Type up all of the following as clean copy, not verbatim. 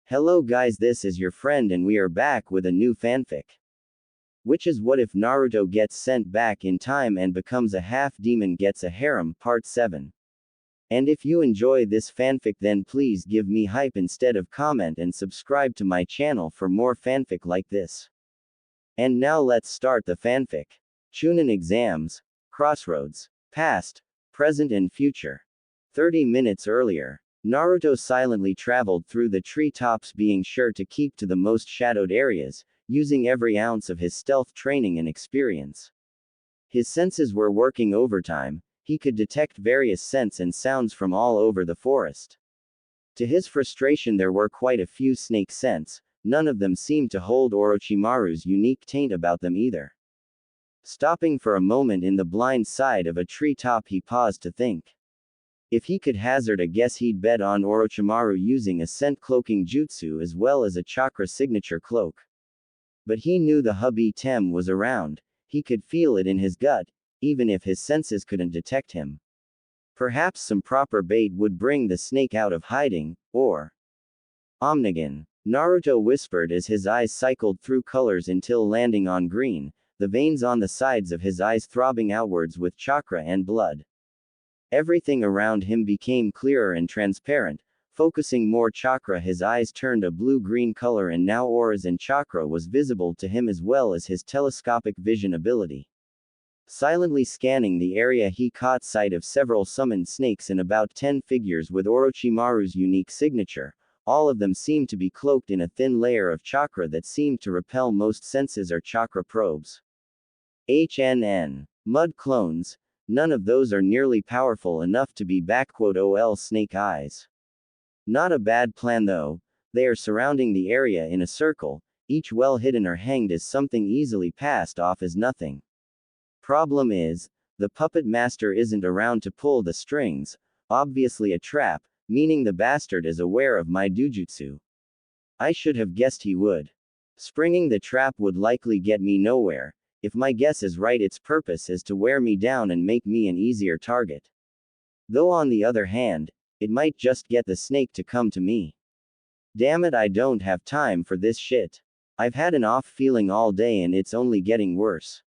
Hello guys, this is your friend and we are back with a new fanfic. Which is what if Naruto gets sent back in time and becomes a half-demon gets a harem, part 7. And if you enjoy this fanfic then please give me hype instead of comment and subscribe to my channel for more fanfic like this. And now let's start the fanfic. Chunin exams, crossroads, past, present and future. 30 minutes earlier. Naruto silently traveled through the treetops, being sure to keep to the most shadowed areas, using every ounce of his stealth training and experience. His senses were working overtime, he could detect various scents and sounds from all over the forest. To his frustration there were quite a few snake scents, none of them seemed to hold Orochimaru's unique taint about them either. Stopping for a moment in the blind side of a treetop he paused to think. If he could hazard a guess he'd bet on Orochimaru using a scent cloaking jutsu as well as a chakra signature cloak. But he knew the hubby Tem was around, he could feel it in his gut, even if his senses couldn't detect him. Perhaps some proper bait would bring the snake out of hiding, or Omnigan. Naruto whispered as his eyes cycled through colors until landing on green, the veins on the sides of his eyes throbbing outwards with chakra and blood. Everything around him became clearer and transparent, focusing more chakra his eyes turned a blue-green color and now auras and chakra was visible to him as well as his telescopic vision ability. Silently scanning the area he caught sight of several summoned snakes and about 10 figures with Orochimaru's unique signature, all of them seemed to be cloaked in a thin layer of chakra that seemed to repel most senses or chakra probes. Mud clones. None of those are nearly powerful enough to be "ol snake eyes." Not a bad plan though, they are surrounding the area in a circle, each well hidden or hanged as something easily passed off as nothing. Problem is, the puppet master isn't around to pull the strings, obviously a trap, meaning the bastard is aware of my dujutsu. I should have guessed he would. Springing the trap would likely get me nowhere. If my guess is right, its purpose is to wear me down and make me an easier target. Though on the other hand, it might just get the snake to come to me. Damn it, I don't have time for this shit. I've had an off feeling all day and it's only getting worse.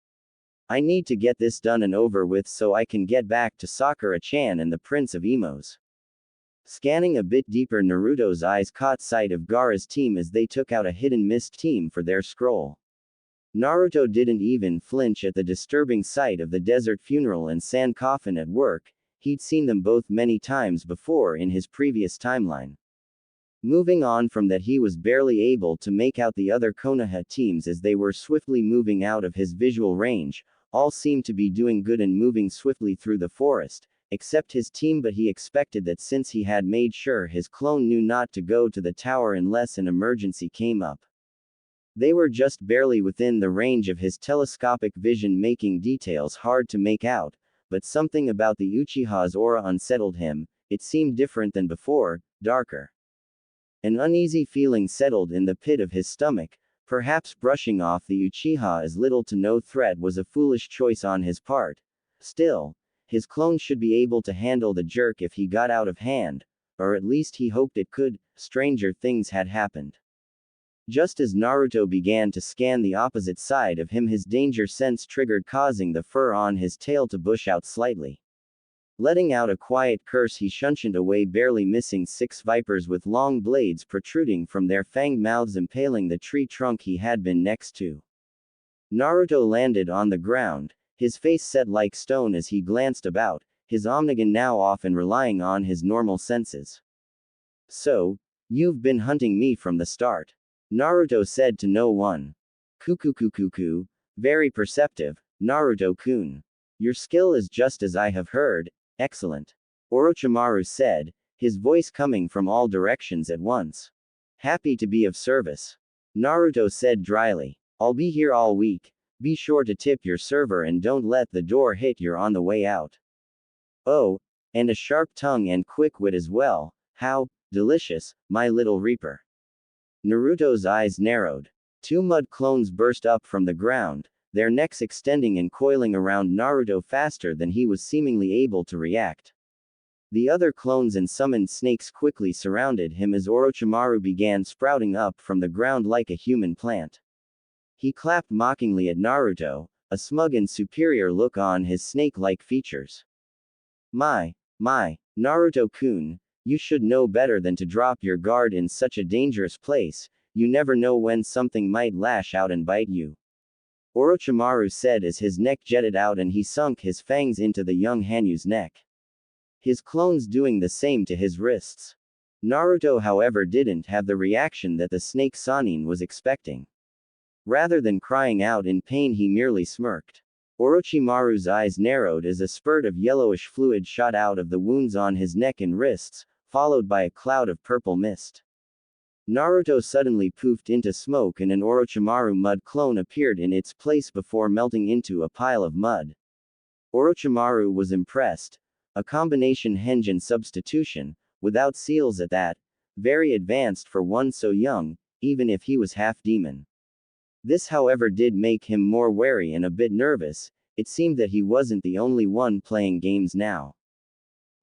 I need to get this done and over with so I can get back to Sakura-chan and the Prince of Emos. Scanning a bit deeper, Naruto's eyes caught sight of Gaara's team as they took out a hidden mist team for their scroll. Naruto didn't even flinch at the disturbing sight of the desert funeral and sand coffin at work, he'd seen them both many times before in his previous timeline. Moving on from that, he was barely able to make out the other Konoha teams as they were swiftly moving out of his visual range, all seemed to be doing good and moving swiftly through the forest, except his team, but he expected that since he had made sure his clone knew not to go to the tower unless an emergency came up. They were just barely within the range of his telescopic vision, making details hard to make out, but something about the Uchiha's aura unsettled him, it seemed different than before, darker. An uneasy feeling settled in the pit of his stomach, perhaps brushing off the Uchiha as little to no threat was a foolish choice on his part. Still, his clone should be able to handle the jerk if he got out of hand, or at least he hoped it could. Stranger things had happened. Just as Naruto began to scan the opposite side of him, his danger sense triggered, causing the fur on his tail to bush out slightly. Letting out a quiet curse, he shunted away, barely missing 6 vipers with long blades protruding from their fanged mouths, impaling the tree trunk he had been next to. Naruto landed on the ground, his face set like stone as he glanced about, his Omnigan now off and relying on his normal senses. So, you've been hunting me from the start. Naruto said to no one. Kukukukuku, very perceptive, Naruto-kun. Your skill is just as I have heard, excellent. Orochimaru said, his voice coming from all directions at once. Happy to be of service. Naruto said dryly. I'll be here all week, be sure to tip your server and don't let the door hit you on the way out. Oh, and a sharp tongue and quick wit as well, how delicious, my little reaper. Naruto's eyes narrowed. 2 mud clones burst up from the ground, their necks extending and coiling around Naruto faster than he was seemingly able to react. The other clones and summoned snakes quickly surrounded him as Orochimaru began sprouting up from the ground like a human plant. He clapped mockingly at Naruto, a smug and superior look on his snake-like features. My, Naruto-kun, you should know better than to drop your guard in such a dangerous place, you never know when something might lash out and bite you. Orochimaru said as his neck jetted out and he sunk his fangs into the young Hanyu's neck. His clones doing the same to his wrists. Naruto however didn't have the reaction that the snake Sannin was expecting. Rather than crying out in pain he merely smirked. Orochimaru's eyes narrowed as a spurt of yellowish fluid shot out of the wounds on his neck and wrists, followed by a cloud of purple mist. Naruto suddenly poofed into smoke and an Orochimaru mud clone appeared in its place before melting into a pile of mud. Orochimaru was impressed. A combination henjin substitution, without seals at that, very advanced for one so young, even if he was half demon. This however did make him more wary and a bit nervous. It seemed that he wasn't the only one playing games now.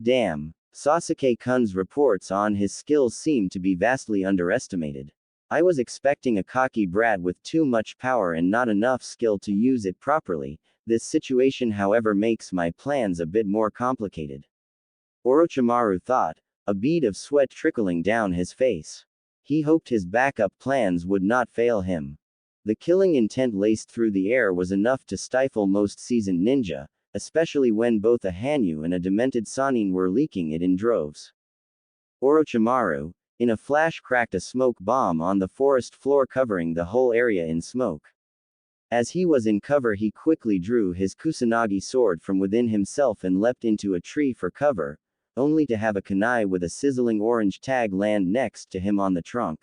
Damn. Sasuke-kun's reports on his skills seemed to be vastly underestimated. I was expecting a cocky brat with too much power and not enough skill to use it properly. This situation however makes my plans a bit more complicated. Orochimaru thought, a bead of sweat trickling down his face. He hoped his backup plans would not fail him. The killing intent laced through the air was enough to stifle most seasoned ninja, especially when both a Hanyu and a demented Sannin were leaking it in droves. Orochimaru, in a flash, cracked a smoke bomb on the forest floor, covering the whole area in smoke. As he was in cover, he quickly drew his Kusanagi sword from within himself and leapt into a tree for cover, only to have a kunai with a sizzling orange tag land next to him on the trunk.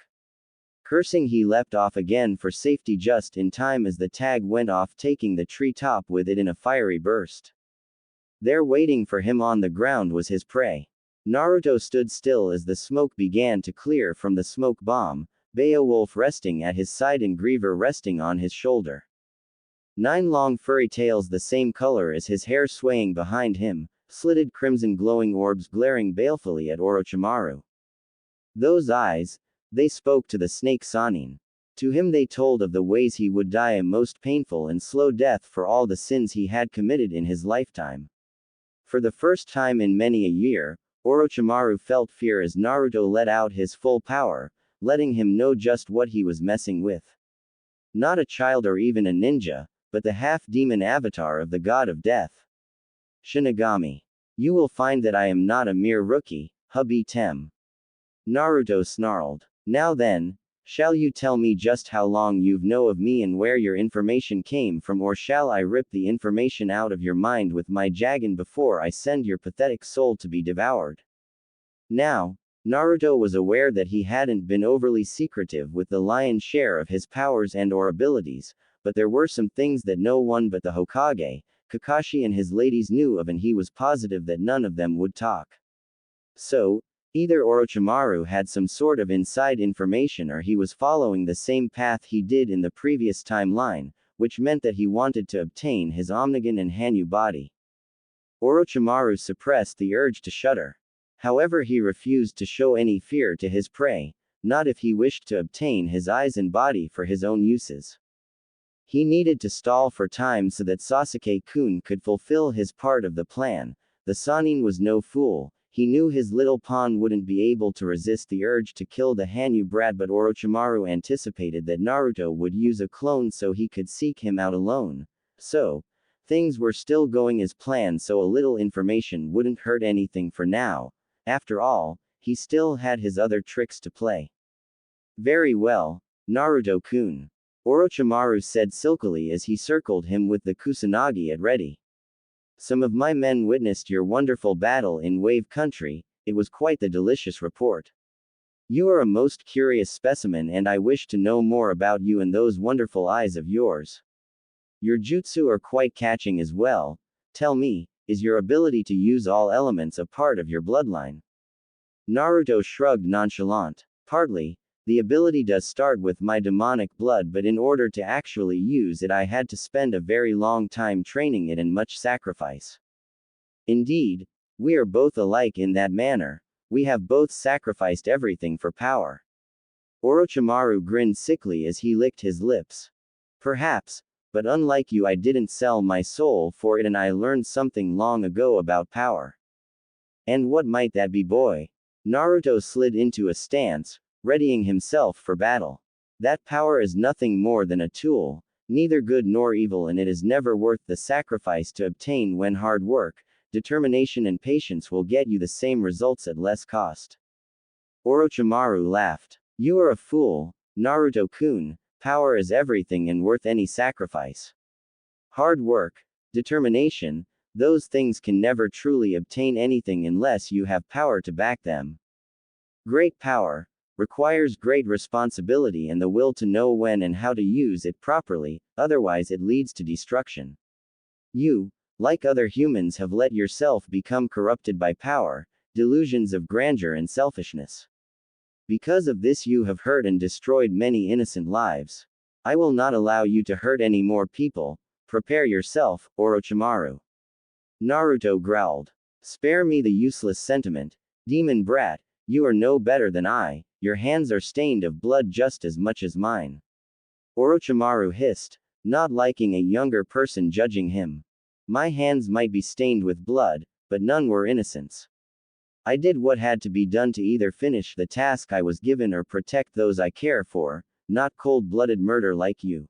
Cursing, he leapt off again for safety just in time as the tag went off, taking the tree top with it in a fiery burst. There waiting for him on the ground was his prey. Naruto stood still as the smoke began to clear from the smoke bomb, Beowulf resting at his side and Griever resting on his shoulder. 9 long furry tails the same color as his hair swaying behind him, slitted crimson glowing orbs glaring balefully at Orochimaru. Those eyes, they spoke to the snake Sannin. To him they told of the ways he would die a most painful and slow death for all the sins he had committed in his lifetime. For the first time in many a year, Orochimaru felt fear as Naruto let out his full power, letting him know just what he was messing with. Not a child or even a ninja, but the half-demon avatar of the god of death. Shinigami. You will find that I am not a mere rookie, hubby Tem. Naruto snarled. Now then, shall you tell me just how long you've know of me and where your information came from, or shall I rip the information out of your mind with my Jagan before I send your pathetic soul to be devoured? Now, Naruto was aware that he hadn't been overly secretive with the lion's share of his powers and/or abilities, but there were some things that no one but the Hokage, Kakashi and his ladies knew of, and he was positive that none of them would talk. So, either Orochimaru had some sort of inside information or he was following the same path he did in the previous timeline, which meant that he wanted to obtain his Omnigan and Hanyu body. Orochimaru suppressed the urge to shudder. However, he refused to show any fear to his prey, not if he wished to obtain his eyes and body for his own uses. He needed to stall for time so that Sasuke-kun could fulfill his part of the plan. The Sannin was no fool. He knew his little pawn wouldn't be able to resist the urge to kill the Hanyu brat, but Orochimaru anticipated that Naruto would use a clone so he could seek him out alone. So, things were still going as planned, so a little information wouldn't hurt anything for now. After all, he still had his other tricks to play. Very well, Naruto-kun. Orochimaru said silkily as he circled him with the Kusanagi at ready. Some of my men witnessed your wonderful battle in Wave Country. It was quite the delicious report. You are a most curious specimen and I wish to know more about you and those wonderful eyes of yours. Your jutsu are quite catching as well. Tell me, is your ability to use all elements a part of your bloodline? Naruto shrugged nonchalant. Partly. The ability does start with my demonic blood, but in order to actually use it I had to spend a very long time training it and much sacrifice. Indeed, We are both alike in that manner. We have both sacrificed everything for power. Orochimaru grinned sickly as he licked his lips. Perhaps, but unlike you, I didn't sell my soul for it, and I learned something long ago about power. And what might that be, boy? Naruto slid into a stance, readying himself for battle. That power is nothing more than a tool, neither good nor evil, and it is never worth the sacrifice to obtain when hard work, determination and patience will get you the same results at less cost. Orochimaru laughed. You are a fool, Naruto-kun. Power is everything and worth any sacrifice. Hard work, determination, those things can never truly obtain anything unless you have power to back them. Great power requires great responsibility and the will to know when and how to use it properly, otherwise it leads to destruction. You, like other humans, have let yourself become corrupted by power, delusions of grandeur and selfishness. Because of this you have hurt and destroyed many innocent lives. I will not allow you to hurt any more people. Prepare yourself, Orochimaru. Naruto growled. Spare me the useless sentiment, demon brat, you are no better than I, your hands are stained of blood just as much as mine. Orochimaru hissed, not liking a younger person judging him. My hands might be stained with blood, but none were innocents. I did what had to be done to either finish the task I was given or protect those I care for, not cold-blooded murder like you.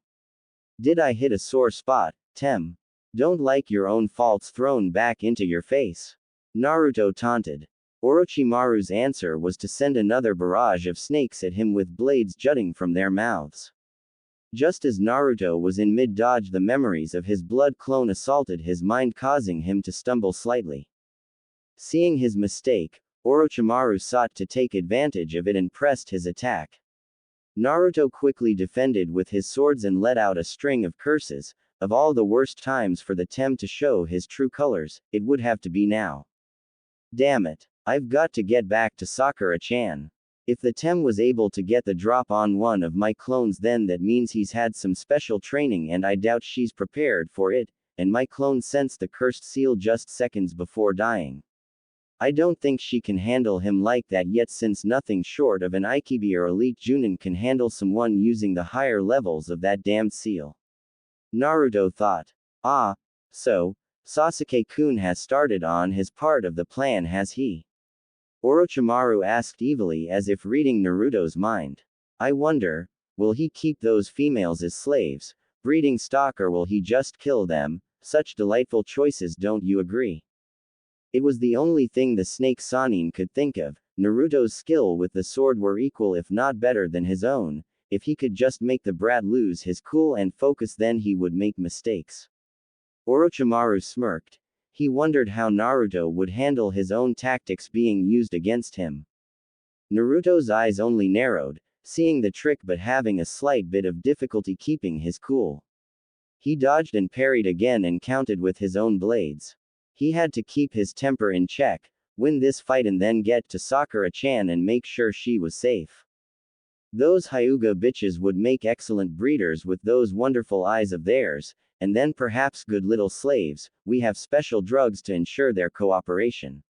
Did I hit a sore spot, Tem? Don't like your own faults thrown back into your face. Naruto taunted. Orochimaru's answer was to send another barrage of snakes at him with blades jutting from their mouths. Just as Naruto was in mid-dodge, the memories of his blood clone assaulted his mind, causing him to stumble slightly. Seeing his mistake, Orochimaru sought to take advantage of it and pressed his attack. Naruto quickly defended with his swords and let out a string of curses. Of all the worst times for the Tem to show his true colors, it would have to be now. Damn it. I've got to get back to Sakura-chan. If the Tem was able to get the drop on one of my clones, then that means he's had some special training, and I doubt she's prepared for it, and my clone sensed the cursed seal just seconds before dying. I don't think she can handle him like that yet, since nothing short of an Ikibi or elite Junin can handle someone using the higher levels of that damned seal. Naruto thought. Ah, so, Sasuke-kun has started on his part of the plan, has he? Orochimaru asked evilly, as if reading Naruto's mind. I wonder, will he keep those females as slaves, breeding stock, or will he just kill them? Such delightful choices, don't you agree? It was the only thing the snake Sannin could think of. Naruto's skill with the sword were equal if not better than his own. If he could just make the brat lose his cool and focus, then he would make mistakes. Orochimaru smirked. He wondered how Naruto would handle his own tactics being used against him. Naruto's eyes only narrowed, seeing the trick but having a slight bit of difficulty keeping his cool. He dodged and parried again and countered with his own blades. He had to keep his temper in check, win this fight, and then get to Sakura-chan and make sure she was safe. Those Hyuga bitches would make excellent breeders with those wonderful eyes of theirs, and then perhaps good little slaves. We have special drugs to ensure their cooperation.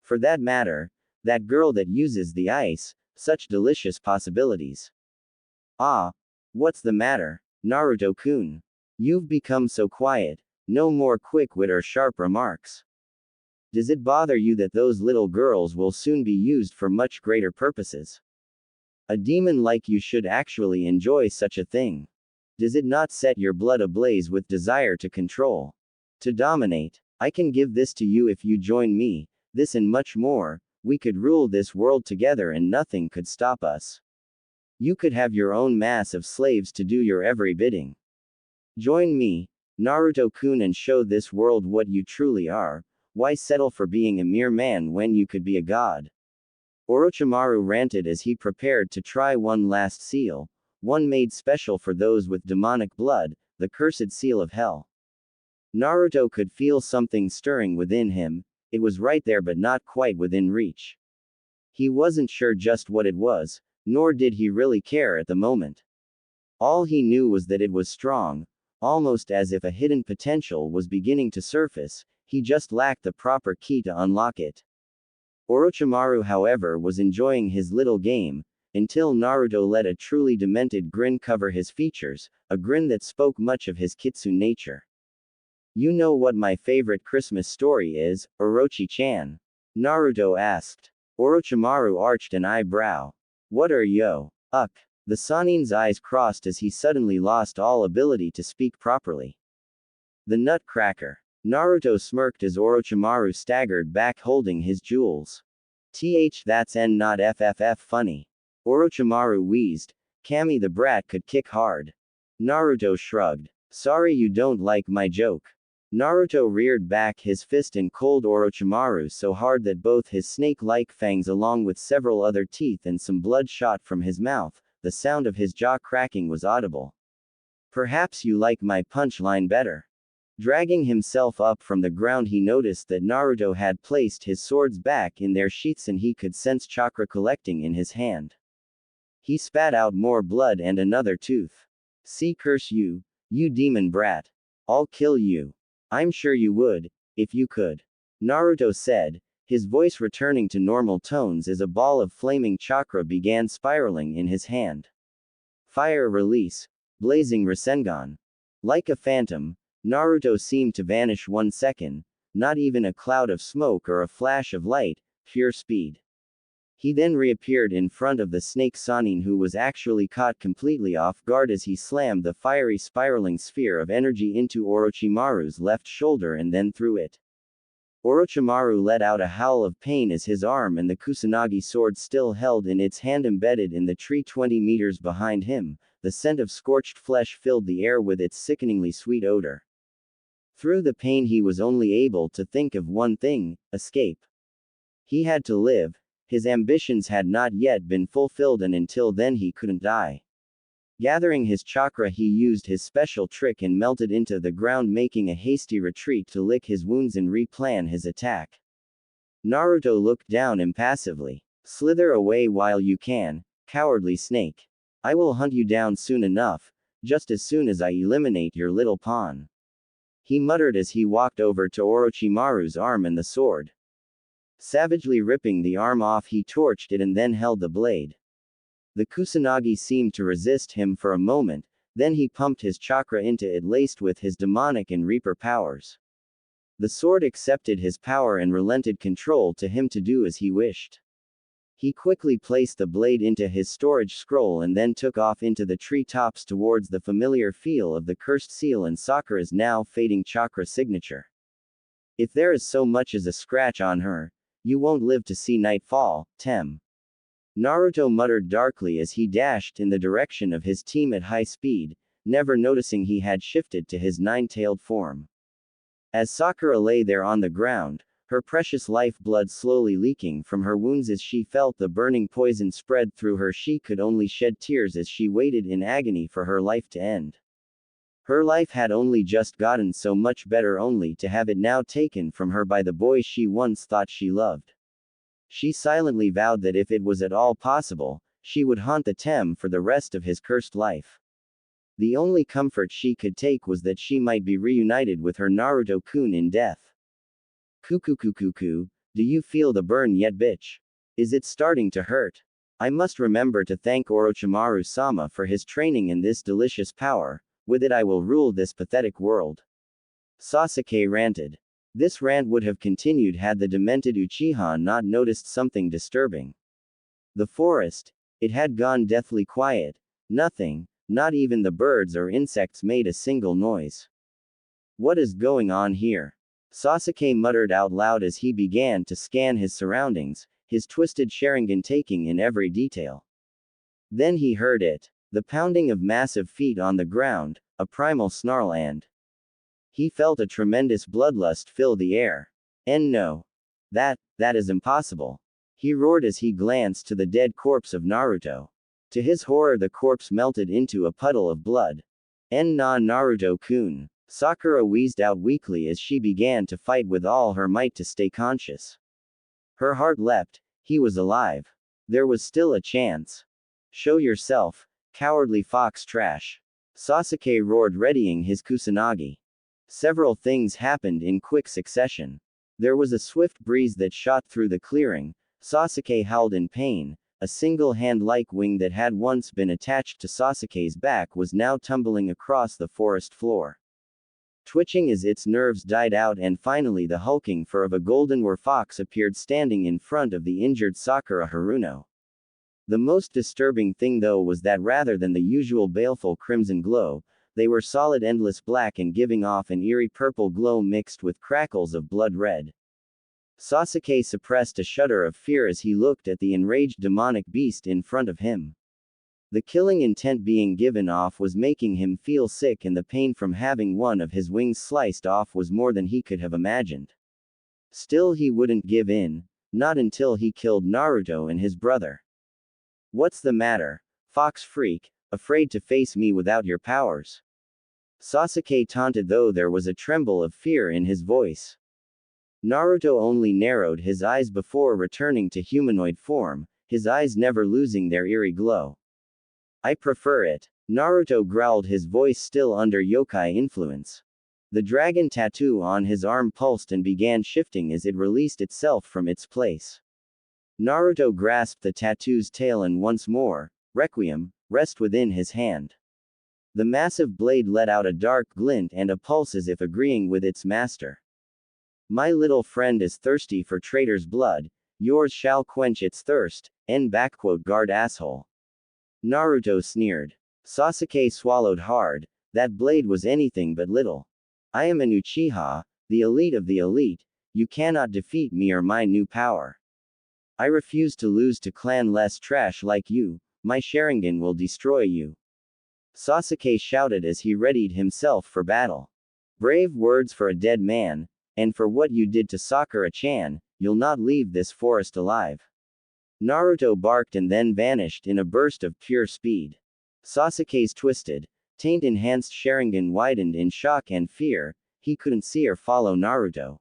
For that matter, that girl that uses the ice, such delicious possibilities. Ah, what's the matter, Naruto-kun? You've become so quiet. No more quick wit or sharp remarks. Does it bother you that those little girls will soon be used for much greater purposes? A demon like you should actually enjoy such a thing. Does it not set your blood ablaze with desire to control? To dominate? I can give this to you if you join me, this and much more. We could rule this world together and nothing could stop us. You could have your own mass of slaves to do your every bidding. Join me, Naruto-kun, and show this world what you truly are. Why settle for being a mere man when you could be a god? Orochimaru ranted as he prepared to try one last seal, one made special for those with demonic blood, the cursed seal of hell. Naruto could feel something stirring within him. It was right there but not quite within reach. He wasn't sure just what it was, nor did he really care at the moment. All he knew was that it was strong, almost as if a hidden potential was beginning to surface. He just lacked the proper key to unlock it. Orochimaru, however, was enjoying his little game, until Naruto let a truly demented grin cover his features, a grin that spoke much of his kitsune nature. You know what my favorite Christmas story is, Orochi-chan? Naruto asked. Orochimaru arched an eyebrow. What are yo? Uck. The Sannin's eyes crossed as he suddenly lost all ability to speak properly. The Nutcracker. Naruto smirked as Orochimaru staggered back holding his jewels. That's not FFF funny. Orochimaru wheezed. Kami the brat could kick hard. Naruto shrugged. Sorry you don't like my joke. Naruto reared back his fist and cold Orochimaru so hard that both his snake-like fangs along with several other teeth and some blood shot from his mouth. The sound of his jaw cracking was audible. Perhaps you like my punchline better. Dragging himself up from the ground, he noticed that Naruto had placed his swords back in their sheaths and he could sense chakra collecting in his hand. He spat out more blood and another tooth. See, curse you, you demon brat. I'll kill you. I'm sure you would, if you could. Naruto said, his voice returning to normal tones as a ball of flaming chakra began spiraling in his hand. Fire release. Blazing Rasengan. Like a phantom, Naruto seemed to vanish 1 second, not even a cloud of smoke or a flash of light, pure speed. He then reappeared in front of the snake Sannin, who was actually caught completely off guard as he slammed the fiery spiraling sphere of energy into Orochimaru's left shoulder and then threw it. Orochimaru let out a howl of pain as his arm and the Kusanagi sword still held in its hand embedded in the tree 20 meters behind him. The scent of scorched flesh filled the air with its sickeningly sweet odor. Through the pain he was only able to think of one thing: escape. He had to live. His ambitions had not yet been fulfilled and until then he couldn't die. Gathering his chakra, he used his special trick and melted into the ground, making a hasty retreat to lick his wounds and replan his attack. Naruto looked down impassively. Slither away while you can, cowardly snake. I will hunt you down soon enough, just as soon as I eliminate your little pawn. He muttered as he walked over to Orochimaru's arm and the sword. Savagely ripping the arm off, he torched it and then held the blade. The Kusanagi seemed to resist him for a moment, then he pumped his chakra into it laced with his demonic and reaper powers. The sword accepted his power and relented control to him to do as he wished. He quickly placed the blade into his storage scroll and then took off into the tree tops towards the familiar feel of the cursed seal and Sakura's now fading chakra signature. If there is so much as a scratch on her, you won't live to see nightfall, Tem. Naruto muttered darkly as he dashed in the direction of his team at high speed, never noticing he had shifted to his nine-tailed form. As Sakura lay there on the ground, her precious lifeblood slowly leaking from her wounds as she felt the burning poison spread through her, she could only shed tears as she waited in agony for her life to end. Her life had only just gotten so much better only to have it now taken from her by the boy she once thought she loved. She silently vowed that if it was at all possible, she would haunt the Tem for the rest of his cursed life. The only comfort she could take was that she might be reunited with her Naruto-kun in death. Kuku, do you feel the burn yet, bitch? Is it starting to hurt? I must remember to thank Orochimaru-sama for his training in this delicious power. With it I will rule this pathetic world. Sasuke ranted. This rant would have continued had the demented Uchiha not noticed something disturbing. The forest, it had gone deathly quiet. Nothing, not even the birds or insects, made a single noise. What is going on here? Sasuke muttered out loud as he began to scan his surroundings, his twisted Sharingan taking in every detail. Then he heard it. The pounding of massive feet on the ground, a primal snarl, and he felt a tremendous bloodlust fill the air. No. That is impossible. He roared as he glanced to the dead corpse of Naruto. To his horror, the corpse melted into a puddle of blood. Naruto-kun. Sakura wheezed out weakly as she began to fight with all her might to stay conscious. Her heart leapt. He was alive. There was still a chance. Show yourself, cowardly fox trash. Sasuke roared, readying his Kusanagi. Several things happened in quick succession. There was a swift breeze that shot through the clearing. Sasuke howled in pain. A single hand-like wing that had once been attached to Sasuke's back was now tumbling across the forest floor. Twitching as its nerves died out, and finally the hulking fur of a golden war fox appeared standing in front of the injured Sakura Haruno. The most disturbing thing though was that rather than the usual baleful crimson glow, they were solid endless black and giving off an eerie purple glow mixed with crackles of blood red. Sasuke suppressed a shudder of fear as he looked at the enraged demonic beast in front of him. The killing intent being given off was making him feel sick, and the pain from having one of his wings sliced off was more than he could have imagined. Still, he wouldn't give in, not until he killed Naruto and his brother. "What's the matter, fox freak, afraid to face me without your powers?" Sasuke taunted, though there was a tremble of fear in his voice. Naruto only narrowed his eyes before returning to humanoid form, his eyes never losing their eerie glow. "I prefer it," Naruto growled, his voice still under yokai influence. The dragon tattoo on his arm pulsed and began shifting as it released itself from its place. Naruto grasped the tattoo's tail and once more, Requiem, rest within his hand. The massive blade let out a dark glint and a pulse as if agreeing with its master. "My little friend is thirsty for traitor's blood, yours shall quench its thirst, guard asshole." Naruto sneered. Sasuke swallowed hard. That blade was anything but little. "I am an Uchiha, the elite of the elite. You cannot defeat me or my new power. I refuse to lose to clan-less trash like you. My Sharingan will destroy you." Sasuke shouted as he readied himself for battle. "Brave words for a dead man, and for what you did to Sakura-chan, you'll not leave this forest alive." Naruto barked and then vanished in a burst of pure speed. Sasuke's twisted, taint-enhanced Sharingan widened in shock and fear. He couldn't see or follow Naruto.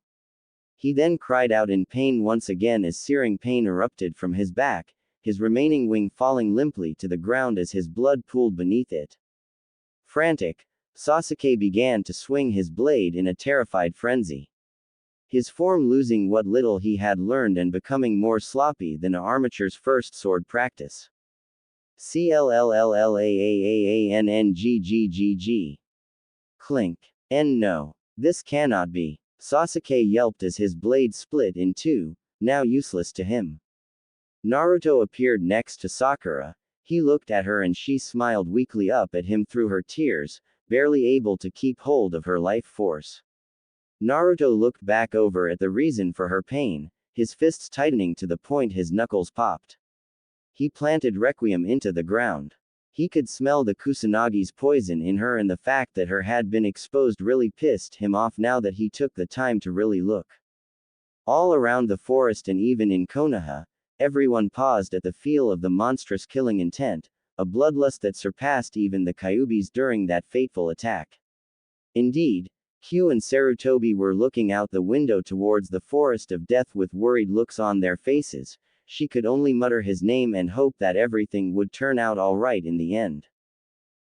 He then cried out in pain once again as searing pain erupted from his back, his remaining wing falling limply to the ground as his blood pooled beneath it. Frantic, Sasuke began to swing his blade in a terrified frenzy. His form losing what little he had learned and becoming more sloppy than an armature's first sword practice. CLLLLAAAANNGGGG. Clink. No. This cannot be. Sasuke yelped as his blade split in two, now useless to him. Naruto appeared next to Sakura. He looked at her and she smiled weakly up at him through her tears, barely able to keep hold of her life force. Naruto looked back over at the reason for her pain, his fists tightening to the point his knuckles popped. He planted Requiem into the ground. He could smell the Kusanagi's poison in her, and the fact that her had been exposed really pissed him off now that he took the time to really look. All around the forest and even in Konoha, everyone paused at the feel of the monstrous killing intent, a bloodlust that surpassed even the Kyubis during that fateful attack. Indeed, Q and Sarutobi were looking out the window towards the forest of death with worried looks on their faces. She could only mutter his name and hope that everything would turn out all right in the end.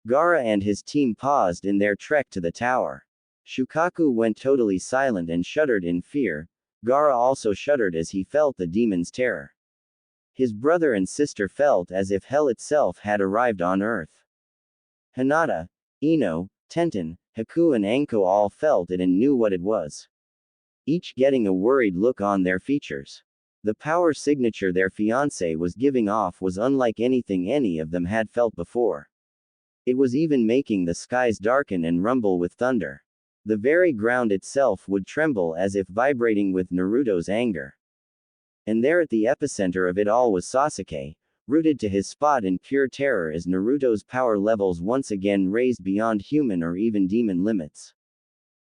Gaara and his team paused in their trek to the tower. Shukaku went totally silent and shuddered in fear. Gaara also shuddered as he felt the demon's terror. His brother and sister felt as if hell itself had arrived on earth. Hinata, Ino, Tenten, Haku and Anko all felt it and knew what it was. Each getting a worried look on their features. The power signature their fiancé was giving off was unlike anything any of them had felt before. It was even making the skies darken and rumble with thunder. The very ground itself would tremble as if vibrating with Naruto's anger. And there at the epicenter of it all was Sasuke, rooted to his spot in pure terror as Naruto's power levels once again raised beyond human or even demon limits.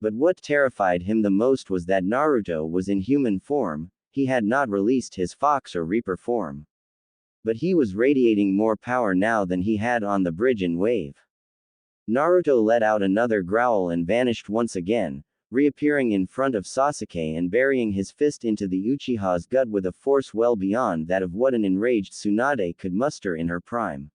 But what terrified him the most was that Naruto was in human form. He had not released his fox or reaper form. But he was radiating more power now than he had on the bridge in Wave. Naruto let out another growl and vanished once again, reappearing in front of Sasuke and burying his fist into the Uchiha's gut with a force well beyond that of what an enraged Tsunade could muster in her prime.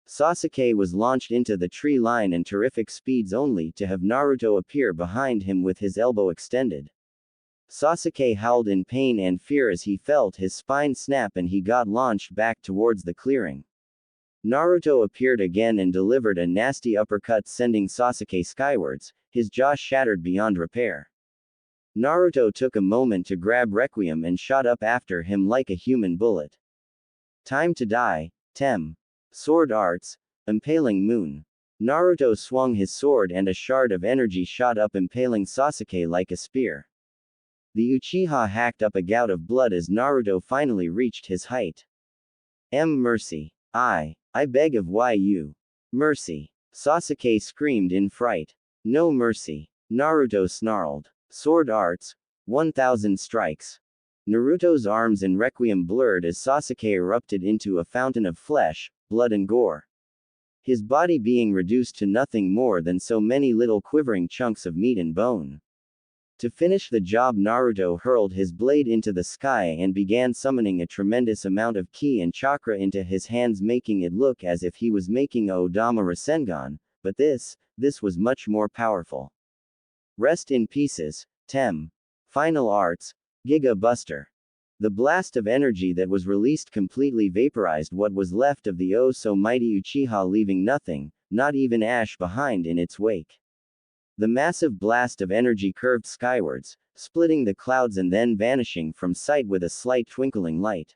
Sasuke was launched into the tree line and terrific speeds only to have Naruto appear behind him with his elbow extended. Sasuke howled in pain and fear as he felt his spine snap and he got launched back towards the clearing. Naruto appeared again and delivered a nasty uppercut sending Sasuke skywards, his jaw shattered beyond repair. Naruto took a moment to grab Requiem and shot up after him like a human bullet. Time to die, Tem. Sword arts, impaling moon. Naruto swung his sword and a shard of energy shot up impaling Sasuke like a spear. The Uchiha hacked up a gout of blood as Naruto finally reached his height. Mercy. I beg of you. Mercy. Sasuke screamed in fright. No mercy. Naruto snarled. Sword arts, 1000 strikes. Naruto's arms and Requiem blurred as Sasuke erupted into a fountain of flesh, blood and gore. His body being reduced to nothing more than so many little quivering chunks of meat and bone. To finish the job, Naruto hurled his blade into the sky and began summoning a tremendous amount of ki and chakra into his hands, making it look as if he was making a Odama Rasengan, but this was much more powerful. Rest in pieces, Tem. Final arts, Giga Buster. The blast of energy that was released completely vaporized what was left of the oh-so-mighty Uchiha, leaving nothing, not even ash behind in its wake. The massive blast of energy curved skywards, splitting the clouds and then vanishing from sight with a slight twinkling light.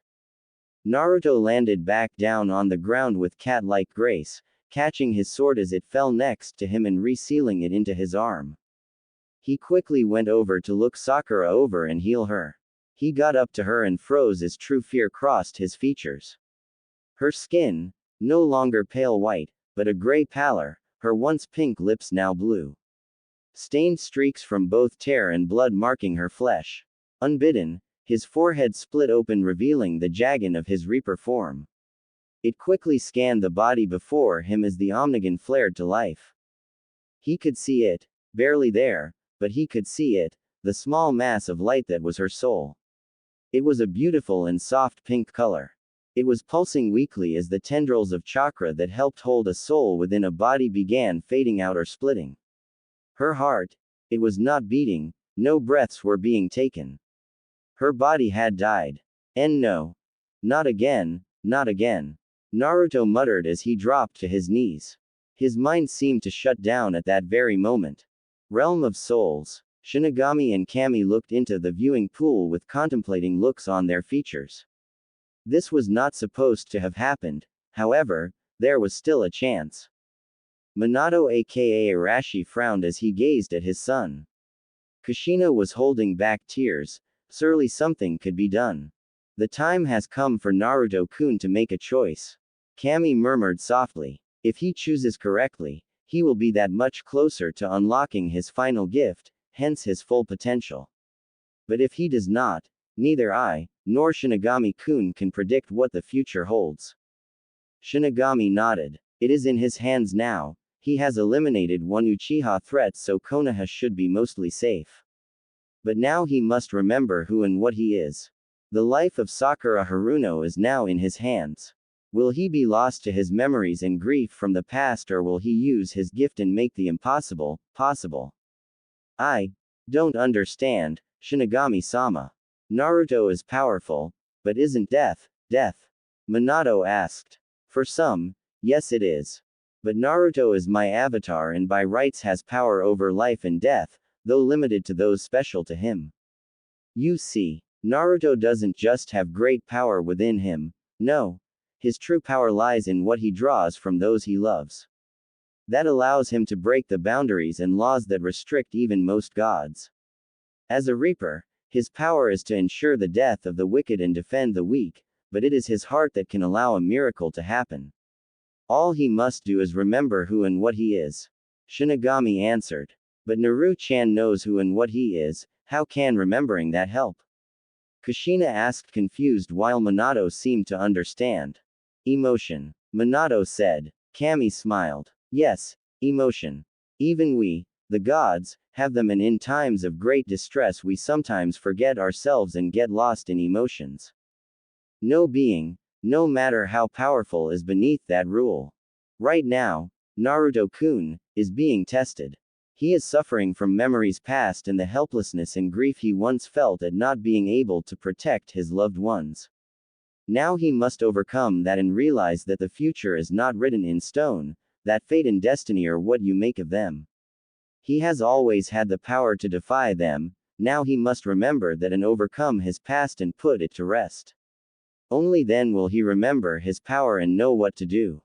Naruto landed back down on the ground with cat-like grace, catching his sword as it fell next to him and resealing it into his arm. He quickly went over to look Sakura over and heal her. He got up to her and froze as true fear crossed his features. Her skin, no longer pale white, but a gray pallor, her once pink lips now blue. Stained streaks from both tear and blood marking her flesh. Unbidden, his forehead split open revealing the Jagan of his Reaper form. It quickly scanned the body before him as the Omnigan flared to life. He could see it, barely there, but he could see it, the small mass of light that was her soul. It was a beautiful and soft pink color. It was pulsing weakly as the tendrils of chakra that helped hold a soul within a body began fading out or splitting. Her heart, it was not beating, no breaths were being taken. Her body had died. And no. Not again, not again. Naruto muttered as he dropped to his knees. His mind seemed to shut down at that very moment. Realm of Souls. Shinigami and Kami looked into the viewing pool with contemplating looks on their features. This was not supposed to have happened, however, there was still a chance. Minato aka Arashi frowned as he gazed at his son. Kushina was holding back tears. Surely something could be done. The time has come for Naruto-kun to make a choice. Kami murmured softly. If he chooses correctly, he will be that much closer to unlocking his final gift, hence his full potential. But if he does not, neither I, nor Shinigami-kun can predict what the future holds. Shinigami nodded. It is in his hands now. He has eliminated one Uchiha threat, so Konoha should be mostly safe. But now he must remember who and what he is. The life of Sakura Haruno is now in his hands. Will he be lost to his memories and grief from the past, or will he use his gift and make the impossible, possible? I don't understand, Shinigami-sama. Naruto is powerful, but isn't death? Minato asked. For some, yes it is. But Naruto is my avatar and by rights has power over life and death, though limited to those special to him. You see, Naruto doesn't just have great power within him, no. His true power lies in what he draws from those he loves. That allows him to break the boundaries and laws that restrict even most gods. As a Reaper, his power is to ensure the death of the wicked and defend the weak, but it is his heart that can allow a miracle to happen. All he must do is remember who and what he is. Shinigami answered. But Naru-chan knows who and what he is, how can remembering that help? Kushina asked confused while Minato seemed to understand. Emotion. Minato said. Kami smiled. Yes, emotion. Even we, the gods, have them, and in times of great distress we sometimes forget ourselves and get lost in emotions. No being, no matter how powerful, is beneath that rule. Right now, Naruto-kun is being tested. He is suffering from memories past and the helplessness and grief he once felt at not being able to protect his loved ones. Now he must overcome that and realize that the future is not written in stone, that fate and destiny are what you make of them. He has always had the power to defy them, now he must remember that and overcome his past and put it to rest. Only then will he remember his power and know what to do.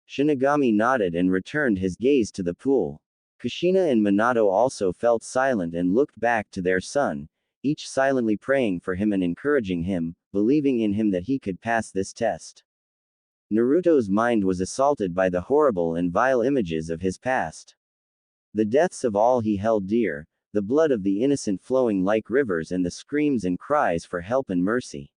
Shinigami nodded and returned his gaze to the pool. Kushina and Minato also felt silent and looked back to their son, each silently praying for him and encouraging him, believing in him that he could pass this test. Naruto's mind was assaulted by the horrible and vile images of his past. The deaths of all he held dear, the blood of the innocent flowing like rivers and the screams and cries for help and mercy.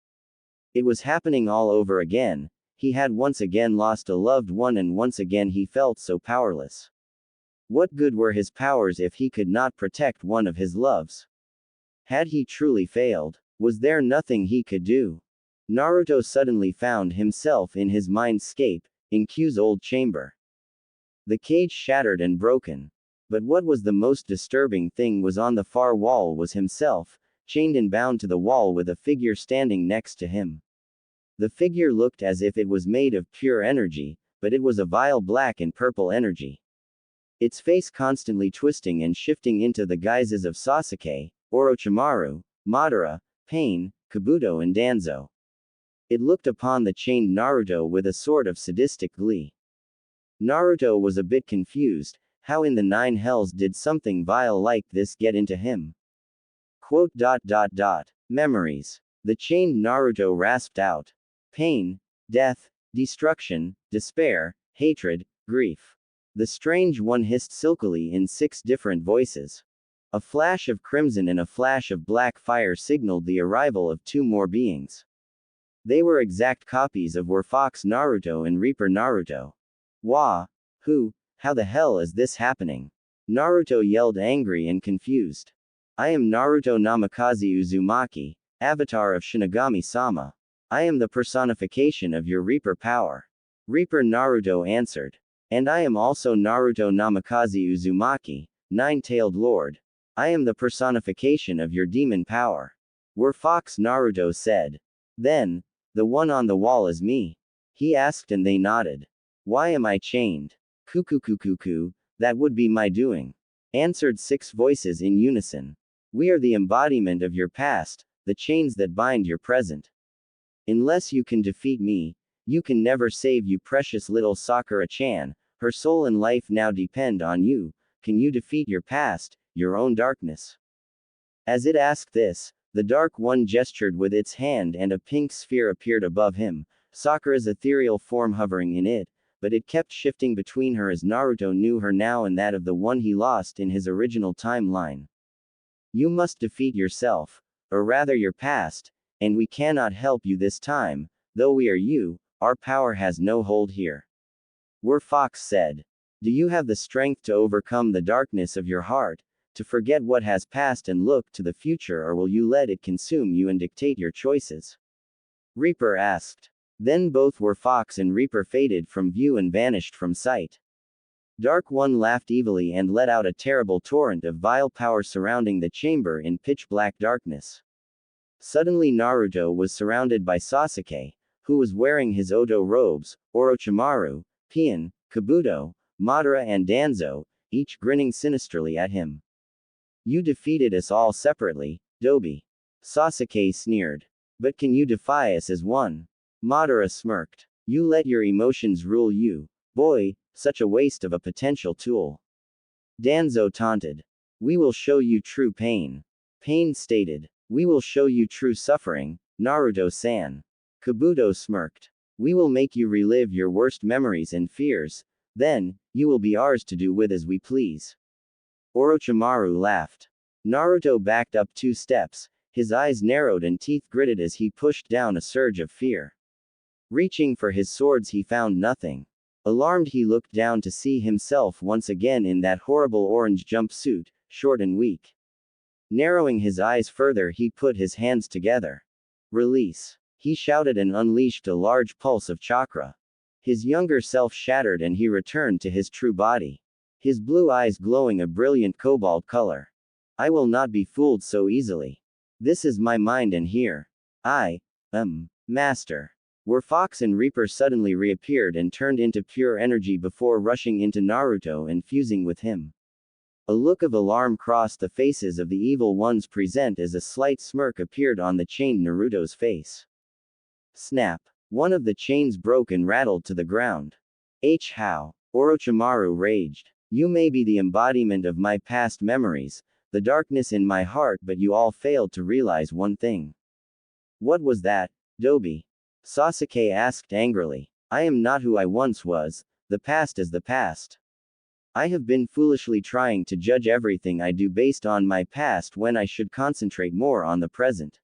It was happening all over again, he had once again lost a loved one and once again he felt so powerless. What good were his powers if he could not protect one of his loves? Had he truly failed? Was there nothing he could do? Naruto suddenly found himself in his mindscape, in Q's old chamber. The cage shattered and broken. But what was the most disturbing thing was on the far wall was himself, chained and bound to the wall with a figure standing next to him. The figure looked as if it was made of pure energy, but it was a vile black and purple energy. Its face constantly twisting and shifting into the guises of Sasuke, Orochimaru, Madara, Pain, Kabuto and Danzo. It looked upon the chained Naruto with a sort of sadistic glee. Naruto was a bit confused, how in the nine hells did something vile like this get into him? Memories. The chained Naruto rasped out. Pain, death, destruction, despair, hatred, grief. The strange one hissed silkily in 6 different voices. A flash of crimson and a flash of black fire signaled the arrival of 2 more beings. They were exact copies of Fox Naruto and Reaper Naruto. Wah! How the hell is this happening? Naruto yelled angry and confused. I am Naruto Namikaze Uzumaki, avatar of Shinigami-sama. I am the personification of your Reaper power. Reaper Naruto answered. And I am also Naruto Namikaze Uzumaki, Nine-Tailed Lord. I am the personification of your demon power. Fox Naruto said. Then, the one on the wall is me? He asked and they nodded. Why am I chained? Cuckoo, that would be my doing. Answered 6 voices in unison. We are the embodiment of your past, the chains that bind your present. Unless you can defeat me, you can never save you precious little Sakura-chan, her soul and life now depend on you, can you defeat your past, your own darkness? As it asked this, the Dark One gestured with its hand and a pink sphere appeared above him, Sakura's ethereal form hovering in it, but it kept shifting between her as Naruto knew her now and that of the one he lost in his original timeline. You must defeat yourself, or rather your past, and we cannot help you this time, though we are you, our power has no hold here. Fox said. Do you have the strength to overcome the darkness of your heart, to forget what has passed and look to the future, or will you let it consume you and dictate your choices? Reaper asked. Then both Fox and Reaper faded from view and vanished from sight. Dark One laughed evilly and let out a terrible torrent of vile power surrounding the chamber in pitch-black darkness. Suddenly Naruto was surrounded by Sasuke, who was wearing his Oto robes, Orochimaru, Pain, Kabuto, Madara and Danzo, each grinning sinisterly at him. You defeated us all separately, Dobi. Sasuke sneered. But can you defy us as one? Madara smirked. You let your emotions rule you, boy, such a waste of a potential tool. Danzo taunted. We will show you true pain. Pain stated. We will show you true suffering, Naruto-san. Kabuto smirked. We will make you relive your worst memories and fears, then, you will be ours to do with as we please. Orochimaru laughed. Naruto backed up 2 steps, his eyes narrowed and teeth gritted as he pushed down a surge of fear. Reaching for his swords he found nothing. Alarmed he looked down to see himself once again in that horrible orange jumpsuit, short and weak. Narrowing his eyes further he put his hands together. Release. He shouted and unleashed a large pulse of chakra. His younger self shattered and he returned to his true body. His blue eyes glowing a brilliant cobalt color. I will not be fooled so easily. This is my mind and here. I am Master. Where Fox and Reaper suddenly reappeared and turned into pure energy before rushing into Naruto and fusing with him. A look of alarm crossed the faces of the evil ones present as a slight smirk appeared on the chained Naruto's face. Snap. One of the chains broke and rattled to the ground. How? Orochimaru raged. You may be the embodiment of my past memories, the darkness in my heart, but you all failed to realize one thing. What was that, Dobi? Sasuke asked angrily. I am not who I once was, the past is the past. I have been foolishly trying to judge everything I do based on my past when I should concentrate more on the present.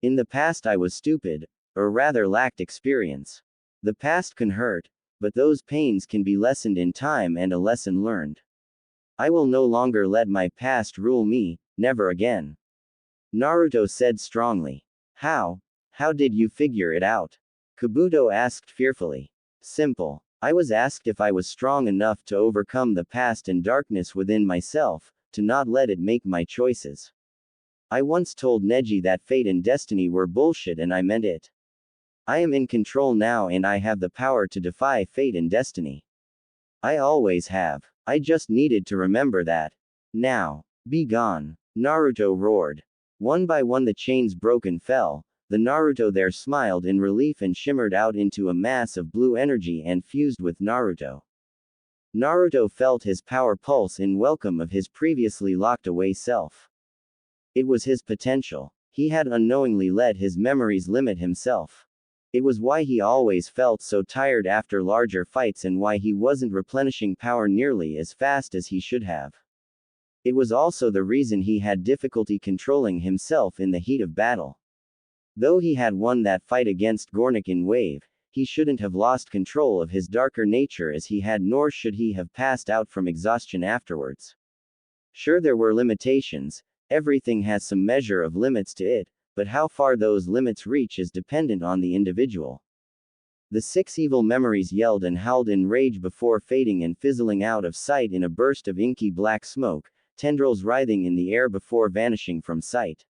In the past I was stupid, or rather lacked experience. The past can hurt, but those pains can be lessened in time and a lesson learned. I will no longer let my past rule me, never again. Naruto said strongly. How? How did you figure it out? Kabuto asked fearfully. Simple. I was asked if I was strong enough to overcome the past and darkness within myself, to not let it make my choices. I once told Neji that fate and destiny were bullshit and I meant it. I am in control now and I have the power to defy fate and destiny. I always have. I just needed to remember that. Now, be gone. Naruto roared. One by one the chains broke and fell. The Naruto there smiled in relief and shimmered out into a mass of blue energy and fused with Naruto. Naruto felt his power pulse in welcome of his previously locked away self. It was his potential. He had unknowingly let his memories limit himself. It was why he always felt so tired after larger fights and why he wasn't replenishing power nearly as fast as he should have. It was also the reason he had difficulty controlling himself in the heat of battle. Though he had won that fight against Gornik in Wave, he shouldn't have lost control of his darker nature as he had, nor should he have passed out from exhaustion afterwards. Sure, there were limitations, everything has some measure of limits to it, but how far those limits reach is dependent on the individual. The six evil memories yelled and howled in rage before fading and fizzling out of sight in a burst of inky black smoke, tendrils writhing in the air before vanishing from sight.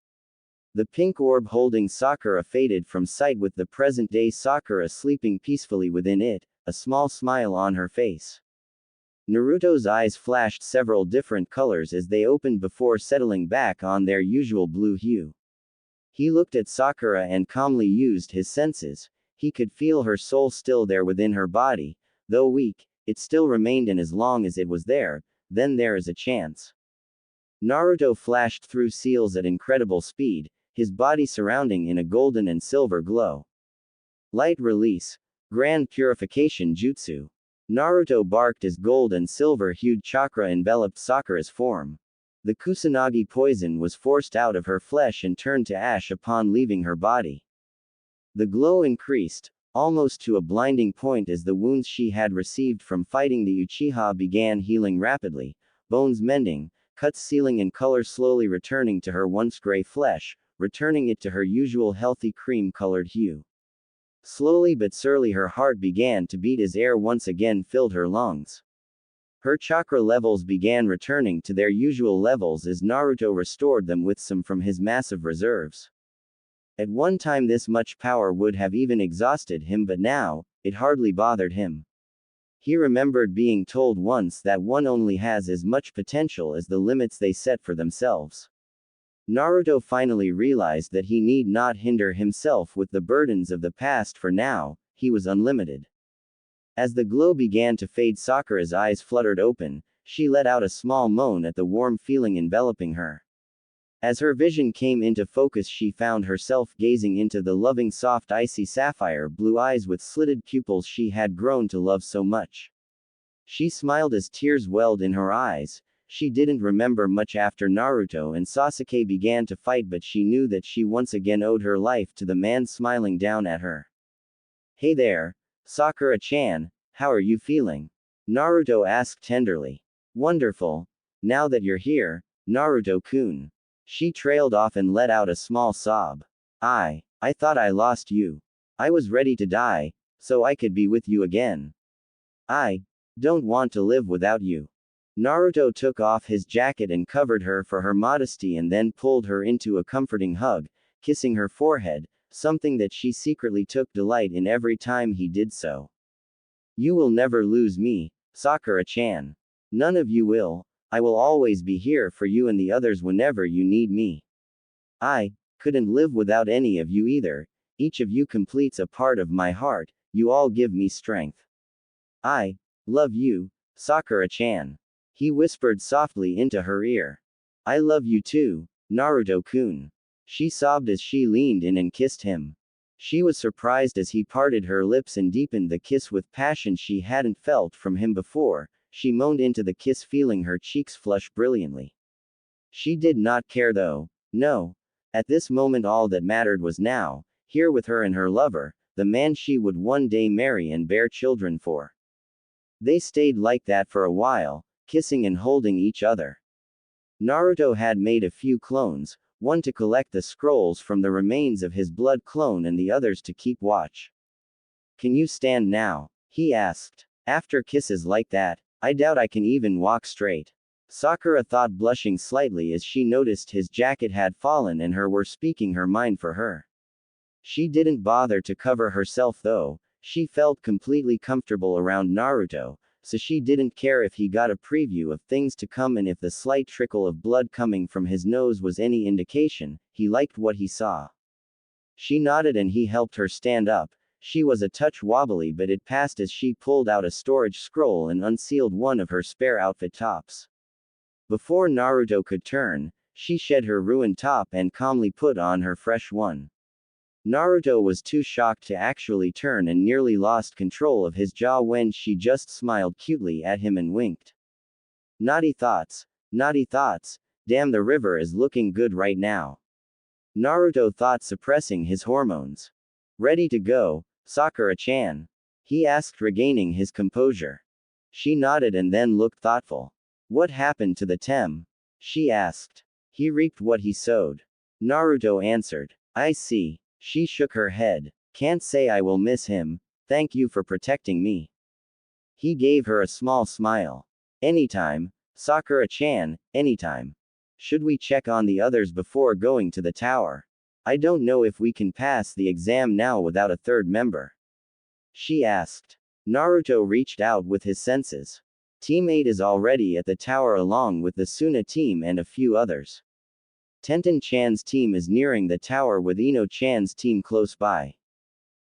The pink orb holding Sakura faded from sight with the present-day Sakura sleeping peacefully within it, a small smile on her face. Naruto's eyes flashed several different colors as they opened before settling back on their usual blue hue. He looked at Sakura and calmly used his senses. He could feel her soul still there within her body. Though weak, it still remained, and as long as it was there, then there is a chance. Naruto flashed through seals at incredible speed, his body surrounding in a golden and silver glow. Light release. Grand purification jutsu. Naruto barked as gold and silver-hued chakra enveloped Sakura's form. The Kusanagi poison was forced out of her flesh and turned to ash upon leaving her body. The glow increased, almost to a blinding point as the wounds she had received from fighting the Uchiha began healing rapidly, bones mending, cuts sealing and color slowly returning to her once gray flesh, returning it to her usual healthy cream-colored hue. Slowly but surely her heart began to beat as air once again filled her lungs. Her chakra levels began returning to their usual levels as Naruto restored them with some from his massive reserves. At one time this much power would have even exhausted him, but now, it hardly bothered him. He remembered being told once that one only has as much potential as the limits they set for themselves. Naruto finally realized that he need not hinder himself with the burdens of the past, for now, he was unlimited. As the glow began to fade, Sakura's eyes fluttered open, she let out a small moan at the warm feeling enveloping her. As her vision came into focus, she found herself gazing into the loving, soft, icy sapphire blue eyes with slitted pupils she had grown to love so much. She smiled as tears welled in her eyes. She didn't remember much after Naruto and Sasuke began to fight, but she knew that she once again owed her life to the man smiling down at her. Hey there, Sakura-chan, how are you feeling? Naruto asked tenderly. Wonderful. Now that you're here, Naruto-kun. She trailed off and let out a small sob. I thought I lost you. I was ready to die, so I could be with you again. I don't want to live without you. Naruto took off his jacket and covered her for her modesty and then pulled her into a comforting hug, kissing her forehead, something that she secretly took delight in every time he did so. You will never lose me, Sakura-chan. None of you will. I will always be here for you and the others whenever you need me. I couldn't live without any of you either. Each of you completes a part of my heart, you all give me strength. I love you, Sakura-chan. He whispered softly into her ear. I love you too, Naruto-kun. She sobbed as she leaned in and kissed him. She was surprised as he parted her lips and deepened the kiss with passion she hadn't felt from him before. She moaned into the kiss, feeling her cheeks flush brilliantly. She did not care though. No. At this moment all that mattered was now, here with her and her lover, the man she would one day marry and bear children for. They stayed like that for a while, kissing and holding each other. Naruto had made a few clones, one to collect the scrolls from the remains of his blood clone and the others to keep watch. Can you stand now? He asked. After kisses like that, I doubt I can even walk straight. Sakura thought, blushing slightly as she noticed his jacket had fallen and her were speaking her mind for her. She didn't bother to cover herself though, she felt completely comfortable around Naruto, so she didn't care if he got a preview of things to come and if the slight trickle of blood coming from his nose was any indication, he liked what he saw. She nodded and he helped her stand up. She was a touch wobbly, but it passed as she pulled out a storage scroll and unsealed one of her spare outfit tops. Before Naruto could turn, she shed her ruined top and calmly put on her fresh one. Naruto was too shocked to actually turn and nearly lost control of his jaw when she just smiled cutely at him and winked. Naughty thoughts. Naughty thoughts. Damn, the river is looking good right now. Naruto thought, suppressing his hormones. Ready to go, Sakura-chan? He asked, regaining his composure. She nodded and then looked thoughtful. What happened to the Tem? She asked. He reaped what he sowed. Naruto answered. I see. She shook her head. Can't say I will miss him. Thank you for protecting me. He gave her a small smile. Anytime, Sakura-chan, anytime. Should we check on the others before going to the tower? I don't know if we can pass the exam now without a third member. She asked. Naruto reached out with his senses. Team 8 is already at the tower along with the Suna team and a few others. Tenten-chan's team is nearing the tower with Ino-chan's team close by.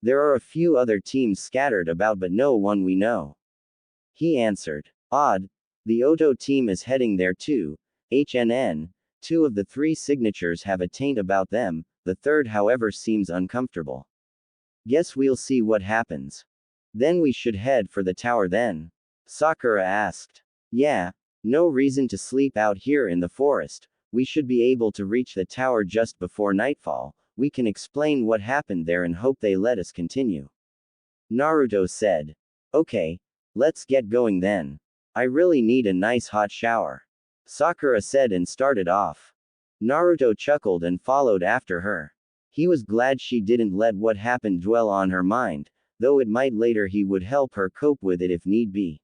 There are a few other teams scattered about but no one we know. He answered. Odd. The Oto team is heading there too. HNN. 2 of the 3 signatures have a taint about them, the third however seems uncomfortable. Guess we'll see what happens. Then we should head for the tower then? Sakura asked. Yeah. No reason to sleep out here in the forest. We should be able to reach the tower just before nightfall. We can explain what happened there and hope they let us continue. Naruto said. Okay. Let's get going then. I really need a nice hot shower. Sakura said and started off. Naruto chuckled and followed after her. He was glad she didn't let what happened dwell on her mind, though it might later he would help her cope with it if need be.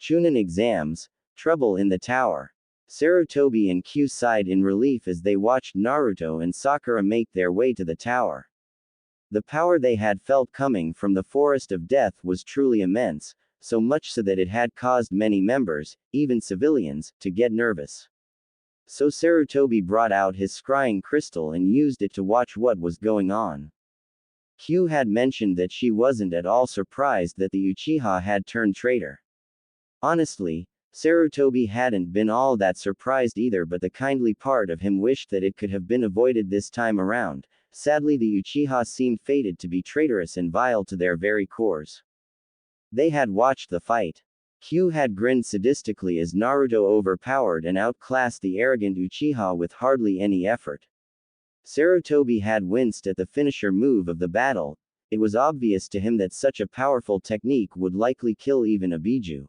Chunin exams. Trouble in the tower. Sarutobi and Q sighed in relief as they watched Naruto and Sakura make their way to the tower. The power they had felt coming from the Forest of Death was truly immense, so much so that it had caused many members, even civilians, to get nervous. So Sarutobi brought out his scrying crystal and used it to watch what was going on. Q had mentioned that she wasn't at all surprised that the Uchiha had turned traitor. Honestly, Sarutobi hadn't been all that surprised either, but the kindly part of him wished that it could have been avoided this time around. Sadly, the Uchiha seemed fated to be traitorous and vile to their very cores. They had watched the fight. Q had grinned sadistically as Naruto overpowered and outclassed the arrogant Uchiha with hardly any effort. Sarutobi had winced at the finisher move of the battle. It was obvious to him that such a powerful technique would likely kill even a Biju.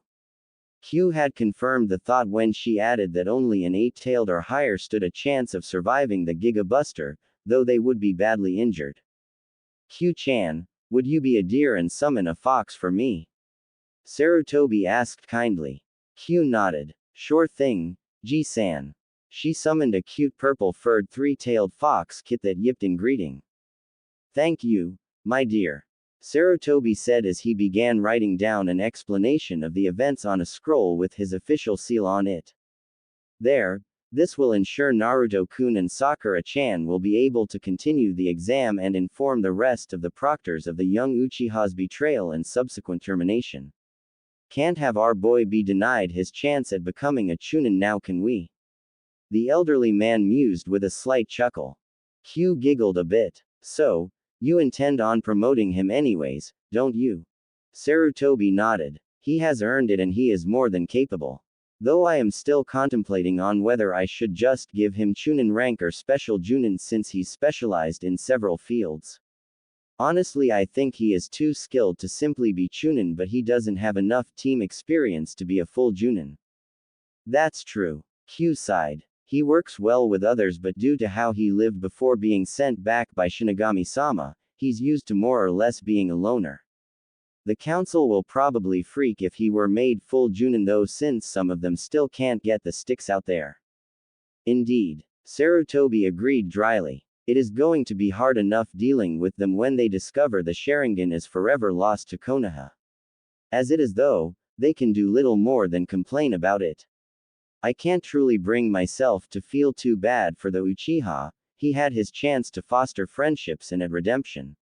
Q had confirmed the thought when she added that only an 8-tailed or higher stood a chance of surviving the Giga Buster, though they would be badly injured. Q-chan, Would you be a deer and summon a fox for me? Sarutobi asked kindly. Q nodded. Sure thing, Ji-san. She summoned a cute purple-furred three-tailed fox kit that yipped in greeting. Thank you, my dear. Sarutobi said as he began writing down an explanation of the events on a scroll with his official seal on it. There, this will ensure Naruto-kun and Sakura-chan will be able to continue the exam and inform the rest of the proctors of the young Uchiha's betrayal and subsequent termination. Can't have our boy be denied his chance at becoming a chunin now, can we? The elderly man mused with a slight chuckle. Q giggled a bit. So, you intend on promoting him anyways, don't you? Sarutobi nodded. He has earned it and he is more than capable. Though I am still contemplating on whether I should just give him chunin rank or special junin since he's specialized in several fields. Honestly, I think he is too skilled to simply be chunin, but he doesn't have enough team experience to be a full junin. That's true. Q sighed. He works well with others, but due to how he lived before being sent back by Shinigami-sama, he's used to more or less being a loner. The council will probably freak if he were made full junin though, since some of them still can't get the sticks out there. Indeed. Sarutobi agreed dryly. It is going to be hard enough dealing with them when they discover the Sharingan is forever lost to Konoha. As it is though, they can do little more than complain about it. I can't truly bring myself to feel too bad for the Uchiha. He had his chance to foster friendships and at redemption.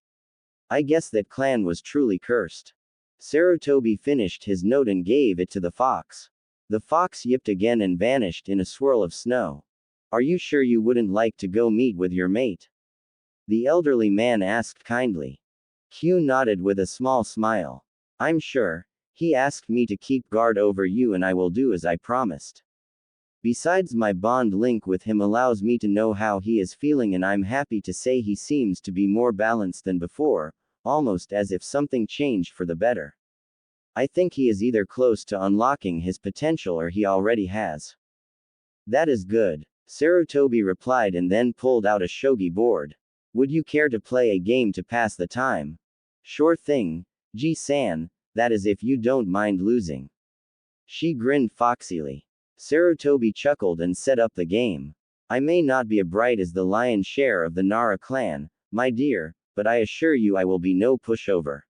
I guess that clan was truly cursed. Sarutobi finished his note and gave it to the fox. The fox yipped again and vanished in a swirl of snow. Are you sure you wouldn't like to go meet with your mate? The elderly man asked kindly. Q nodded with a small smile. I'm sure. He asked me to keep guard over you and I will do as I promised. Besides, my bond link with him allows me to know how he is feeling, and I'm happy to say he seems to be more balanced than before, almost as if something changed for the better. I think he is either close to unlocking his potential or he already has. That is good. Sarutobi replied and then pulled out a shogi board. Would you care to play a game to pass the time? Sure thing, Ji-san, that is if you don't mind losing. She grinned foxily. Sarutobi chuckled and set up the game. I may not be as bright as the lion's share of the Nara clan, my dear, but I assure you I will be no pushover.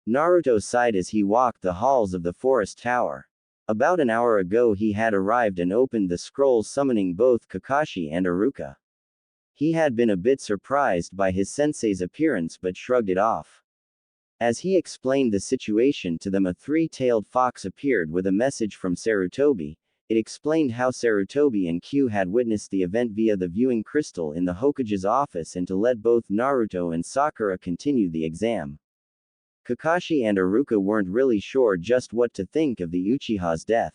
Naruto sighed as he walked the halls of the forest tower. About an hour ago he had arrived and opened the scrolls summoning both Kakashi and Iruka. He had been a bit surprised by his sensei's appearance but shrugged it off. As he explained the situation to them, a three-tailed fox appeared with a message from Sarutobi. It explained how Sarutobi and Q had witnessed the event via the viewing crystal in the Hokage's office and to let both Naruto and Sakura continue the exam. Kakashi and Iruka weren't really sure just what to think of the Uchiha's death.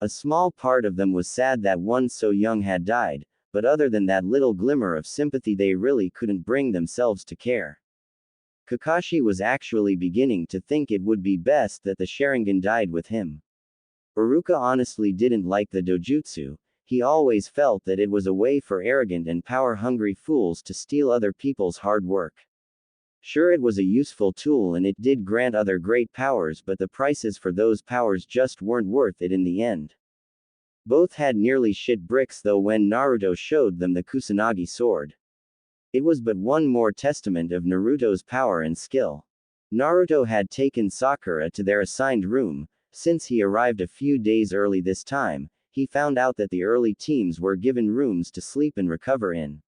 A small part of them was sad that one so young had died, but other than that little glimmer of sympathy they really couldn't bring themselves to care. Kakashi was actually beginning to think it would be best that the Sharingan died with him. Iruka honestly didn't like the dojutsu. He always felt that it was a way for arrogant and power-hungry fools to steal other people's hard work. Sure, it was a useful tool and it did grant other great powers, but the prices for those powers just weren't worth it in the end. Both had nearly shit bricks though when Naruto showed them the Kusanagi sword. It was but one more testament of Naruto's power and skill. Naruto had taken Sakura to their assigned room. Since he arrived a few days early this time, he found out that the early teams were given rooms to sleep and recover in.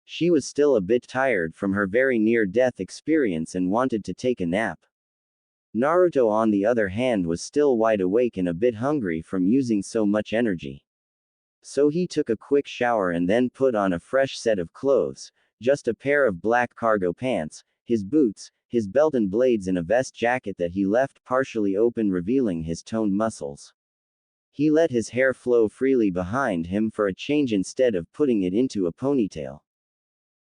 She was still a bit tired from her very near-death experience and wanted to take a nap. Naruto, on the other hand, was still wide awake and a bit hungry from using so much energy. So he took a quick shower and then put on a fresh set of clothes, just a pair of black cargo pants, his boots, his belt and blades, and a vest jacket that he left partially open, revealing his toned muscles. He let his hair flow freely behind him for a change instead of putting it into a ponytail.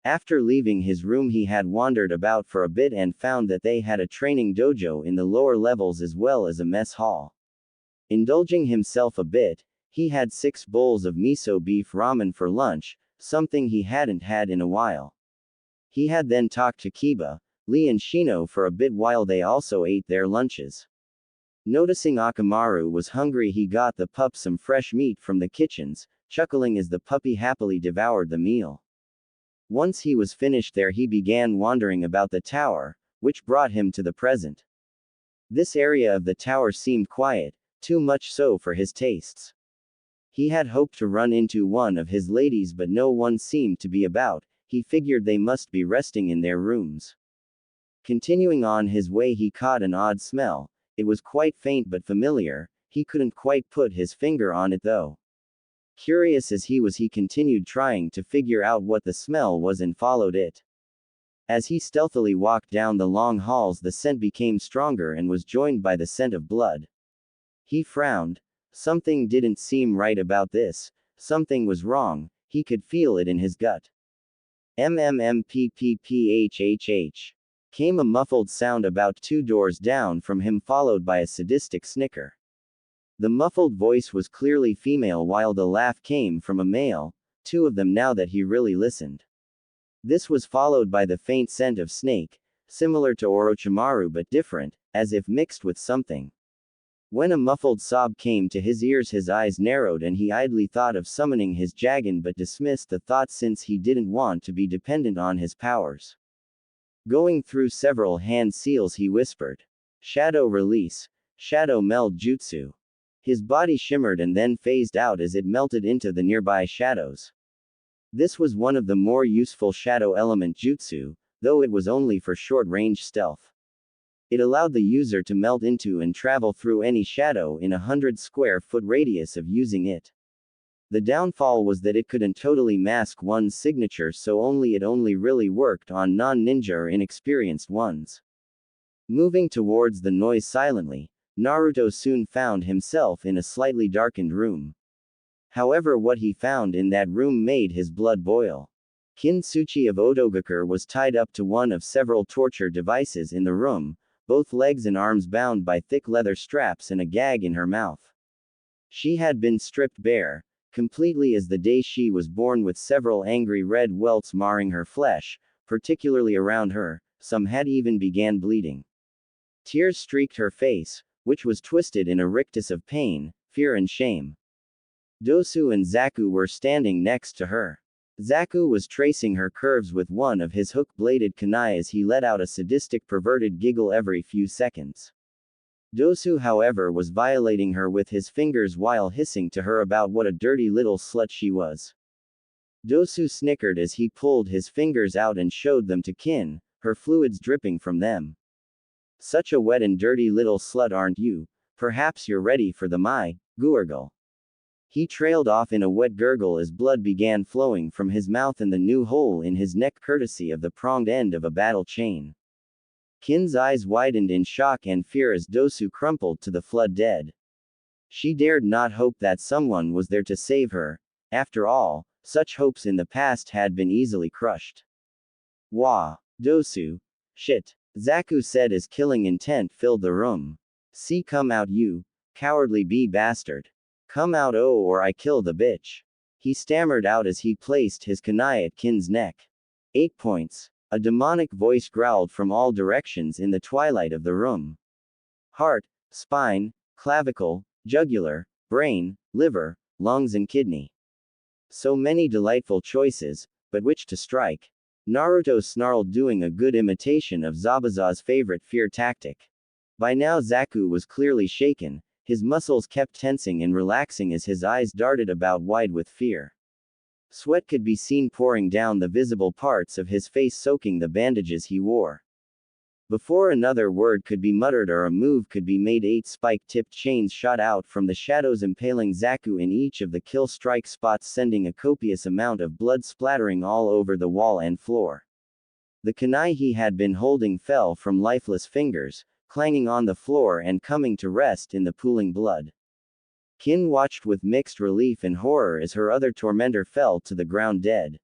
After leaving his room he had wandered about for a bit and found that they had a training dojo in the lower levels as well as a mess hall. Indulging himself a bit, he had 6 bowls of miso beef ramen for lunch, something he hadn't had in a while. He had then talked to Kiba, Lee and Shino for a bit while they also ate their lunches. Noticing Akamaru was hungry, he got the pup some fresh meat from the kitchens, chuckling as the puppy happily devoured the meal. Once he was finished there, he began wandering about the tower, which brought him to the present. This area of the tower seemed quiet, too much so for his tastes. He had hoped to run into one of his ladies, but no one seemed to be about. He figured they must be resting in their rooms. Continuing on his way, he caught an odd smell. It was quite faint but familiar. He couldn't quite put his finger on it though. Curious as he was, he continued trying to figure out what the smell was and followed it. As he stealthily walked down the long halls, the scent became stronger and was joined by the scent of blood. He frowned. Something didn't seem right about this. Something was wrong. He could feel it in his gut. MMMPPPHHH. Came a muffled sound about 2 doors down from him, followed by a sadistic snicker. The muffled voice was clearly female while the laugh came from a male, 2 of them now that he really listened. This was followed by the faint scent of snake, similar to Orochimaru but different, as if mixed with something. When a muffled sob came to his ears, his eyes narrowed and he idly thought of summoning his Jagan but dismissed the thought since he didn't want to be dependent on his powers. Going through several hand seals, he whispered, "Shadow release, shadow meld jutsu." His body shimmered and then phased out as it melted into the nearby shadows. This was one of the more useful shadow element jutsu, though it was only for short-range stealth. It allowed the user to melt into and travel through any shadow in a 100 square foot radius of using it. The downfall was that it couldn't totally mask one's signature, so it only really worked on non-ninja or inexperienced ones. Moving towards the noise silently, Naruto soon found himself in a slightly darkened room. However, what he found in that room made his blood boil. Kintsuchi of Otogakure was tied up to one of several torture devices in the room, both legs and arms bound by thick leather straps and a gag in her mouth. She had been stripped bare, completely as the day she was born, with several angry red welts marring her flesh, particularly around her. Some had even began bleeding. Tears streaked her face, which was twisted in a rictus of pain, fear and shame. Dosu and Zaku were standing next to her. Zaku was tracing her curves with one of his hook-bladed kunai as he let out a sadistic perverted giggle every few seconds. Dosu, however, was violating her with his fingers while hissing to her about what a dirty little slut she was. Dosu snickered as he pulled his fingers out and showed them to Kin, her fluids dripping from them. "Such a wet and dirty little slut, aren't you? Perhaps you're ready for the mai, gurgle." He trailed off in a wet gurgle as blood began flowing from his mouth and the new hole in his neck, courtesy of the pronged end of a battle chain. Kin's eyes widened in shock and fear as Dosu crumpled to the flood dead. She dared not hope that someone was there to save her. After all, such hopes in the past had been easily crushed. "Wah, Dosu. Shit," Zaku said as killing intent filled the room. "See, come out, you cowardly bastard. Come out, or I kill the bitch," he stammered out as he placed his kunai at Kin's neck. 8 points. A demonic voice growled from all directions in the twilight of the room. Heart, spine, clavicle, jugular, brain, liver, lungs and kidney. So many delightful choices, but which to strike? Naruto snarled, doing a good imitation of Zabuza's favorite fear tactic. By now Zaku was clearly shaken. His muscles kept tensing and relaxing as his eyes darted about wide with fear. Sweat could be seen pouring down the visible parts of his face, soaking the bandages he wore. Before another word could be muttered or a move could be made, 8 spike-tipped chains shot out from the shadows, impaling Zaku in each of the kill strike spots, sending a copious amount of blood splattering all over the wall and floor. The kunai he had been holding fell from lifeless fingers, clanging on the floor and coming to rest in the pooling blood. Kin watched with mixed relief and horror as her other tormentor fell to the ground dead.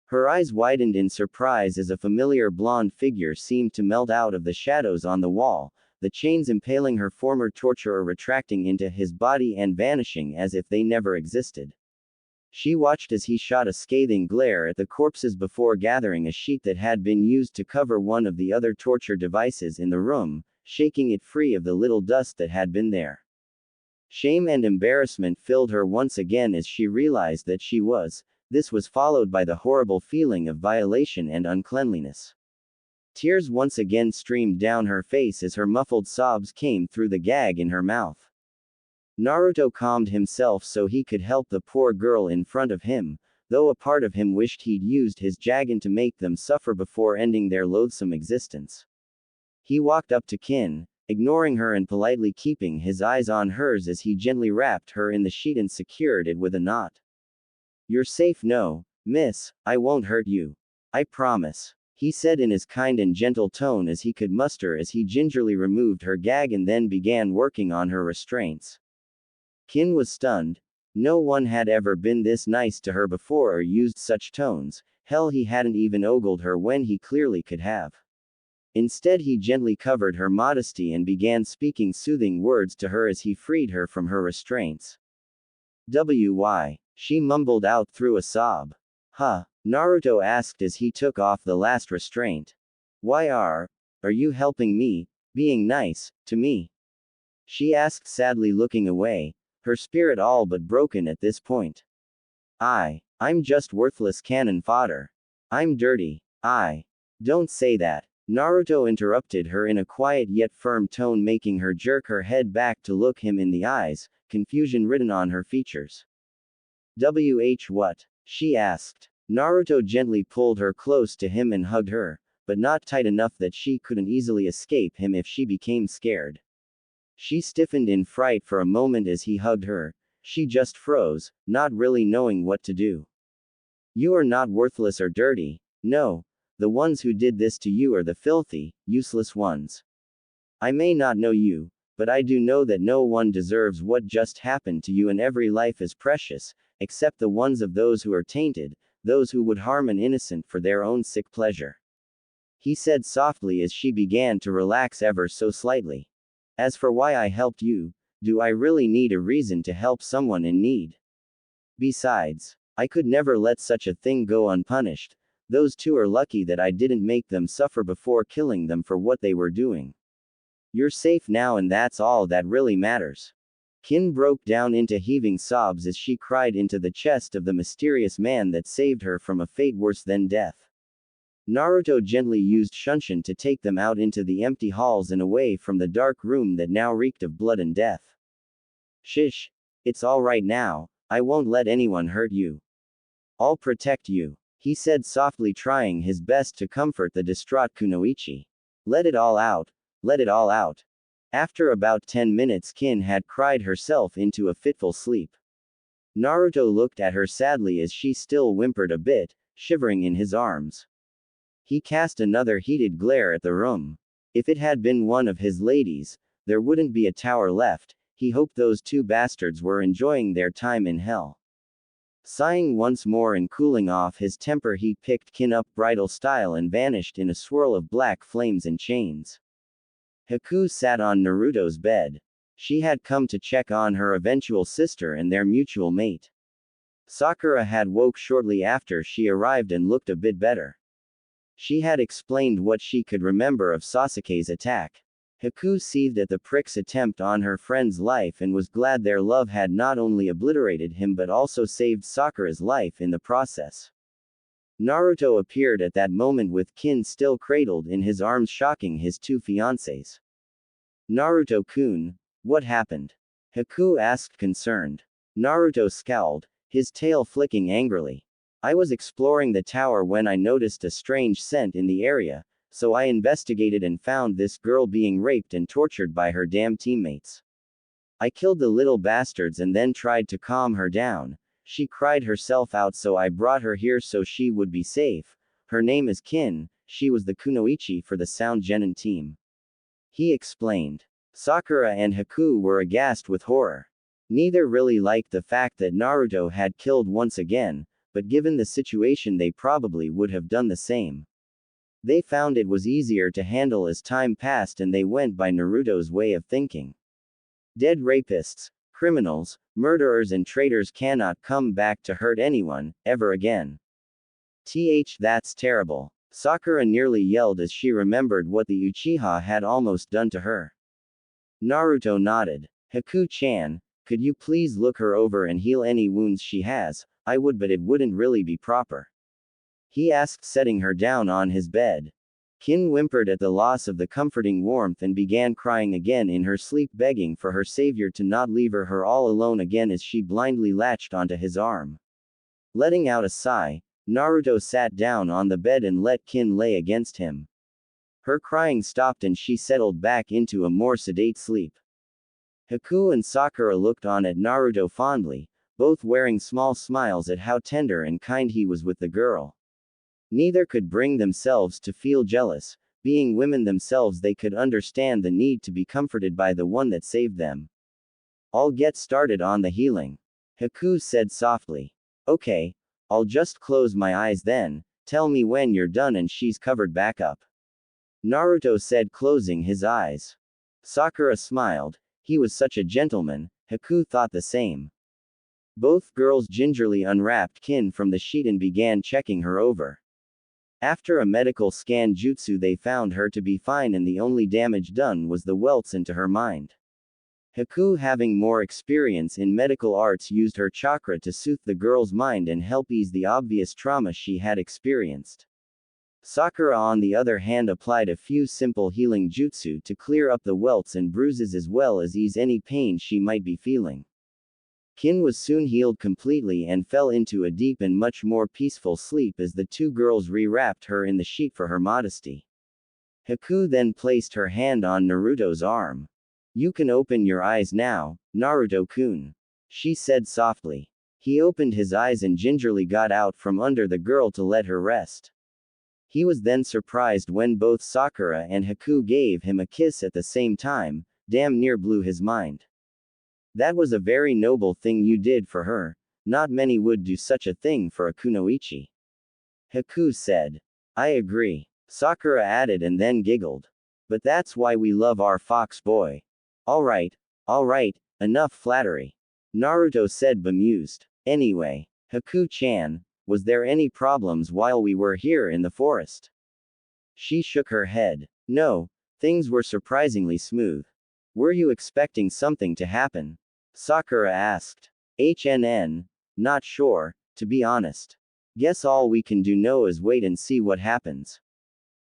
Her eyes widened in surprise as a familiar blonde figure seemed to melt out of the shadows on the wall, the chains impaling her former torturer retracting into his body and vanishing as if they never existed. She watched as he shot a scathing glare at the corpses before gathering a sheet that had been used to cover one of the other torture devices in the room, shaking it free of the little dust that had been there. Shame and embarrassment filled her once again as she realized that this was followed by the horrible feeling of violation and uncleanliness. Tears once again streamed down her face as her muffled sobs came through the gag in her mouth. Naruto calmed himself so he could help the poor girl in front of him, though a part of him wished he'd used his Jagan to make them suffer before ending their loathsome existence. He walked up to Kin, ignoring her and politely keeping his eyes on hers as he gently wrapped her in the sheet and secured it with a knot. "You're safe, no, miss, I won't hurt you. I promise," he said in as kind and gentle tone as he could muster as he gingerly removed her gag and then began working on her restraints. Kin was stunned. No one had ever been this nice to her before or used such tones. Hell, he hadn't even ogled her when he clearly could have. Instead, he gently covered her modesty and began speaking soothing words to her as he freed her from her restraints. "Why?" she mumbled out through a sob. "Huh?" Naruto asked as he took off the last restraint. "Why are you helping me, being nice to me?" she asked sadly, looking away, her spirit all but broken at this point. I'm just worthless cannon fodder. I'm dirty. Don't say that." Naruto interrupted her in a quiet yet firm tone, making her jerk her head back to look him in the eyes, confusion written on her features. What?" she asked. Naruto gently pulled her close to him and hugged her, but not tight enough that she couldn't easily escape him if she became scared. She stiffened in fright for a moment as he hugged her. She just froze, not really knowing what to do. "You are not worthless or dirty. No. The ones who did this to you are the filthy, useless ones. I may not know you, but I do know that no one deserves what just happened to you, and every life is precious, except the ones of those who are tainted, those who would harm an innocent for their own sick pleasure," he said softly as she began to relax ever so slightly. "As for why I helped you, do I really need a reason to help someone in need? Besides, I could never let such a thing go unpunished. Those two are lucky that I didn't make them suffer before killing them for what they were doing. You're safe now, and that's all that really matters." Kin broke down into heaving sobs as she cried into the chest of the mysterious man that saved her from a fate worse than death. Naruto gently used Shunshin to take them out into the empty halls and away from the dark room that now reeked of blood and death. "Shish. It's all right now. I won't let anyone hurt you. I'll protect you," he said softly, trying his best to comfort the distraught Kunoichi. Let it all out. Let it all out." After about 10 minutes, Kin had cried herself into a fitful sleep. Naruto looked at her sadly as she still whimpered a bit, shivering in his arms. He cast another heated glare at the room. If it had been one of his ladies, there wouldn't be a tower left. He hoped those two bastards were enjoying their time in hell. Sighing once more and cooling off his temper, he picked Kin up bridal style and vanished in a swirl of black flames and chains. Haku sat on Naruto's bed. She had come to check on her eventual sister and their mutual mate. Sakura had woke shortly after she arrived and looked a bit better. She had explained what she could remember of Sasuke's attack. Haku seethed at the prick's attempt on her friend's life and was glad their love had not only obliterated him but also saved Sakura's life in the process. Naruto appeared at that moment with Kin still cradled in his arms, shocking his two fiancés. "Naruto-kun, what happened?" Haku asked, concerned. Naruto scowled, his tail flicking angrily. "I was exploring the tower when I noticed a strange scent in the area, so I investigated and found this girl being raped and tortured by her damn teammates. I killed the little bastards and then tried to calm her down. She cried herself out, so I brought her here so she would be safe. Her name is Kin, she was the Kunoichi for the Sound Genin team," he explained. Sakura and Haku were aghast with horror. Neither really liked the fact that Naruto had killed once again, but given the situation they probably would have done the same. They found it was easier to handle as time passed and they went by Naruto's way of thinking. Dead rapists. Criminals, murderers and traitors cannot come back to hurt anyone, ever again. That's terrible. Sakura nearly yelled as she remembered what the Uchiha had almost done to her. Naruto nodded. Haku-chan, could you please look her over and heal any wounds she has? I would, but it wouldn't really be proper. He asked, setting her down on his bed. Kin whimpered at the loss of the comforting warmth and began crying again in her sleep, begging for her savior to not leave her all alone again as she blindly latched onto his arm. Letting out a sigh, Naruto sat down on the bed and let Kin lay against him. Her crying stopped and she settled back into a more sedate sleep. Haku and Sakura looked on at Naruto fondly, both wearing small smiles at how tender and kind he was with the girl. Neither could bring themselves to feel jealous. Being women themselves, they could understand the need to be comforted by the one that saved them. I'll get started on the healing. Haku said softly. Okay, I'll just close my eyes then, tell me when you're done and she's covered back up. Naruto said, closing his eyes. Sakura smiled. He was such a gentleman. Haku thought the same. Both girls gingerly unwrapped Kin from the sheet and began checking her over. After a medical scan jutsu, they found her to be fine and the only damage done was the welts into her mind. Haku, having more experience in medical arts, used her chakra to soothe the girl's mind and help ease the obvious trauma she had experienced. Sakura, on the other hand, applied a few simple healing jutsu to clear up the welts and bruises as well as ease any pain she might be feeling. Kin was soon healed completely and fell into a deep and much more peaceful sleep as the two girls rewrapped her in the sheet for her modesty. Haku then placed her hand on Naruto's arm. You can open your eyes now, Naruto-kun, she said softly. He opened his eyes and gingerly got out from under the girl to let her rest. He was then surprised when both Sakura and Haku gave him a kiss at the same time, damn near blew his mind. That was a very noble thing you did for her. Not many would do such a thing for a kunoichi. Haku said. I agree, Sakura added and then giggled. But that's why we love our fox boy. Alright, enough flattery. Naruto said, bemused. Anyway, Haku-chan, was there any problems while we were here in the forest? She shook her head. No, things were surprisingly smooth. Were you expecting something to happen? Sakura asked. Not sure, to be honest. Guess all we can do now is wait and see what happens.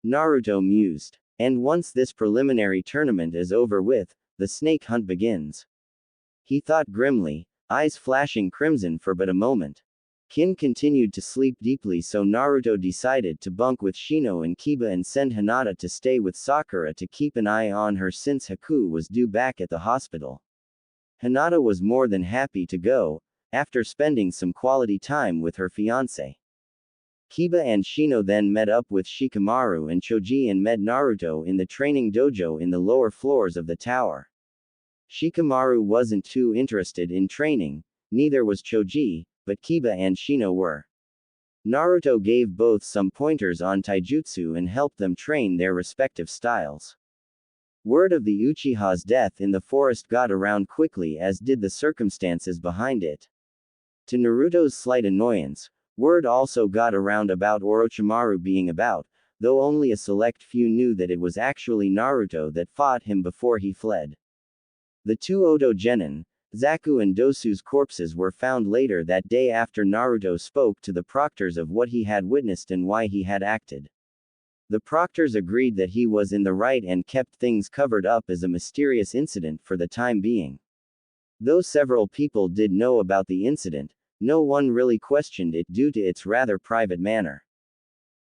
Naruto mused. And once this preliminary tournament is over with, the snake hunt begins. He thought grimly, eyes flashing crimson for but a moment. Kin continued to sleep deeply, so Naruto decided to bunk with Shino and Kiba and send Hinata to stay with Sakura to keep an eye on her since Haku was due back at the hospital. Hinata was more than happy to go, after spending some quality time with her fiancé. Kiba and Shino then met up with Shikamaru and Choji and met Naruto in the training dojo in the lower floors of the tower. Shikamaru wasn't too interested in training, neither was Choji, but Kiba and Shino were. Naruto gave both some pointers on taijutsu and helped them train their respective styles. Word of the Uchiha's death in the forest got around quickly, as did the circumstances behind it. To Naruto's slight annoyance, word also got around about Orochimaru being about, though only a select few knew that it was actually Naruto that fought him before he fled. The two Oto genin, Zaku and Dosu's corpses were found later that day after Naruto spoke to the proctors of what he had witnessed and why he had acted. The proctors agreed that he was in the right and kept things covered up as a mysterious incident for the time being. Though several people did know about the incident, no one really questioned it due to its rather private manner.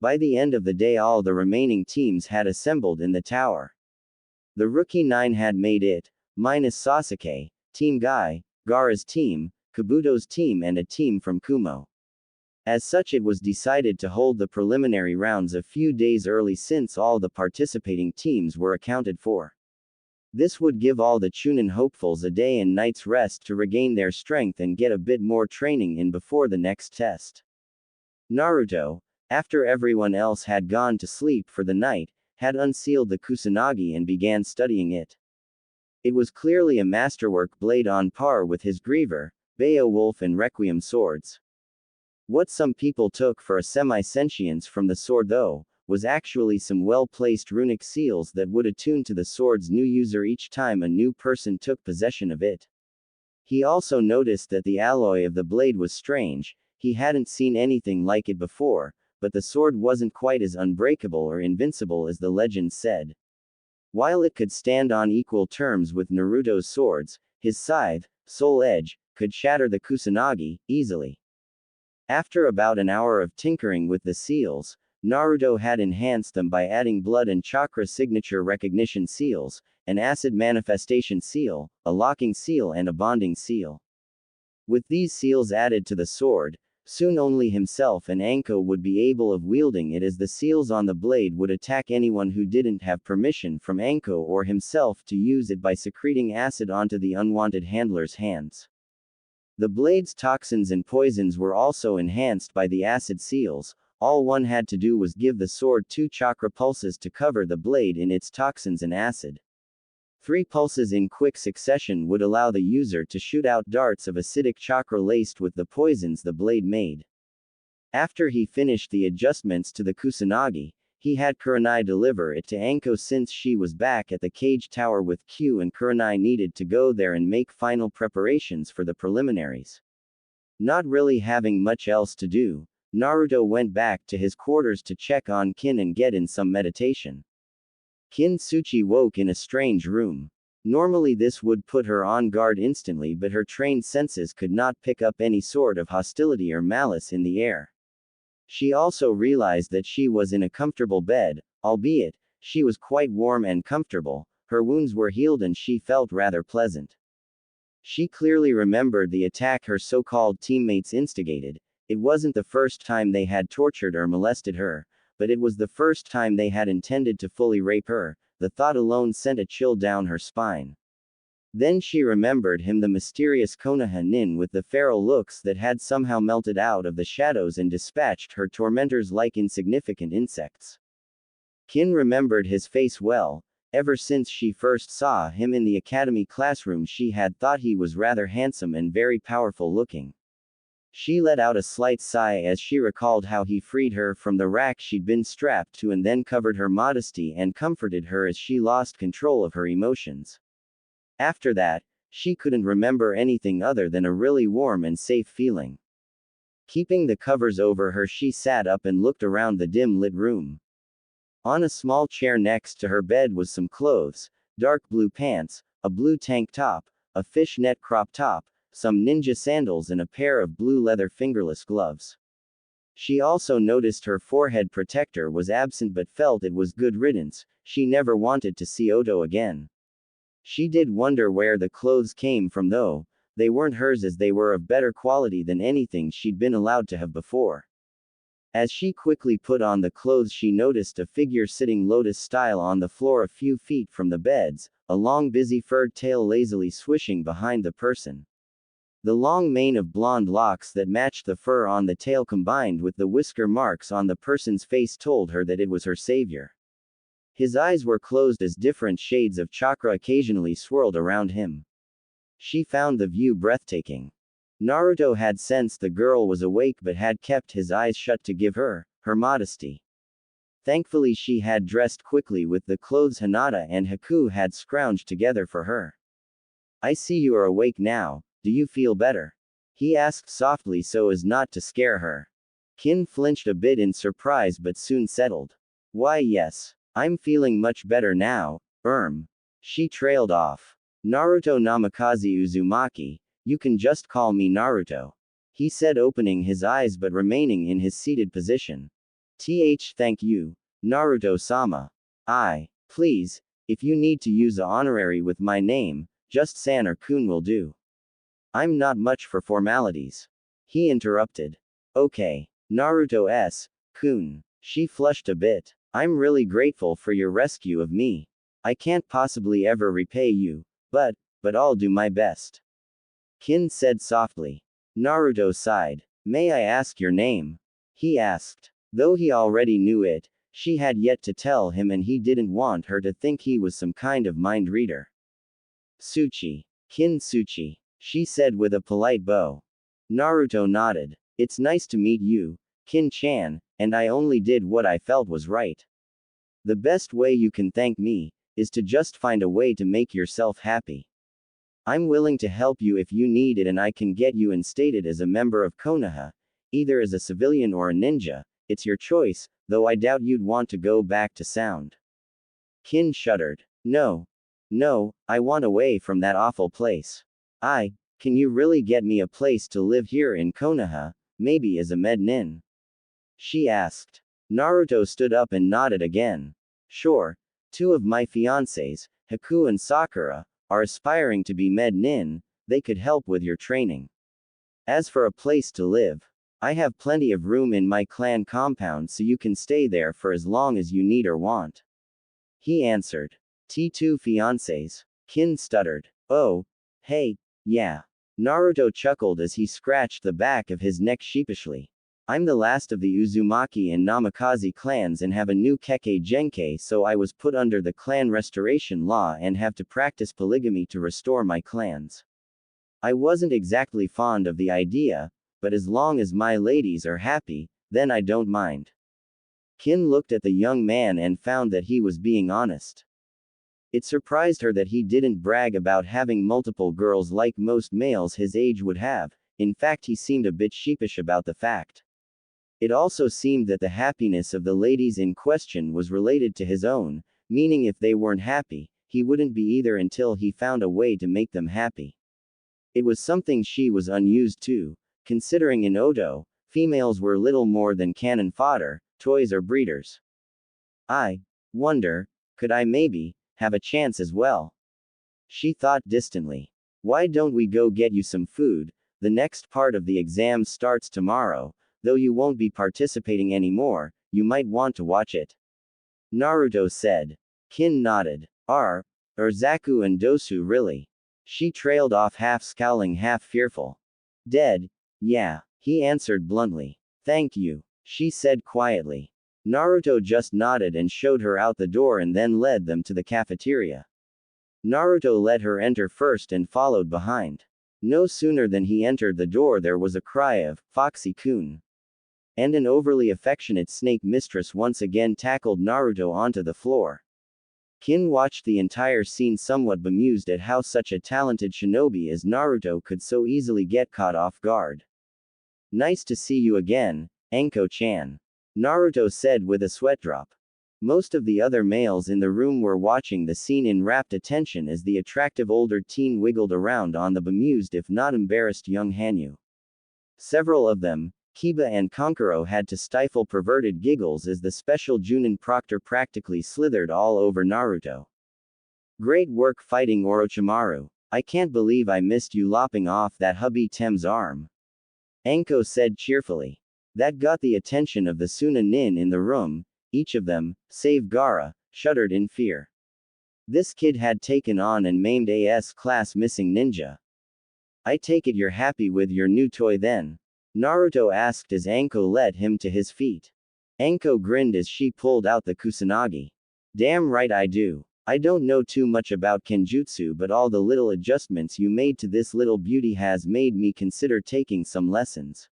By the end of the day, all the remaining teams had assembled in the tower. The Rookie 9 had made it, minus Sasuke, Team Guy, Gaara's team, Kabuto's team and a team from Kumo. As such, it was decided to hold the preliminary rounds a few days early since all the participating teams were accounted for. This would give all the Chunin hopefuls a day and night's rest to regain their strength and get a bit more training in before the next test. Naruto, after everyone else had gone to sleep for the night, had unsealed the Kusanagi and began studying it. It was clearly a masterwork blade on par with his Griever, Beowulf and Requiem swords. What some people took for a semi-sentience from the sword though, was actually some well-placed runic seals that would attune to the sword's new user each time a new person took possession of it. He also noticed that the alloy of the blade was strange. He hadn't seen anything like it before, but the sword wasn't quite as unbreakable or invincible as the legends said. While it could stand on equal terms with Naruto's swords, his scythe, Soul Edge, could shatter the Kusanagi easily. After about an hour of tinkering with the seals, Naruto had enhanced them by adding blood and chakra signature recognition seals, an acid manifestation seal, a locking seal and a bonding seal. With these seals added to the sword, soon only himself and Anko would be able of wielding it, as the seals on the blade would attack anyone who didn't have permission from Anko or himself to use it by secreting acid onto the unwanted handler's hands. The blade's toxins and poisons were also enhanced by the acid seals. All one had to do was give the sword 2 chakra pulses to cover the blade in its toxins and acid. 3 pulses in quick succession would allow the user to shoot out darts of acidic chakra laced with the poisons the blade made. After he finished the adjustments to the Kusanagi, he had Kurenai deliver it to Anko since she was back at the cage tower with Q, and Kurenai needed to go there and make final preparations for the preliminaries. Not really having much else to do, Naruto went back to his quarters to check on Kin and get in some meditation. Kin Tsuchi woke in a strange room. Normally this would put her on guard instantly, but her trained senses could not pick up any sort of hostility or malice in the air. She also realized that she was in a comfortable bed, albeit, she was quite warm and comfortable. Her wounds were healed and she felt rather pleasant. She clearly remembered the attack her so-called teammates instigated. It wasn't the first time they had tortured or molested her, but it was the first time they had intended to fully rape her. The thought alone sent a chill down her spine. Then she remembered him, the mysterious Konoha nin with the feral looks that had somehow melted out of the shadows and dispatched her tormentors like insignificant insects. Kin remembered his face well. Ever since she first saw him in the academy classroom, she had thought he was rather handsome and very powerful looking. She let out a slight sigh as she recalled how he freed her from the rack she'd been strapped to and then covered her modesty and comforted her as she lost control of her emotions. After that, she couldn't remember anything other than a really warm and safe feeling. Keeping the covers over her, she sat up and looked around the dim-lit room. On a small chair next to her bed was some clothes, dark blue pants, a blue tank top, a fishnet crop top, some ninja sandals and a pair of blue leather fingerless gloves. She also noticed her forehead protector was absent but felt it was good riddance. She never wanted to see Oto again. She did wonder where the clothes came from though. They weren't hers, as they were of better quality than anything she'd been allowed to have before. As she quickly put on the clothes, she noticed a figure sitting lotus style on the floor a few feet from the beds, a long busy furred tail lazily swishing behind the person. The long mane of blonde locks that matched the fur on the tail combined with the whisker marks on the person's face told her that it was her savior. His eyes were closed as different shades of chakra occasionally swirled around him. She found the view breathtaking. Naruto had sensed the girl was awake but had kept his eyes shut to give her modesty. Thankfully she had dressed quickly with the clothes Hinata and Haku had scrounged together for her. "I see you are awake now, do you feel better?" he asked softly so as not to scare her. Kin flinched a bit in surprise but soon settled. "Why yes. I'm feeling much better now, She trailed off. "Naruto Namikaze Uzumaki, you can just call me Naruto," he said, opening his eyes but remaining in his seated position. Thank you, Naruto-sama. Please, if you need to use a honorary with my name, just San or Kun will do. I'm not much for formalities," he interrupted. "Okay, Naruto S. Kun." She flushed a bit. "I'm really grateful for your rescue of me. I can't possibly ever repay you, but I'll do my best," Kin said softly. Naruto sighed. "May I ask your name?" he asked. Though he already knew it, she had yet to tell him and he didn't want her to think he was some kind of mind reader. Suchi. Kin Suchi, she said with a polite bow. Naruto nodded. It's nice to meet you, Kin-chan, and I only did what I felt was right. The best way you can thank me is to just find a way to make yourself happy. I'm willing to help you if you need it, and I can get you instated as a member of Konoha, either as a civilian or a ninja. It's your choice, though I doubt you'd want to go back to Sound. Kin shuddered. No. No, I want away from that awful place. Can you really get me a place to live here in Konoha, maybe as a med nin? She asked. Naruto stood up and nodded again. Sure. Two of my fiancés, Haku and Sakura, are aspiring to be med nin, they could help with your training. As for a place to live, I have plenty of room in my clan compound, so you can stay there for as long as you need or want. He answered. T2 fiancés? Kin stuttered. Oh. Hey. Yeah. Naruto chuckled as he scratched the back of his neck sheepishly. I'm the last of the Uzumaki and Namikaze clans and have a new Kekkei Genkei, so I was put under the clan restoration law and have to practice polygamy to restore my clans. I wasn't exactly fond of the idea, but as long as my ladies are happy, then I don't mind. Kin looked at the young man and found that he was being honest. It surprised her that he didn't brag about having multiple girls like most males his age would have. In fact, he seemed a bit sheepish about the fact. It also seemed that the happiness of the ladies in question was related to his own, meaning if they weren't happy, he wouldn't be either until he found a way to make them happy. It was something she was unused to, considering in Oto, females were little more than cannon fodder, toys or breeders. I wonder, could I maybe have a chance as well? She thought distantly. Why don't we go get you some food? The next part of the exam starts tomorrow, though you won't be participating anymore, you might want to watch it. Naruto said. Kin nodded. Are Zaku and Dosu really? She trailed off, half scowling, half fearful. Dead? Yeah, he answered bluntly. Thank you, she said quietly. Naruto just nodded and showed her out the door and then led them to the cafeteria. Naruto let her enter first and followed behind. No sooner than he entered the door there was a cry of, Foxy-kun. And an overly affectionate snake mistress once again tackled Naruto onto the floor. Kin watched the entire scene somewhat bemused at how such a talented shinobi as Naruto could so easily get caught off guard. Nice to see you again, Anko-chan. Naruto said with a sweat drop. Most of the other males in the room were watching the scene in rapt attention as the attractive older teen wiggled around on the bemused if not embarrassed young Hanyu. Several of them, Kiba and Kankuro, had to stifle perverted giggles as the special Junin Proctor practically slithered all over Naruto. Great work fighting Orochimaru. I can't believe I missed you lopping off that hubby Tem's arm. Anko said cheerfully. That got the attention of the Suna-nin in the room. Each of them, save Gaara, shuddered in fear. This kid had taken on and maimed a S-class missing ninja. I take it you're happy with your new toy then? Naruto asked as Anko led him to his feet. Anko grinned as she pulled out the kusanagi. Damn right I do. I don't know too much about kenjutsu, but all the little adjustments you made to this little beauty has made me consider taking some lessons.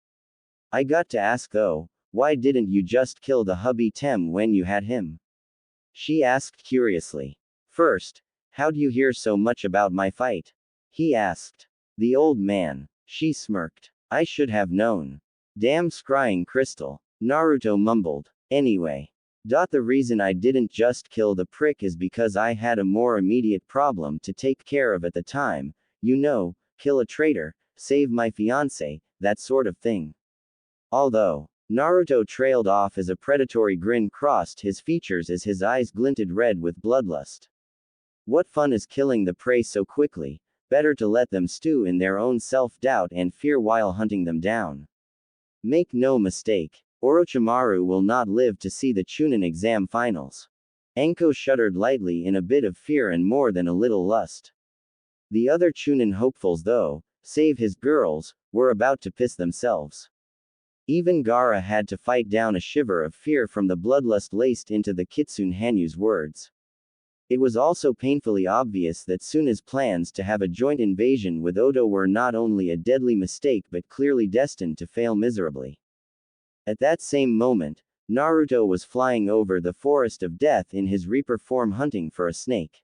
I got to ask though, why didn't you just kill the hubby Tem when you had him? She asked curiously. First, how'd you hear so much about my fight? He asked. The old man. She smirked. I should have known. Damn scrying crystal. Naruto mumbled. Anyway. The reason I didn't just kill the prick is because I had a more immediate problem to take care of at the time, you know, kill a traitor, save my fiancé, that sort of thing. Although, Naruto trailed off as a predatory grin crossed his features as his eyes glinted red with bloodlust. What fun is killing the prey so quickly, better to let them stew in their own self-doubt and fear while hunting them down. Make no mistake, Orochimaru will not live to see the Chunin exam finals. Anko shuddered lightly in a bit of fear and more than a little lust. The other Chunin hopefuls though, save his girls, were about to piss themselves. Even Gaara had to fight down a shiver of fear from the bloodlust laced into the Kitsune Hanyu's words. It was also painfully obvious that Tsuna's plans to have a joint invasion with Oda were not only a deadly mistake but clearly destined to fail miserably. At that same moment, Naruto was flying over the forest of death in his Reaper form hunting for a snake.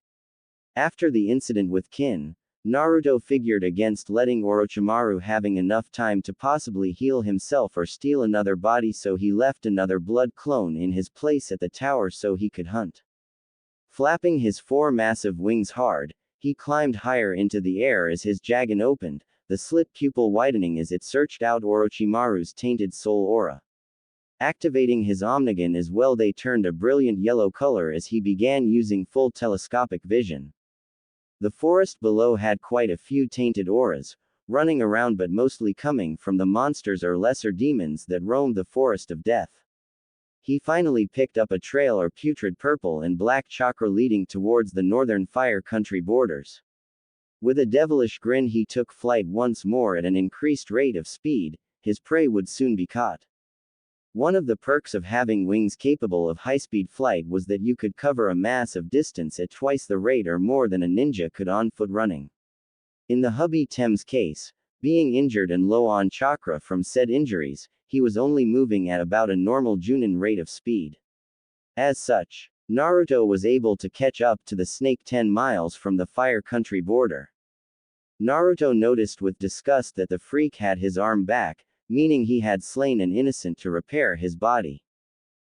After the incident with Kin, Naruto figured against letting Orochimaru having enough time to possibly heal himself or steal another body, so he left another blood clone in his place at the tower so he could hunt. Flapping his 4 massive wings hard, he climbed higher into the air as his Jagan opened, the slit pupil widening as it searched out Orochimaru's tainted soul aura. Activating his Omnigan as well, they turned a brilliant yellow color as he began using full telescopic vision. The forest below had quite a few tainted auras, running around but mostly coming from the monsters or lesser demons that roamed the forest of death. He finally picked up a trail or putrid purple and black chakra leading towards the northern fire country borders. With a devilish grin he took flight once more at an increased rate of speed. His prey would soon be caught. One of the perks of having wings capable of high-speed flight was that you could cover a massive distance at twice the rate or more than a ninja could on foot running. In the hubby Tem's case, being injured and low on chakra from said injuries, he was only moving at about a normal Junin rate of speed. As such, Naruto was able to catch up to the snake 10 miles from the fire country border. Naruto noticed with disgust that the freak had his arm back, meaning he had slain an innocent to repair his body.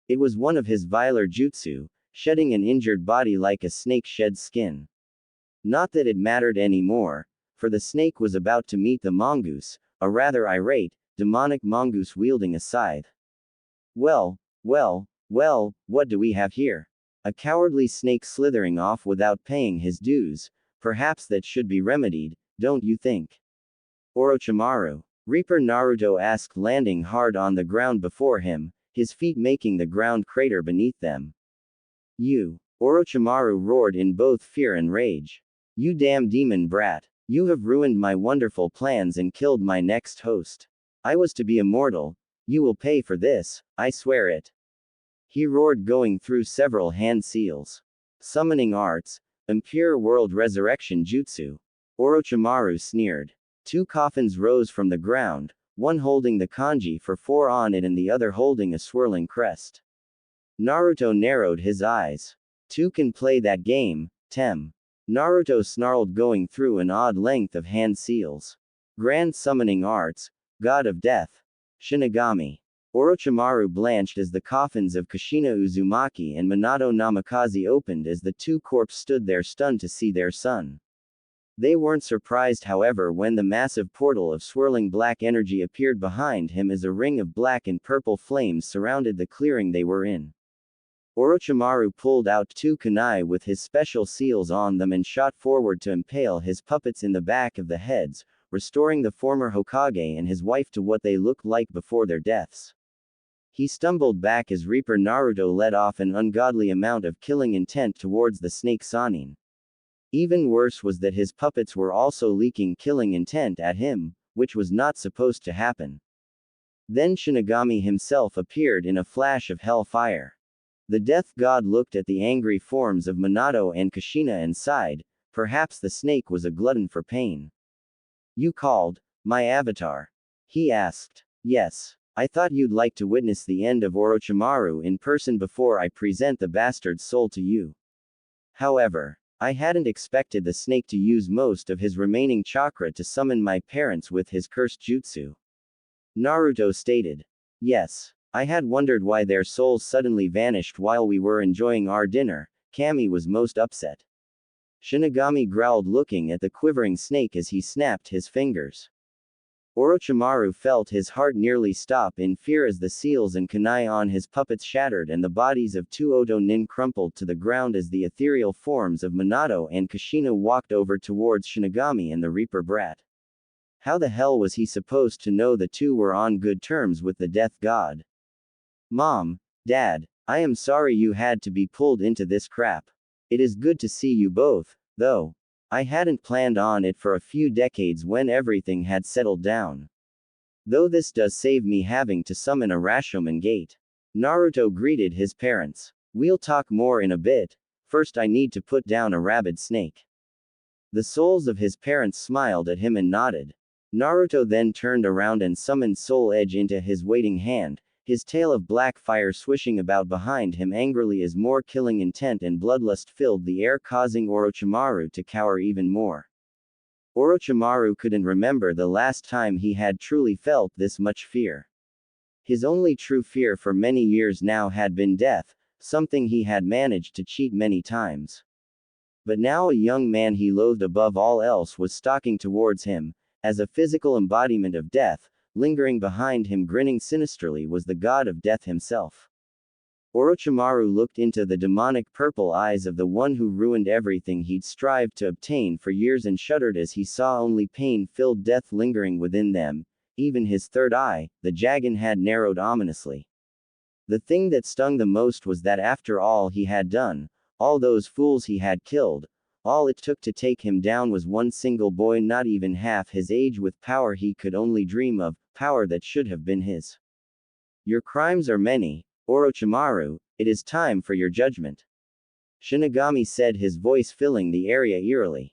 It was one of his viler jutsu, shedding an injured body like a snake sheds skin. Not that it mattered anymore, for the snake was about to meet the mongoose, a rather irate, demonic mongoose wielding a scythe. Well, what do we have here? A cowardly snake slithering off without paying his dues. Perhaps that should be remedied, don't you think? Orochimaru. Reaper Naruto asked, landing hard on the ground before him, his feet making the ground crater beneath them. You! Orochimaru roared in both fear and rage. You damn demon brat! You have ruined my wonderful plans and killed my next host. I was to be immortal. You will pay for this, I swear it. He roared, going through several hand seals. Summoning arts, impure world resurrection jutsu. Orochimaru sneered. 2 coffins rose from the ground, one holding the kanji for 4 on it and the other holding a swirling crest. Naruto narrowed his eyes. 2 can play that game, Tem. Naruto snarled, going through an odd length of hand seals. Grand summoning arts, god of death. Shinigami. Orochimaru blanched as the coffins of Kushina Uzumaki and Minato Namikaze opened as the 2 corpses stood there stunned to see their son. They weren't surprised, however, when the massive portal of swirling black energy appeared behind him as a ring of black and purple flames surrounded the clearing they were in. Orochimaru pulled out 2 kunai with his special seals on them and shot forward to impale his puppets in the back of the heads, restoring the former Hokage and his wife to what they looked like before their deaths. He stumbled back as Reaper Naruto let off an ungodly amount of killing intent towards the snake Sannin. Even worse was that his puppets were also leaking killing intent at him, which was not supposed to happen. Then Shinigami himself appeared in a flash of hellfire. The death god looked at the angry forms of Minato and Kushina and sighed. Perhaps the snake was a glutton for pain. You called my avatar? He asked. Yes. I thought you'd like to witness the end of Orochimaru in person before I present the bastard's soul to you. However, I hadn't expected the snake to use most of his remaining chakra to summon my parents with his cursed jutsu. Naruto stated. Yes. I had wondered why their souls suddenly vanished while we were enjoying our dinner. Kami was most upset. Shinigami growled, looking at the quivering snake as he snapped his fingers. Orochimaru felt his heart nearly stop in fear as the seals and kunai on his puppets shattered and the bodies of 2 Oto Nin crumpled to the ground as the ethereal forms of Minato and Kushina walked over towards Shinigami and the Reaper brat. How the hell was he supposed to know the 2 were on good terms with the death god? Mom, Dad, I am sorry you had to be pulled into this crap. It is good to see you both, though. I hadn't planned on it for a few decades when everything had settled down. Though this does save me having to summon a Rashomon gate. Naruto greeted his parents. We'll talk more in a bit. First I need to put down a rabid snake. The souls of his parents smiled at him and nodded. Naruto then turned around and summoned Soul Edge into his waiting hand, his tail of black fire swishing about behind him angrily as more killing intent and bloodlust filled the air, causing Orochimaru to cower even more. Orochimaru couldn't remember the last time he had truly felt this much fear. His only true fear for many years now had been death, something he had managed to cheat many times. But now a young man he loathed above all else was stalking towards him, as a physical embodiment of death. Lingering behind him grinning sinisterly was the god of death himself. Orochimaru looked into the demonic purple eyes of the one who ruined everything he'd strived to obtain for years and shuddered as he saw only pain-filled death lingering within them. Even his third eye, the Jagan, had narrowed ominously. The thing that stung the most was that after all he had done, all those fools he had killed, all it took to take him down was one single boy not even half his age with power he could only dream of, power that should have been his. Your crimes are many, Orochimaru, it is time for your judgment. Shinigami said, his voice filling the area eerily.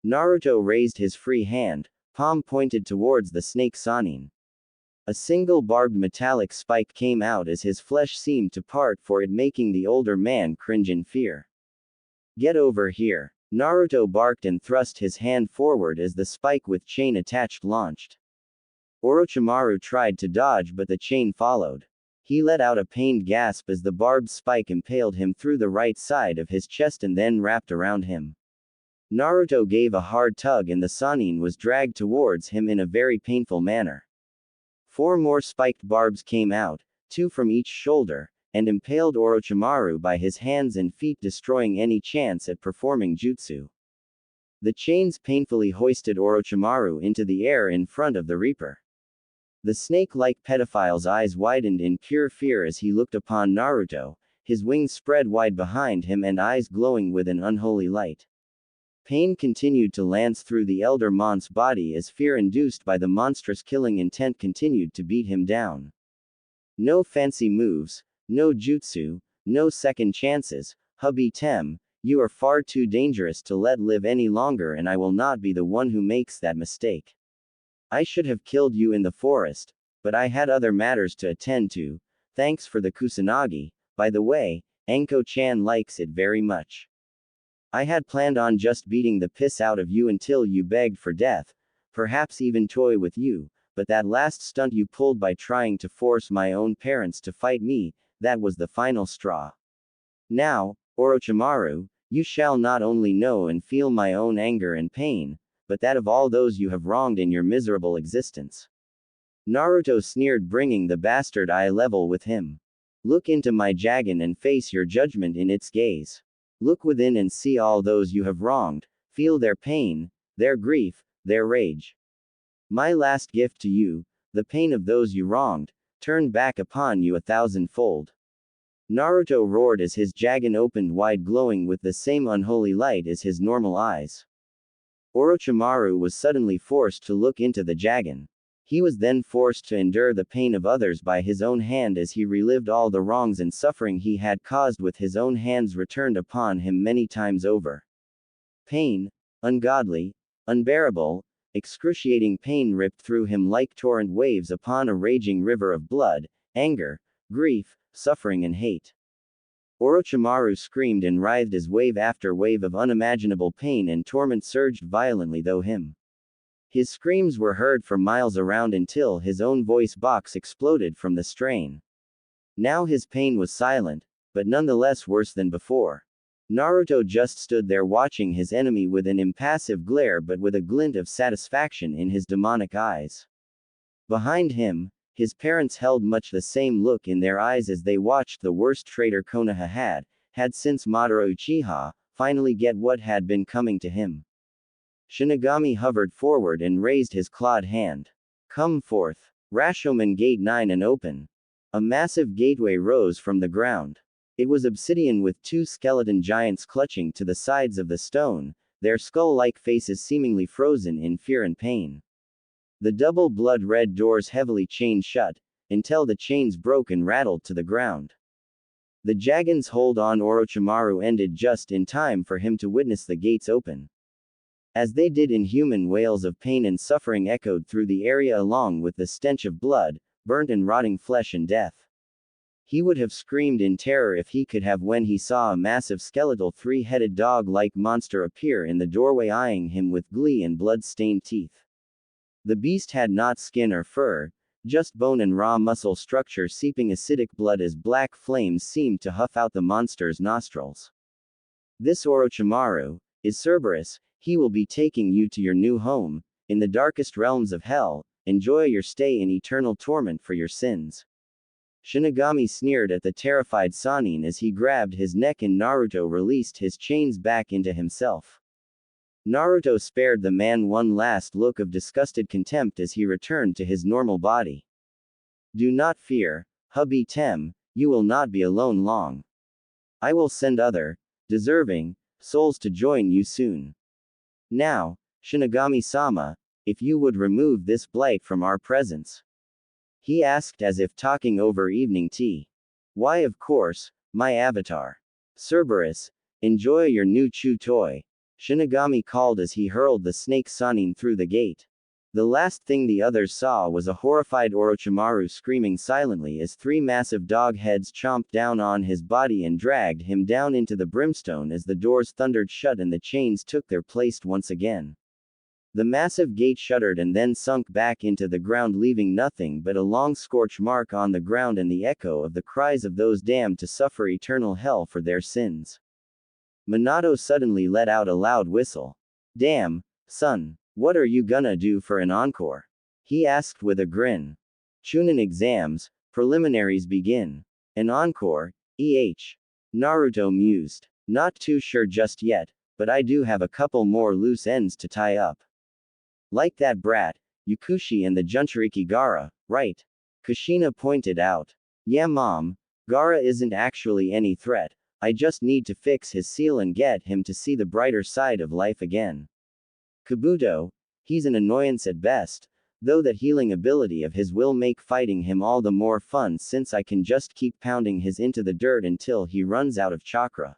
Naruto raised his free hand, palm pointed towards the snake Sannin. A single barbed metallic spike came out as his flesh seemed to part for it, making the older man cringe in fear. Get over here. Naruto barked and thrust his hand forward as the spike with chain attached launched. Orochimaru tried to dodge, but the chain followed. He let out a pained gasp as the barbed spike impaled him through the right side of his chest and then wrapped around him. Naruto gave a hard tug and the Sannin was dragged towards him in a very painful manner. 4 more spiked barbs came out, 2 from each shoulder, and impaled Orochimaru by his hands and feet, destroying any chance at performing jutsu. The chains painfully hoisted Orochimaru into the air in front of the Reaper. The snake-like pedophile's eyes widened in pure fear as he looked upon Naruto, his wings spread wide behind him and eyes glowing with an unholy light. Pain continued to lance through the elder mon's body as fear induced by the monstrous killing intent continued to beat him down. No fancy moves, no jutsu, no second chances, hubby Tem, you are far too dangerous to let live any longer, and I will not be the one who makes that mistake. I should have killed you in the forest, but I had other matters to attend to. Thanks for the kusanagi, by the way, Anko-chan likes it very much. I had planned on just beating the piss out of you until you begged for death, perhaps even toy with you, but that last stunt you pulled by trying to force my own parents to fight me, that was the final straw. Now, Orochimaru, you shall not only know and feel my own anger and pain, but that of all those you have wronged in your miserable existence. Naruto sneered, bringing the bastard eye level with him. Look into my Jagan and face your judgment in its gaze. Look within and see all those you have wronged, feel their pain, their grief, their rage. My last gift to you, the pain of those you wronged, turned back upon you 1,000-fold. Naruto roared as his Jagan opened wide, glowing with the same unholy light as his normal eyes. Orochimaru was suddenly forced to look into the Jagan. He was then forced to endure the pain of others by his own hand as he relived all the wrongs and suffering he had caused with his own hands returned upon him many times over. Pain, ungodly, unbearable, excruciating pain ripped through him like torrent waves upon a raging river of blood, anger, grief, suffering and hate. Orochimaru screamed and writhed as wave after wave of unimaginable pain and torment surged violently through him. His screams were heard for miles around until his own voice box exploded from the strain. Now his pain was silent, but nonetheless worse than before. Naruto just stood there watching his enemy with an impassive glare but with a glint of satisfaction in his demonic eyes. Behind him, his parents held much the same look in their eyes as they watched the worst traitor Konoha had since Madara Uchiha, finally get what had been coming to him. Shinigami hovered forward and raised his clawed hand. Come forth. Rashomon Gate 9 and open. A massive gateway rose from the ground. It was obsidian with 2 skeleton giants clutching to the sides of the stone, their skull-like faces seemingly frozen in fear and pain. The double blood-red doors heavily chained shut, until the chains broke and rattled to the ground. The Jagan's hold on Orochimaru ended just in time for him to witness the gates open. As they did, inhuman wails of pain and suffering echoed through the area along with the stench of blood, burnt and rotting flesh and death. He would have screamed in terror if he could have when he saw a massive skeletal three-headed dog-like monster appear in the doorway eyeing him with glee and blood-stained teeth. The beast had not skin or fur, just bone and raw muscle structure seeping acidic blood as black flames seemed to huff out the monster's nostrils. This Orochimaru is Cerberus. He will be taking you to your new home, in the darkest realms of hell. Enjoy your stay in eternal torment for your sins. Shinigami sneered at the terrified Sannin as he grabbed his neck and Naruto released his chains back into himself. Naruto spared the man one last look of disgusted contempt as he returned to his normal body. Do not fear, hubby Tem, you will not be alone long. I will send other, deserving, souls to join you soon. Now, Shinigami-sama, if you would remove this blight from our presence. He asked as if talking over evening tea. Why, of course, my avatar. Cerberus, enjoy your new chew toy. Shinigami called as he hurled the snake Sannin through the gate. The last thing the others saw was a horrified Orochimaru screaming silently as three massive dog heads chomped down on his body and dragged him down into the brimstone as the doors thundered shut and the chains took their place once again. The massive gate shuddered and then sunk back into the ground, leaving nothing but a long scorch mark on the ground and the echo of the cries of those damned to suffer eternal hell for their sins. Minato suddenly let out a loud whistle. Damn, son, what are you gonna do for an encore? He asked with a grin. Chunin exams, preliminaries begin. An encore, Naruto mused. Not too sure just yet, but I do have a couple more loose ends to tie up. Like that brat, Yukushi and the Jinchuriki Gaara, right? Kushina pointed out. Yeah mom, Gaara isn't actually any threat, I just need to fix his seal and get him to see the brighter side of life again. Kabuto, he's an annoyance at best, though that healing ability of his will make fighting him all the more fun since I can just keep pounding his into the dirt until he runs out of chakra.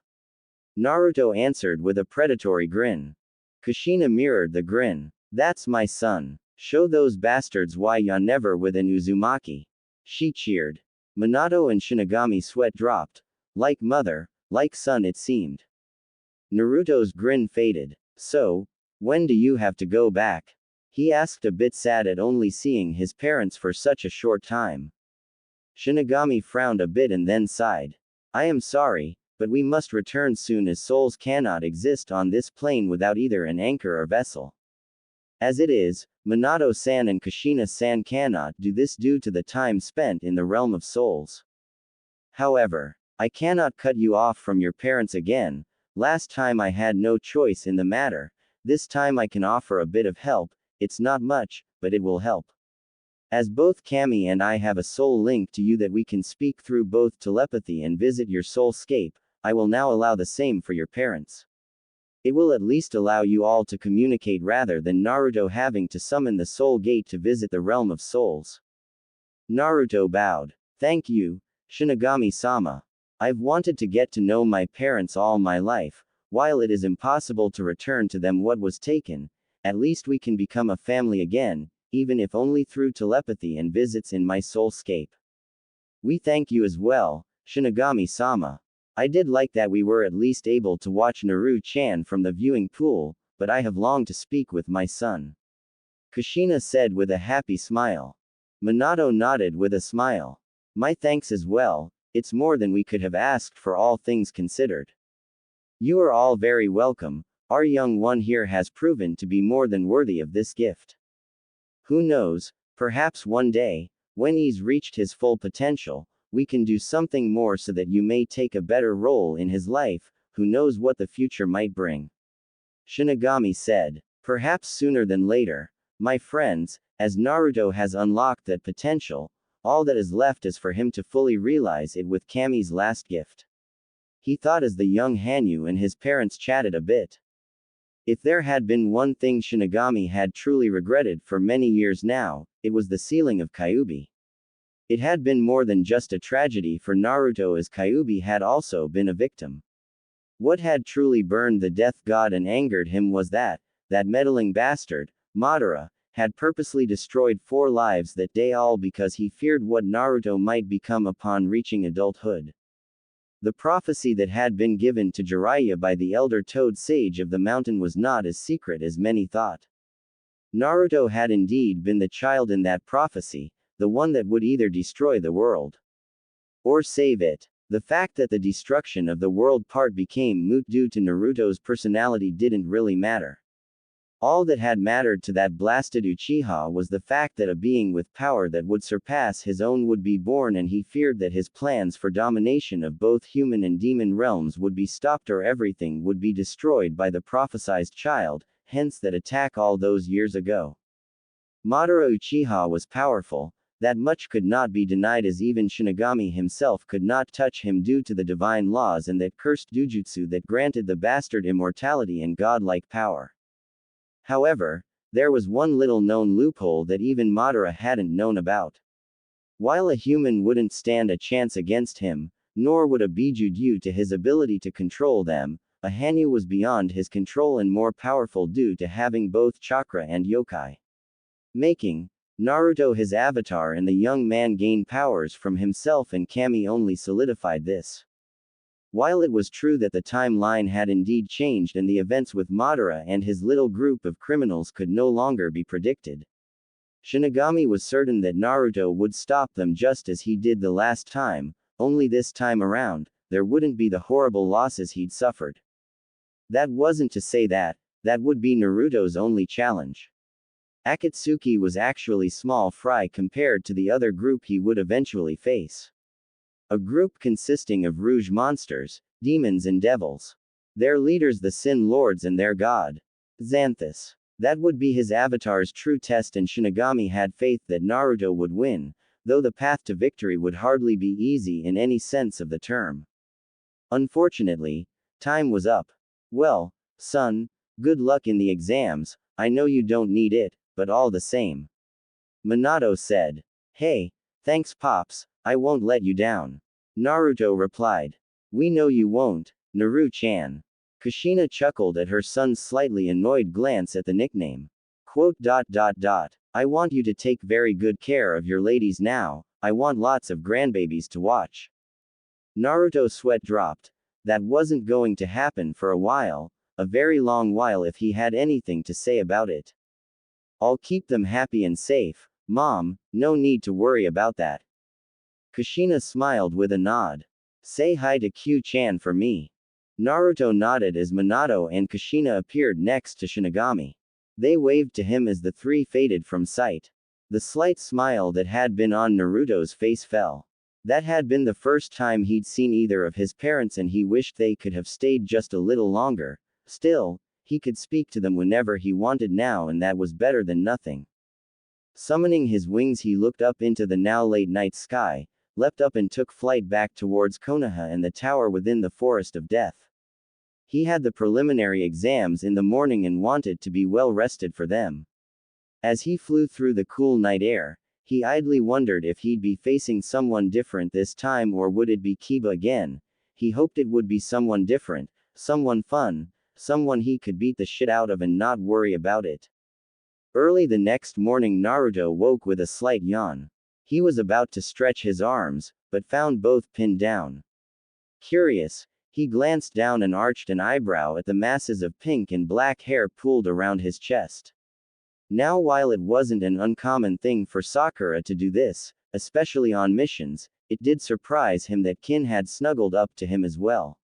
Naruto answered with a predatory grin. Kushina mirrored the grin. That's my son. Show those bastards why you're never with an Uzumaki. She cheered. Minato and Shinigami sweat dropped. Like mother, like son it seemed. Naruto's grin faded. So, when do you have to go back? He asked, a bit sad at only seeing his parents for such a short time. Shinigami frowned a bit and then sighed. I am sorry, but we must return soon as souls cannot exist on this plane without either an anchor or vessel. As it is, Minato-san and Kushina-san cannot do this due to the time spent in the realm of souls. However, I cannot cut you off from your parents again. Last time I had no choice in the matter. This time I can offer a bit of help. It's not much, but it will help. As both Kami and I have a soul link to you that we can speak through both telepathy and visit your soulscape, I will now allow the same for your parents. It will at least allow you all to communicate rather than Naruto having to summon the soul gate to visit the realm of souls. Naruto bowed. Thank you, Shinigami-sama. I've wanted to get to know my parents all my life. While it is impossible to return to them what was taken, at least we can become a family again, even if only through telepathy and visits in my soulscape. We thank you as well, Shinigami-sama. I did like that we were at least able to watch Naru-chan from the viewing pool, but I have longed to speak with my son. Kushina said with a happy smile. Minato nodded with a smile. My thanks as well, it's more than we could have asked for all things considered. You are all very welcome, our young one here has proven to be more than worthy of this gift. Who knows, perhaps one day, when he's reached his full potential, we can do something more so that you may take a better role in his life, who knows what the future might bring. Shinigami said. Perhaps sooner than later, my friends, as Naruto has unlocked that potential, all that is left is for him to fully realize it with Kami's last gift. He thought as the young Hanyu and his parents chatted a bit. If there had been one thing Shinigami had truly regretted for many years now, it was the sealing of Kyuubi. It had been more than just a tragedy for Naruto, as Kyuubi had also been a victim. What had truly burned the death god and angered him was that meddling bastard, Madara, had purposely destroyed 4 lives that day, all because he feared what Naruto might become upon reaching adulthood. The prophecy that had been given to Jiraiya by the elder Toad Sage of the mountain was not as secret as many thought. Naruto had indeed been the child in that prophecy, the one that would either destroy the world or save it. The fact that the destruction of the world part became moot due to Naruto's personality didn't really matter. All that had mattered to that blasted Uchiha was the fact that a being with power that would surpass his own would be born, and he feared that his plans for domination of both human and demon realms would be stopped, or everything would be destroyed by the prophesized child, hence that attack all those years ago. Madara Uchiha was powerful, that much could not be denied, as even Shinigami himself could not touch him due to the divine laws and that cursed Dujutsu that granted the bastard immortality and godlike power. However, there was one little known loophole that even Madara hadn't known about. While a human wouldn't stand a chance against him, nor would a Biju due to his ability to control them, a Hanyu was beyond his control and more powerful due to having both chakra and yokai. Making Naruto his avatar, and the young man gain powers from himself and Kami only solidified this. While it was true that the timeline had indeed changed and the events with Madara and his little group of criminals could no longer be predicted, Shinigami was certain that Naruto would stop them just as he did the last time, only this time around, there wouldn't be the horrible losses he'd suffered. That wasn't to say that would be Naruto's only challenge. Akatsuki was actually small fry compared to the other group he would eventually face. A group consisting of Rouge monsters, demons and devils. Their leaders the Sin Lords and their god, Xanthus. That would be his avatar's true test, and Shinigami had faith that Naruto would win, though the path to victory would hardly be easy in any sense of the term. Unfortunately, time was up. Well, son, good luck in the exams, I know you don't need it, but all the same. Minato said. Hey, thanks Pops, I won't let you down. Naruto replied. We know you won't, Naru-chan. Kushina chuckled at her son's slightly annoyed glance at the nickname. Quote. I want you to take very good care of your ladies now, I want lots of grandbabies to watch. Naruto's sweat dropped. That wasn't going to happen for a while, a very long while if he had anything to say about it. I'll keep them happy and safe, Mom, no need to worry about that. Kushina smiled with a nod. Say hi to Q-chan for me. Naruto nodded as Minato and Kushina appeared next to Shinigami. They waved to him as the three faded from sight. The slight smile that had been on Naruto's face fell. That had been the first time he'd seen either of his parents, and he wished they could have stayed just a little longer. Still, he could speak to them whenever he wanted now, and that was better than nothing. Summoning his wings, he looked up into the now late night sky, leapt up and took flight back towards Konoha and the tower within the Forest of Death. He had the preliminary exams in the morning and wanted to be well rested for them. As he flew through the cool night air, he idly wondered if he'd be facing someone different this time, or would it be Kiba again. He hoped it would be someone different, someone fun, someone he could beat the shit out of and not worry about it. Early the next morning, Naruto woke with a slight yawn. He was about to stretch his arms, but found both pinned down. Curious, he glanced down and arched an eyebrow at the masses of pink and black hair pooled around his chest. Now, while it wasn't an uncommon thing for Sakura to do this, especially on missions, it did surprise him that Kin had snuggled up to him as well.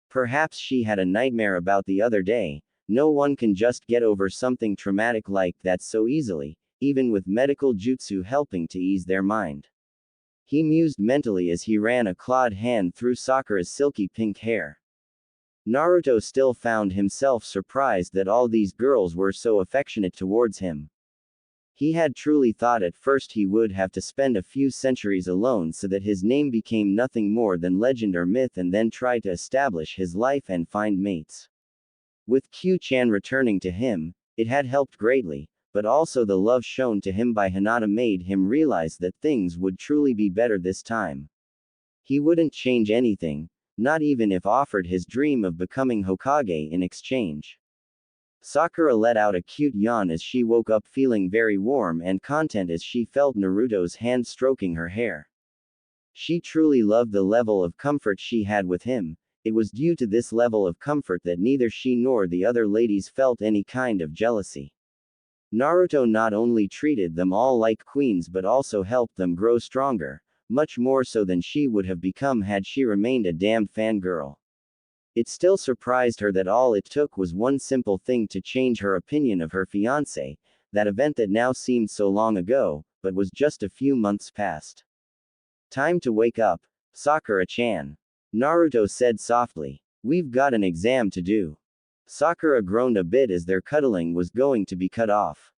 Perhaps she had a nightmare about the other day. No one can just get over something traumatic like that so easily, even with medical jutsu helping to ease their mind. He mused mentally as he ran a clawed hand through Sakura's silky pink hair. Naruto still found himself surprised that all these girls were so affectionate towards him. He had truly thought at first he would have to spend a few centuries alone so that his name became nothing more than legend or myth, and then try to establish his life and find mates. With Q-chan returning to him, it had helped greatly, but also the love shown to him by Hinata made him realize that things would truly be better this time. He wouldn't change anything, not even if offered his dream of becoming Hokage in exchange. Sakura let out a cute yawn as she woke up feeling very warm and content as she felt Naruto's hand stroking her hair. She truly loved the level of comfort she had with him. It was due to this level of comfort that neither she nor the other ladies felt any kind of jealousy. Naruto not only treated them all like queens but also helped them grow stronger, much more so than she would have become had she remained a damned fangirl. It still surprised her that all it took was one simple thing to change her opinion of her fiancé, that event that now seemed so long ago, but was just a few months past. Time to wake up, Sakura-chan. Naruto said softly. We've got an exam to do. Sakura groaned a bit as their cuddling was going to be cut off.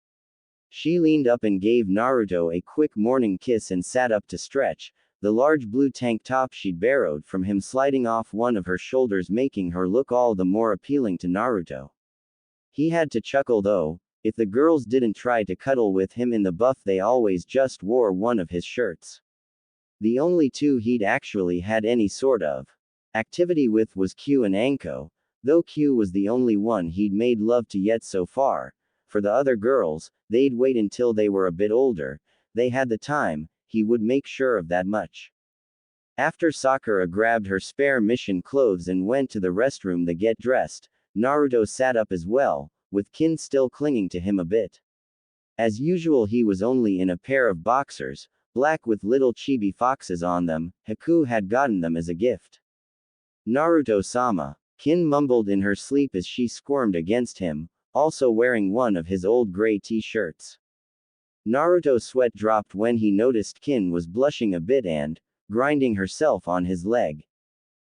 She leaned up and gave Naruto a quick morning kiss and sat up to stretch, the large blue tank top she'd borrowed from him sliding off one of her shoulders making her look all the more appealing to Naruto. He had to chuckle though, if the girls didn't try to cuddle with him in the buff they always just wore one of his shirts. The only two he'd actually had any sort of activity with was Q and Anko, though Q was the only one he'd made love to yet so far. For the other girls, they'd wait until they were a bit older, they had the time, he would make sure of that much. After Sakura grabbed her spare mission clothes and went to the restroom to get dressed, Naruto sat up as well, with Kin still clinging to him a bit. As usual he was only in a pair of boxers, black with little chibi foxes on them. Haku had gotten them as a gift. Naruto-sama, Kin mumbled in her sleep as she squirmed against him, also wearing one of his old gray t-shirts. Naruto's sweat dropped when he noticed Kin was blushing a bit and grinding herself on his leg.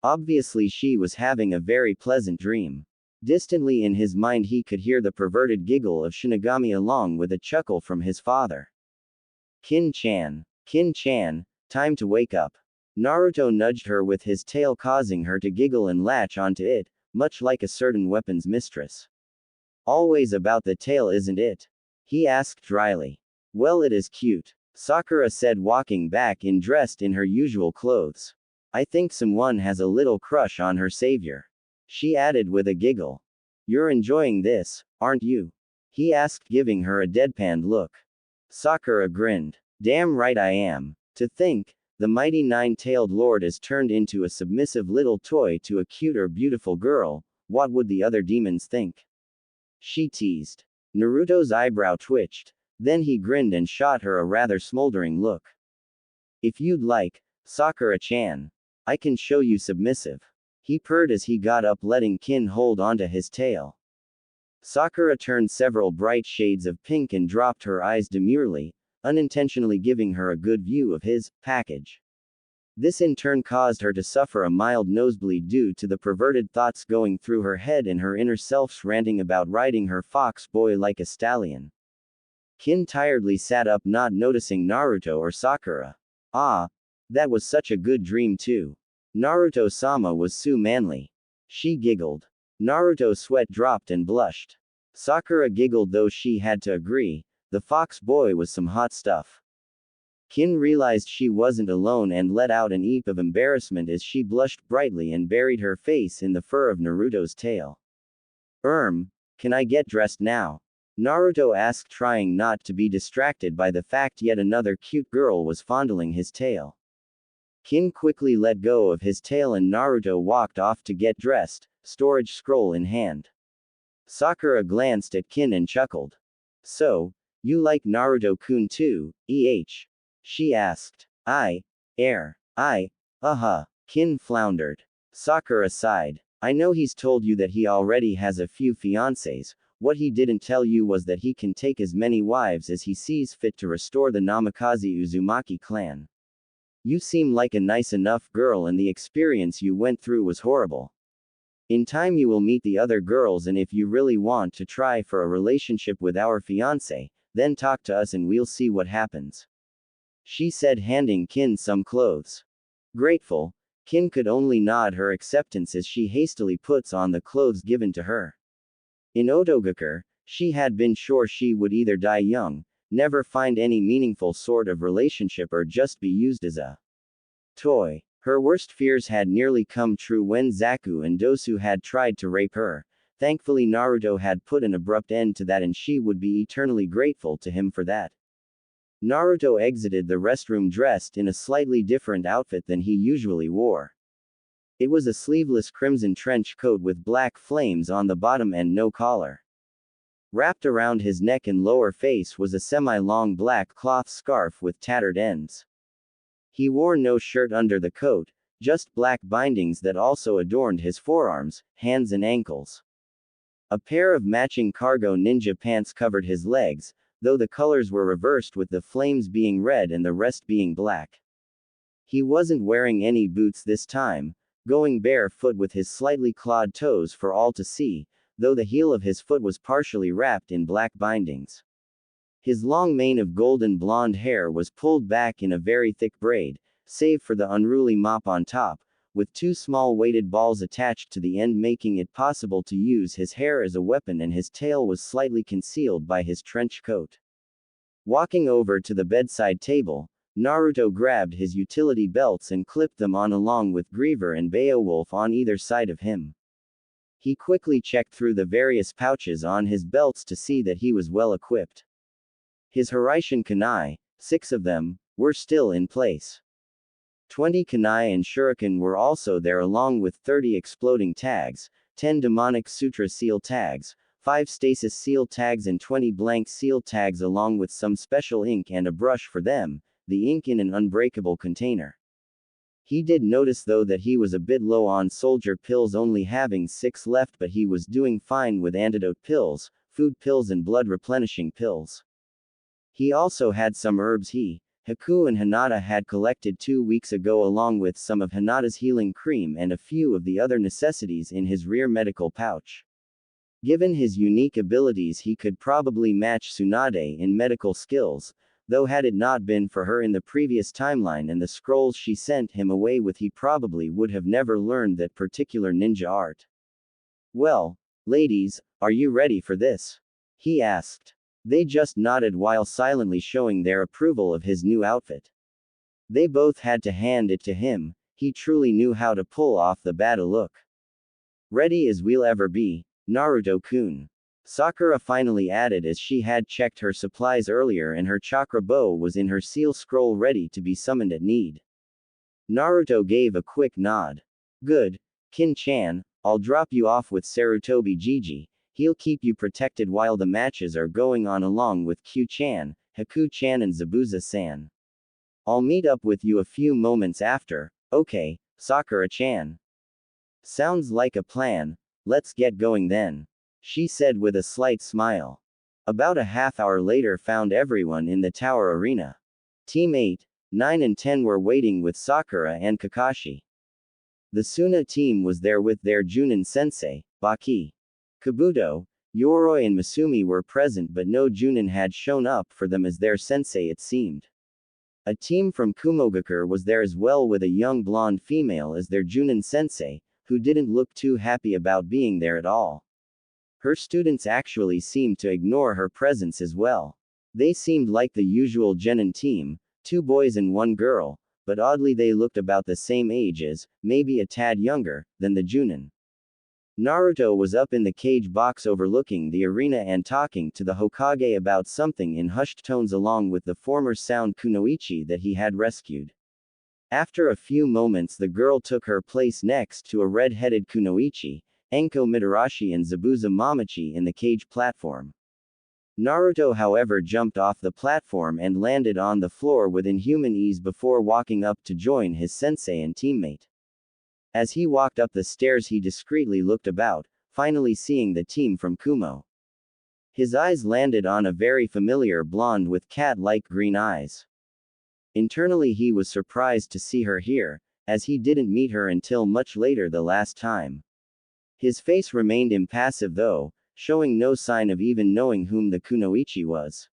Obviously she was having a very pleasant dream. Distantly in his mind he could hear the perverted giggle of Shinigami along with a chuckle from his father. Kin-chan, time to wake up. Naruto nudged her with his tail causing her to giggle and latch onto it, much like a certain weapon's mistress. Always about the tail isn't it? He asked dryly. Well it is cute, Sakura said walking back in dressed in her usual clothes. I think someone has a little crush on her savior. She added with a giggle. You're enjoying this, aren't you? He asked giving her a deadpanned look. Sakura grinned. Damn right I am. To think, the mighty nine-tailed lord is turned into a submissive little toy to a cute or beautiful girl, what would the other demons think? She teased. Naruto's eyebrow twitched, then he grinned and shot her a rather smoldering look. If you'd like, Sakura-chan, I can show you submissive. He purred as he got up letting Kin hold onto his tail. Sakura turned several bright shades of pink and dropped her eyes demurely, unintentionally giving her a good view of his package. This in turn caused her to suffer a mild nosebleed due to the perverted thoughts going through her head and her inner self ranting about riding her fox boy like a stallion. Kin tiredly sat up not noticing Naruto or Sakura. Ah, that was such a good dream too. Naruto-sama was so manly. She giggled. Naruto's sweat dropped and blushed. Sakura giggled though she had to agree, the fox boy was some hot stuff. Kin realized she wasn't alone and let out an eep of embarrassment as she blushed brightly and buried her face in the fur of Naruto's tail. Can I get dressed now? Naruto asked trying not to be distracted by the fact yet another cute girl was fondling his tail. Kin quickly let go of his tail and Naruto walked off to get dressed, storage scroll in hand. Sakura glanced at Kin and chuckled. So, you like Naruto-kun too, she asked. Kin floundered. Sakura sighed. I know he's told you that he already has a few fiancés, what he didn't tell you was that he can take as many wives as he sees fit to restore the Namikaze Uzumaki clan. You seem like a nice enough girl and the experience you went through was horrible. In time you will meet the other girls and if you really want to try for a relationship with our fiancé, then talk to us and we'll see what happens. She said handing Kin some clothes. Grateful, Kin could only nod her acceptance as she hastily puts on the clothes given to her. In Otogakure, She had been sure she would either die young, never find any meaningful sort of relationship, or just be used as a toy. Her worst fears had nearly come true when Zaku and Dosu had tried to rape her. Thankfully, Naruto had put an abrupt end to that, and she would be eternally grateful to him for that. Naruto exited the restroom dressed in a slightly different outfit than he usually wore. It was a sleeveless crimson trench coat with black flames on the bottom and no collar. Wrapped around his neck and lower face was a semi-long black cloth scarf with tattered ends. He wore no shirt under the coat, just black bindings that also adorned his forearms, hands and ankles. A pair of matching cargo ninja pants covered his legs, though the colors were reversed, with the flames being red and the rest being black. He wasn't wearing any boots this time, going barefoot with his slightly clawed toes for all to see, though the heel of his foot was partially wrapped in black bindings. His long mane of golden blonde hair was pulled back in a very thick braid, save for the unruly mop on top, with two small weighted balls attached to the end, making it possible to use his hair as a weapon, and his tail was slightly concealed by his trench coat. Walking over to the bedside table, Naruto grabbed his utility belts and clipped them on, along with Griever and Beowulf on either side of him. He quickly checked through the various pouches on his belts to see that he was well equipped. His Hiraishin kunai, 6 of them, were still in place. 20 kunai and shuriken were also there, along with 30 exploding tags, 10 demonic sutra seal tags, 5 stasis seal tags and 20 blank seal tags, along with some special ink and a brush for them, the ink in an unbreakable container. He did notice though that he was a bit low on soldier pills, only having 6 left, but he was doing fine with antidote pills, food pills and blood replenishing pills. He also had some herbs Haku and Hinata had collected 2 weeks ago, along with some of Hinata's healing cream and a few of the other necessities in his rear medical pouch. Given his unique abilities, he could probably match Tsunade in medical skills, though had it not been for her in the previous timeline and the scrolls she sent him away with, he probably would have never learned that particular ninja art. "Well, ladies, are you ready for this?" he asked. They just nodded while silently showing their approval of his new outfit. They both had to hand it to him, he truly knew how to pull off the bada look. "Ready as we'll ever be, Naruto-kun," Sakura finally added, as she had checked her supplies earlier and her chakra bow was in her seal scroll ready to be summoned at need. Naruto gave a quick nod. "Good, Kin-chan, I'll drop you off with Sarutobi Gigi. He'll keep you protected while the matches are going on, along with Q-chan, Haku-chan and Zabuza-san. I'll meet up with you a few moments after." "Okay, Sakura-chan." "Sounds like a plan, let's get going then," she said with a slight smile. About a half hour later found everyone in the tower arena. Team 8, 9 and 10 were waiting with Sakura and Kakashi. The Suna team was there with their Junin sensei, Baki. Kabuto, Yoroi and Masumi were present, but no Junin had shown up for them as their sensei, it seemed. A team from Kumogakure was there as well, with a young blonde female as their Junin sensei, who didn't look too happy about being there at all. Her students actually seemed to ignore her presence as well. They seemed like the usual Genin team, 2 boys and 1 girl, but oddly they looked about the same age as, maybe a tad younger, than the Junin. Naruto was up in the cage box overlooking the arena and talking to the Hokage about something in hushed tones, along with the former sound kunoichi that he had rescued. After a few moments, the girl took her place next to a red-headed kunoichi, Enko Mitarashi and Zabuza Mamachi, in the cage platform. Naruto, however, jumped off the platform and landed on the floor with inhuman ease before walking up to join his sensei and teammate. As he walked up the stairs, he discreetly looked about, finally seeing the team from Kumo. His eyes landed on a very familiar blonde with cat-like green eyes. Internally he was surprised to see her here, as he didn't meet her until much later the last time. His face remained impassive though, showing no sign of even knowing whom the kunoichi was.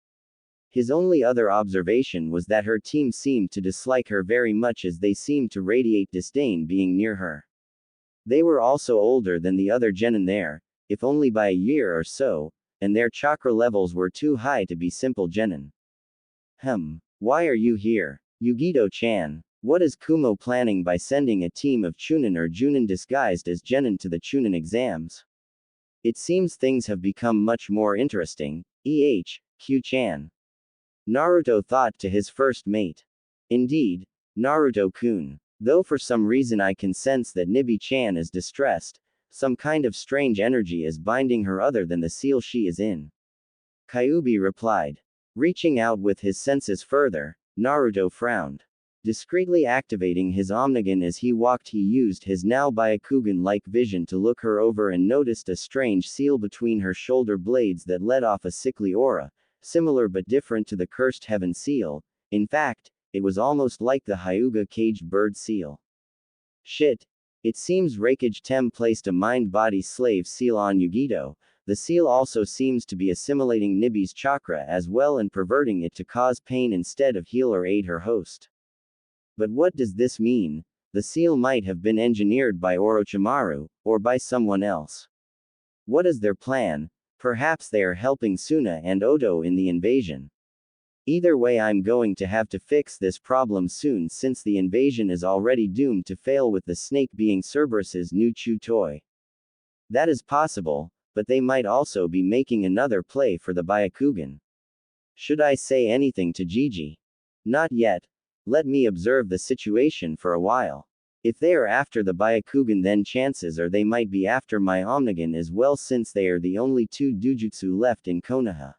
His only other observation was that her team seemed to dislike her very much, as they seemed to radiate disdain being near her. They were also older than the other genin there, if only by a year or so, and their chakra levels were too high to be simple genin. Why are you here? Yugito-chan. What is Kumo planning by sending a team of Chunin or Junin disguised as genin to the Chunin exams? It seems things have become much more interesting. Q-chan. Naruto thought to his first mate. Indeed, Naruto-kun. Though for some reason I can sense that Nibi-chan is distressed, some kind of strange energy is binding her other than the seal she is in. Kyuubi replied. Reaching out with his senses further, Naruto frowned. Discreetly activating his Omnigan as he walked, he used his now Byakugan-like vision to look her over and noticed a strange seal between her shoulder blades that let off a sickly aura, similar but different to the cursed heaven seal. In fact, it was almost like the Hyuga caged bird seal. Shit. It seems Raikage Tem placed a mind-body slave seal on Yugito. The seal also seems to be assimilating Nibi's chakra as well and perverting it to cause pain instead of heal or aid her host. But what does this mean? The seal might have been engineered by Orochimaru, or by someone else. What is their plan? Perhaps they are helping Suna and Oto in the invasion. Either way, I'm going to have to fix this problem soon since the invasion is already doomed to fail with the snake being Cerberus's new chew toy. That is possible, but they might also be making another play for the Byakugan. Should I say anything to Gigi? Not yet. Let me observe the situation for a while. If they are after the Byakugan, then chances are they might be after my Omnigan as well, since they are the only two Dujutsu left in Konoha.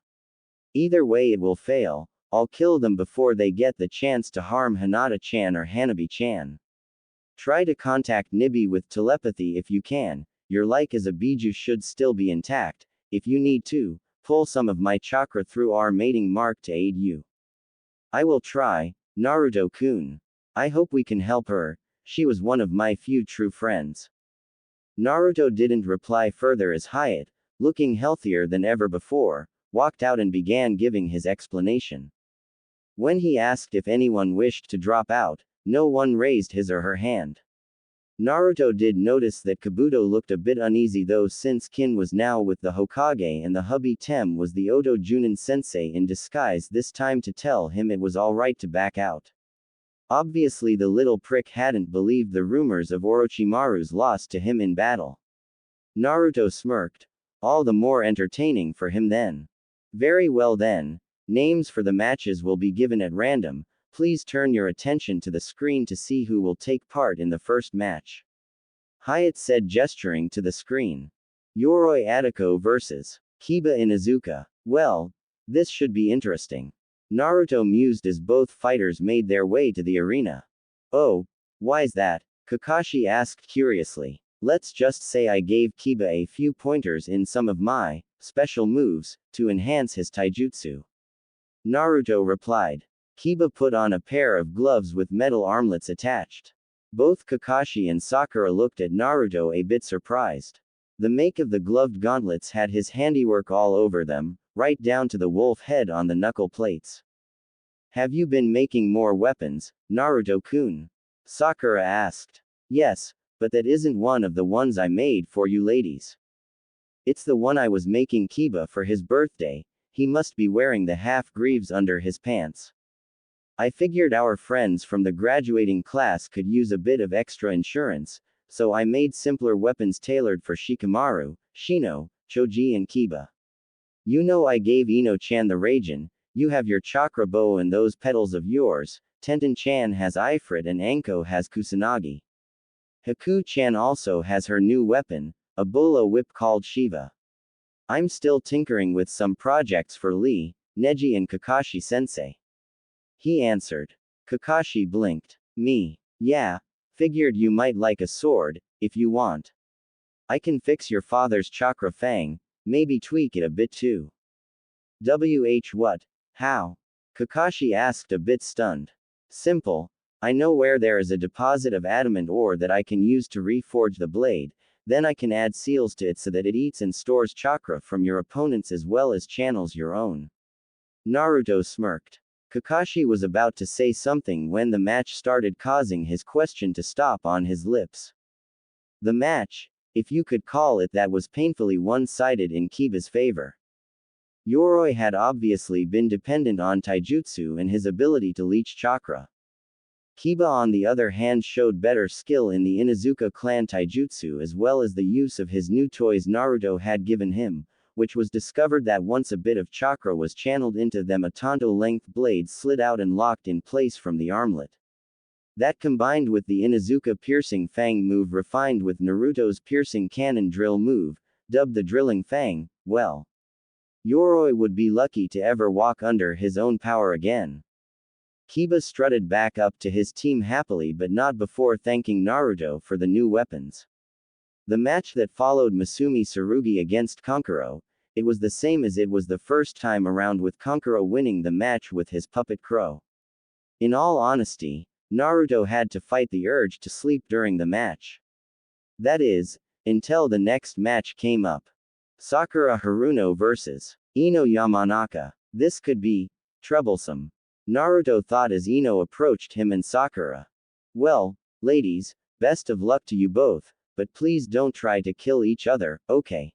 Either way it will fail. I'll kill them before they get the chance to harm Hinata-chan or Hanabi-chan. Try to contact Nibi with telepathy if you can. Your like as a Biju should still be intact. If you need to, pull some of my chakra through our mating mark to aid you. I will try, Naruto-kun. I hope we can help her. She was one of my few true friends. Naruto didn't reply further as Hyatt, looking healthier than ever before, walked out and began giving his explanation. When he asked if anyone wished to drop out, no one raised his or her hand. Naruto did notice that Kabuto looked a bit uneasy though, since Kin was now with the Hokage and the hubby Tem was the Oto Junin sensei in disguise this time to tell him it was alright to back out. Obviously the little prick hadn't believed the rumors of Orochimaru's loss to him in battle. Naruto smirked. All the more entertaining for him then. Very well then. Names for the matches will be given at random. Please turn your attention to the screen to see who will take part in the first match. Hyatt said, gesturing to the screen. Yoroi Atako vs. Kiba Inuzuka. Well, this should be interesting. Naruto mused as both fighters made their way to the arena. Oh, why's that? Kakashi asked curiously. Let's just say I gave Kiba a few pointers in some of my special moves to enhance his taijutsu. Naruto replied. Kiba put on a pair of gloves with metal armlets attached. Both Kakashi and Sakura looked at Naruto a bit surprised. The make of the gloved gauntlets had his handiwork all over them, right down to the wolf head on the knuckle plates. Have you been making more weapons, Naruto-kun? Sakura asked. Yes, but that isn't one of the ones I made for you ladies. It's the one I was making Kiba for his birthday. He must be wearing the half-greaves under his pants. I figured our friends from the graduating class could use a bit of extra insurance, so I made simpler weapons tailored for Shikamaru, Shino, Choji and Kiba. You know I gave Ino-chan the Raijin, you have your chakra bow and those petals of yours, Tenten-chan has Ifrit and Anko has Kusanagi. Haku-chan also has her new weapon, a bolo whip called Shiva. I'm still tinkering with some projects for Lee, Neji and Kakashi-sensei. He answered. Kakashi blinked. Me. Yeah. Figured you might like a sword, if you want. I can fix your father's chakra fang, maybe tweak it a bit too. What? How? Kakashi asked a bit stunned. Simple. I know where there is a deposit of adamant ore that I can use to reforge the blade, then I can add seals to it so that it eats and stores chakra from your opponents as well as channels your own. Naruto smirked. Kakashi was about to say something when the match started, causing his question to stop on his lips. The match, if you could call it that, was painfully one-sided in Kiba's favor. Yoroi had obviously been dependent on taijutsu and his ability to leech chakra. Kiba on the other hand showed better skill in the Inuzuka clan taijutsu as well as the use of his new toys Naruto had given him, which was discovered that once a bit of chakra was channeled into them a Tonto-length blade slid out and locked in place from the armlet. That combined with the Inuzuka piercing fang move refined with Naruto's piercing cannon drill move, dubbed the drilling fang, well. Yoroi would be lucky to ever walk under his own power again. Kiba strutted back up to his team happily but not before thanking Naruto for the new weapons. The match that followed Masumi Tsurugi against Kankuro, it was the same as it was the first time around with Kankuro winning the match with his puppet crow. In all honesty, Naruto had to fight the urge to sleep during the match. That is, until the next match came up. Sakura Haruno vs. Ino Yamanaka. This could be troublesome. Naruto thought as Ino approached him and Sakura. Well, ladies, best of luck to you both, but please don't try to kill each other, okay?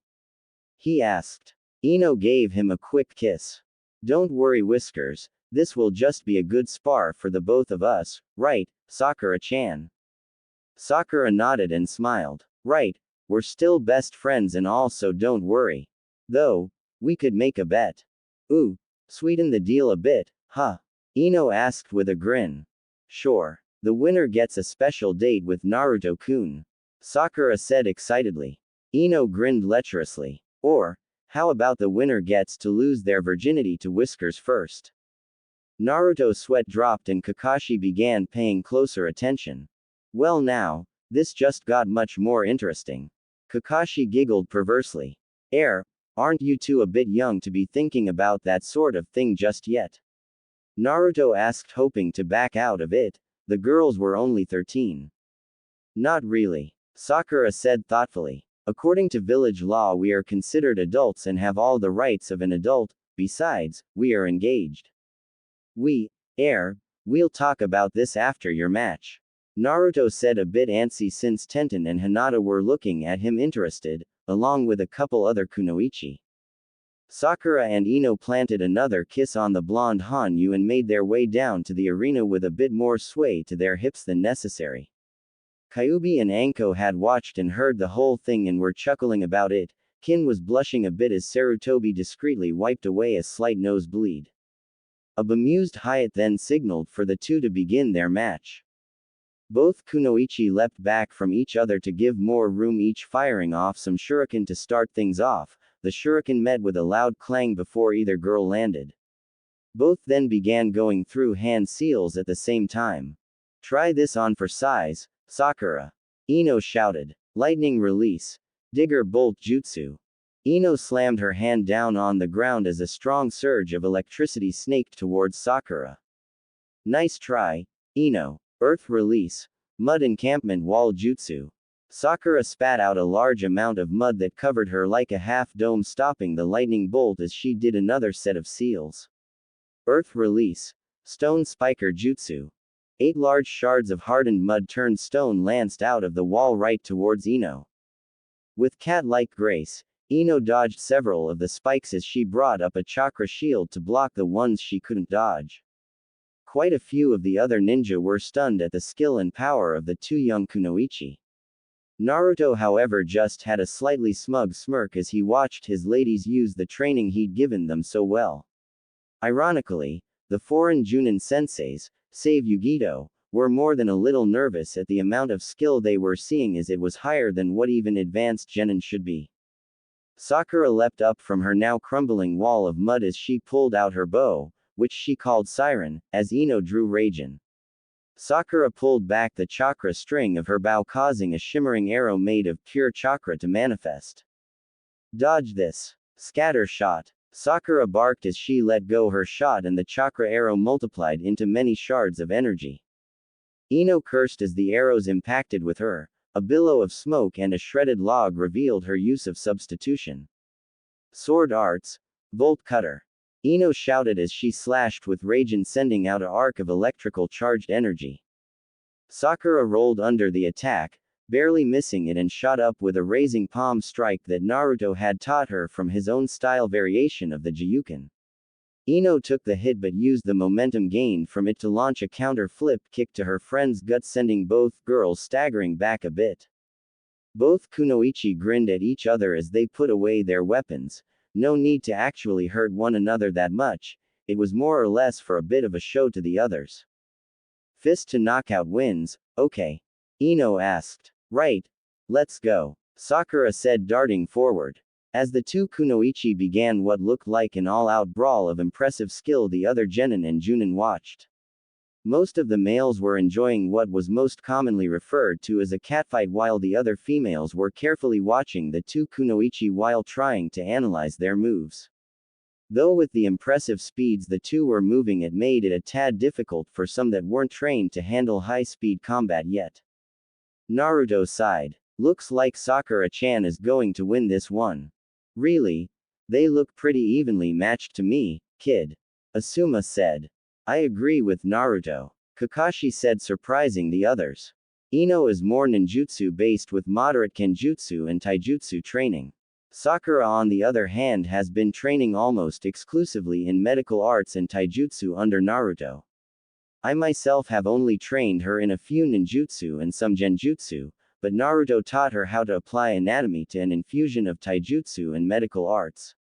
He asked. Ino gave him a quick kiss. Don't worry Whiskers, this will just be a good spar for the both of us, right, Sakura-chan? Sakura nodded and smiled. Right, we're still best friends and all so don't worry. Though, we could make a bet. Ooh, sweeten the deal a bit, huh? Ino asked with a grin. Sure. The winner gets a special date with Naruto-kun. Sakura said excitedly. Ino grinned lecherously. Or, how about the winner gets to lose their virginity to Whiskers first? Naruto's sweat dropped and Kakashi began paying closer attention. Well now, this just got much more interesting. Kakashi giggled perversely. Aren't you two a bit young to be thinking about that sort of thing just yet? Naruto asked hoping to back out of it, the girls were only 13. Not really. Sakura said thoughtfully. According to village law we are considered adults and have all the rights of an adult, besides, we are engaged. We'll talk about this after your match. Naruto said a bit antsy since Tenten and Hinata were looking at him interested, along with a couple other kunoichi. Sakura and Ino planted another kiss on the blonde Hanyu and made their way down to the arena with a bit more sway to their hips than necessary. Kyuubi and Anko had watched and heard the whole thing and were chuckling about it. Kin was blushing a bit as Sarutobi discreetly wiped away a slight nosebleed. A bemused Hyatt then signaled for the two to begin their match. Both kunoichi leapt back from each other to give more room, each firing off some shuriken to start things off. The shuriken met with a loud clang before either girl landed. Both then began going through hand seals at the same time. Try this on for size, Sakura. Ino shouted. Lightning release. Digger bolt jutsu. Ino slammed her hand down on the ground as a strong surge of electricity snaked towards Sakura. Nice try, Ino. Earth release. Mud encampment wall jutsu. Sakura spat out a large amount of mud that covered her like a half-dome, stopping the lightning bolt as she did another set of seals. Earth release. Stone spiker jutsu. 8 large shards of hardened mud turned stone lanced out of the wall right towards Ino. With cat-like grace, Ino dodged several of the spikes as she brought up a chakra shield to block the ones she couldn't dodge. Quite a few of the other ninja were stunned at the skill and power of the two young kunoichi. Naruto however just had a slightly smug smirk as he watched his ladies use the training he'd given them so well. Ironically, the foreign Junin senseis, save Yugito, were more than a little nervous at the amount of skill they were seeing as it was higher than what even advanced genin should be. Sakura leapt up from her now crumbling wall of mud as she pulled out her bow, which she called Siren, as Ino drew Raijin. Sakura pulled back the chakra string of her bow, causing a shimmering arrow made of pure chakra to manifest. Dodge this. Scatter shot. Sakura barked as she let go her shot and the chakra arrow multiplied into many shards of energy. Ino cursed as the arrows impacted with her. A billow of smoke and a shredded log revealed her use of substitution. Sword arts. Volt cutter. Ino shouted as she slashed with Raijin, sending out an arc of electrical charged energy. Sakura rolled under the attack, barely missing it, and shot up with a raising palm strike that Naruto had taught her from his own style variation of the Jiyuken. Ino took the hit but used the momentum gained from it to launch a counter flip kick to her friend's gut, sending both girls staggering back a bit. Both kunoichi grinned at each other as they put away their weapons. No need to actually hurt one another that much, it was more or less for a bit of a show to the others. Fist to knockout wins, okay? Ino asked. Right. Let's go, Sakura said, darting forward. As the two kunoichi began what looked like an all-out brawl of impressive skill, the other genin and junin watched. Most of the males were enjoying what was most commonly referred to as a catfight, while the other females were carefully watching the two kunoichi while trying to analyze their moves. Though with the impressive speeds the two were moving, it made it a tad difficult for some that weren't trained to handle high-speed combat yet. Naruto sighed. Looks like Sakura-chan is going to win this one. Really? They look pretty evenly matched to me, kid. Asuma said. I agree with Naruto, Kakashi said, surprising the others. Ino is more ninjutsu based with moderate kenjutsu and taijutsu training. Sakura, on the other hand, has been training almost exclusively in medical arts and taijutsu under Naruto. I myself have only trained her in a few ninjutsu and some genjutsu, but Naruto taught her how to apply anatomy to an infusion of taijutsu and medical arts.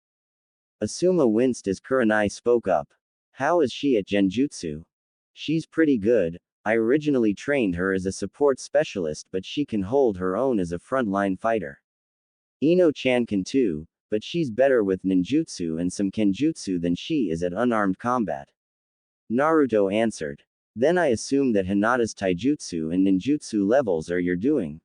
Asuma winced as Kurenai spoke up. How is she at genjutsu? She's pretty good. I originally trained her as a support specialist, but she can hold her own as a frontline fighter. Ino-chan can too, but she's better with ninjutsu and some kenjutsu than she is at unarmed combat. Naruto answered. Then I assume that Hinata's taijutsu and ninjutsu levels are your doing?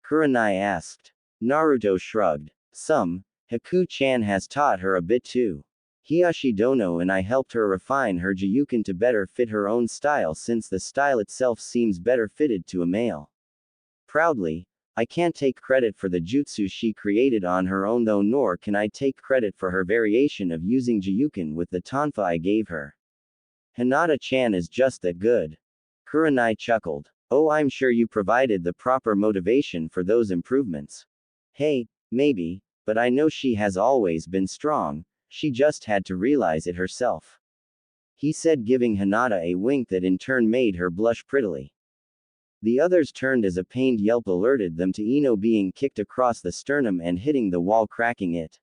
Kurenai asked. Naruto shrugged. Some. Haku-chan has taught her a bit too. Hiyashi Dono and I helped her refine her Jiyuken to better fit her own style, since the style itself seems better fitted to a male. Proudly, I can't take credit for the jutsu she created on her own though, nor can I take credit for her variation of using Jiyuken with the tonfa I gave her. Hinata-chan is just that good. Kurenai chuckled. Oh, I'm sure you provided the proper motivation for those improvements. Hey, maybe, but I know she has always been strong. She just had to realize it herself. He said, giving Hinata a wink that in turn made her blush prettily. The others turned as a pained yelp alerted them to Ino being kicked across the sternum and hitting the wall, cracking it.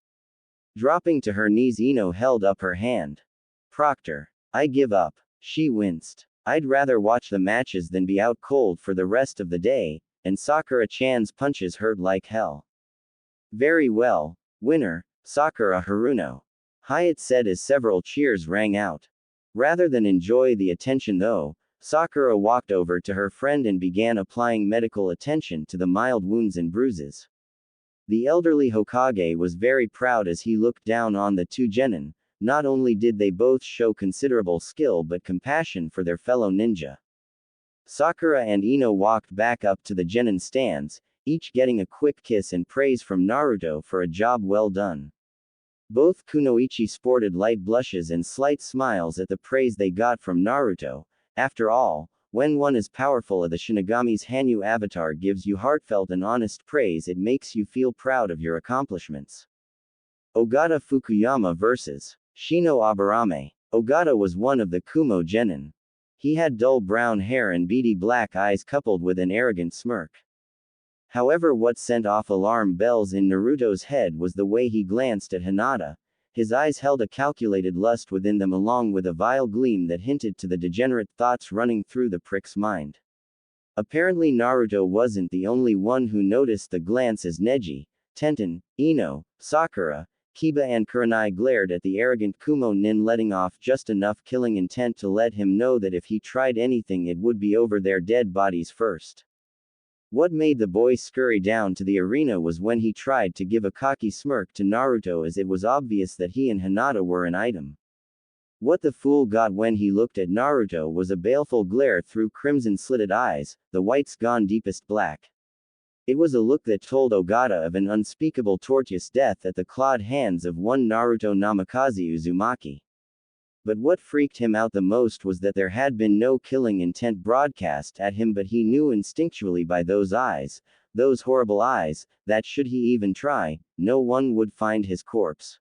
Dropping to her knees, Ino held up her hand. Proctor, I give up. She winced. I'd rather watch the matches than be out cold for the rest of the day, and Sakura-chan's punches hurt like hell. Very well, winner, Sakura Haruno. Hyatt said as several cheers rang out. Rather than enjoy the attention though, Sakura walked over to her friend and began applying medical attention to the mild wounds and bruises. The elderly Hokage was very proud as he looked down on the two genin. Not only did they both show considerable skill but compassion for their fellow ninja. Sakura and Ino walked back up to the genin stands, each getting a quick kiss and praise from Naruto for a job well done. Both kunoichi sported light blushes and slight smiles at the praise they got from Naruto. After all, when one as powerful as the Shinigami's Hanyu avatar gives you heartfelt and honest praise, it makes you feel proud of your accomplishments. Ogata Fukuyama vs. Shino Aburame. Ogata was one of the Kumo genin. He had dull brown hair and beady black eyes coupled with an arrogant smirk. However, what sent off alarm bells in Naruto's head was the way he glanced at Hinata. His eyes held a calculated lust within them, along with a vile gleam that hinted to the degenerate thoughts running through the prick's mind. Apparently Naruto wasn't the only one who noticed the glance as Neji, Tenten, Ino, Sakura, Kiba and Kurenai glared at the arrogant Kumo nin, letting off just enough killing intent to let him know that if he tried anything it would be over their dead bodies first. What made the boy scurry down to the arena was when he tried to give a cocky smirk to Naruto, as it was obvious that he and Hinata were an item. What the fool got when he looked at Naruto was a baleful glare through crimson-slitted eyes, the whites gone deepest black. It was a look that told Ogata of an unspeakable tortuous death at the clawed hands of one Naruto Namikaze Uzumaki. But what freaked him out the most was that there had been no killing intent broadcast at him, but he knew instinctually by those eyes, those horrible eyes, that should he even try, no one would find his corpse.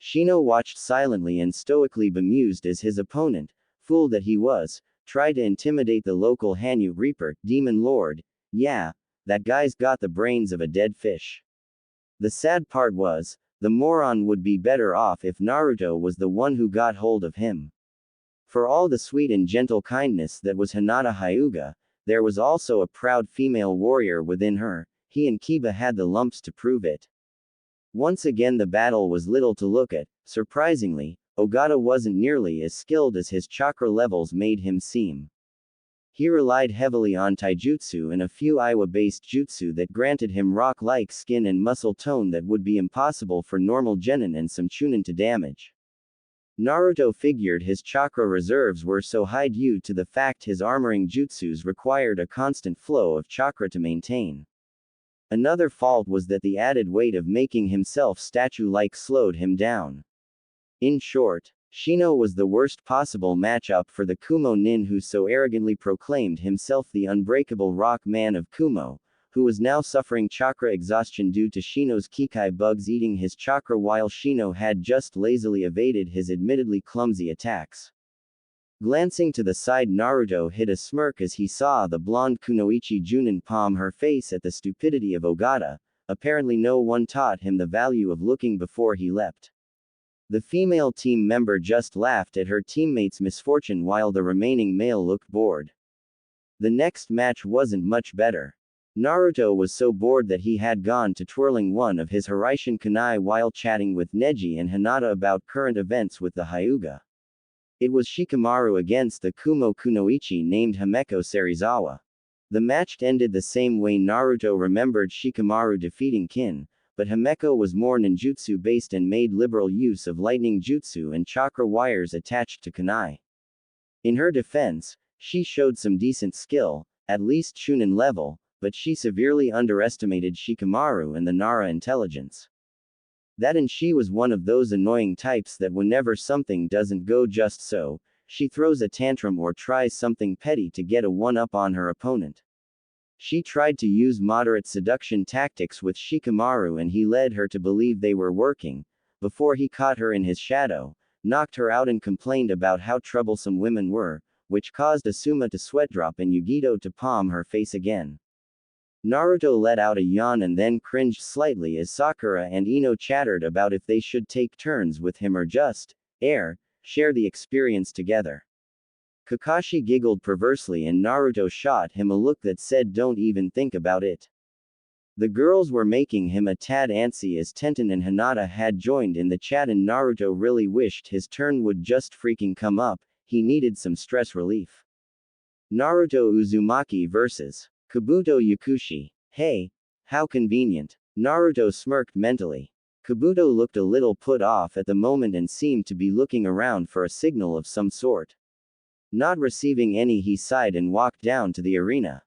Shino watched silently and stoically bemused as his opponent, fool that he was, tried to intimidate the local Hanyu Reaper, Demon Lord. Yeah, that guy's got the brains of a dead fish. The sad part was, the moron would be better off if Naruto was the one who got hold of him. For all the sweet and gentle kindness that was Hinata Hyuga, there was also a proud female warrior within her. He and Kiba had the lumps to prove it. Once again the battle was little to look at. Surprisingly, Ogata wasn't nearly as skilled as his chakra levels made him seem. He relied heavily on taijutsu and a few Iwa-based jutsu that granted him rock-like skin and muscle tone that would be impossible for normal genin and some chunin to damage. Naruto figured his chakra reserves were so high due to the fact his armoring jutsus required a constant flow of chakra to maintain. Another fault was that the added weight of making himself statue-like slowed him down. In short, Shino was the worst possible matchup for the Kumo nin who so arrogantly proclaimed himself the unbreakable rock man of Kumo, who was now suffering chakra exhaustion due to Shino's Kikai bugs eating his chakra while Shino had just lazily evaded his admittedly clumsy attacks. Glancing to the side, Naruto hid a smirk as he saw the blonde Kunoichi Junin palm her face at the stupidity of Ogata. Apparently no one taught him the value of looking before he leapt. The female team member just laughed at her teammate's misfortune while the remaining male looked bored. The next match wasn't much better. Naruto was so bored that he had gone to twirling one of his Hiraishin kunai while chatting with Neji and Hinata about current events with the Hyuga. It was Shikamaru against the Kumo Kunoichi named Himeko Serizawa. The match ended the same way Naruto remembered Shikamaru defeating Kin, but Himeko was more ninjutsu based and made liberal use of lightning jutsu and chakra wires attached to kunai. In her defense, she showed some decent skill, at least Chunin level, but she severely underestimated Shikamaru and the Nara intelligence. That and she was one of those annoying types that whenever something doesn't go just so, she throws a tantrum or tries something petty to get a one-up on her opponent. She tried to use moderate seduction tactics with Shikamaru and he led her to believe they were working, before he caught her in his shadow, knocked her out and complained about how troublesome women were, which caused Asuma to sweat drop and Yugito to palm her face again. Naruto let out a yawn and then cringed slightly as Sakura and Ino chattered about if they should take turns with him or just share the experience together. Kakashi giggled perversely and Naruto shot him a look that said don't even think about it. The girls were making him a tad antsy as Tenten and Hinata had joined in the chat and Naruto really wished his turn would just freaking come up, he needed some stress relief. Naruto Uzumaki vs. Kabuto Yakushi. Hey, how convenient. Naruto smirked mentally. Kabuto looked a little put off at the moment and seemed to be looking around for a signal of some sort. Not receiving any, he sighed and walked down to the arena.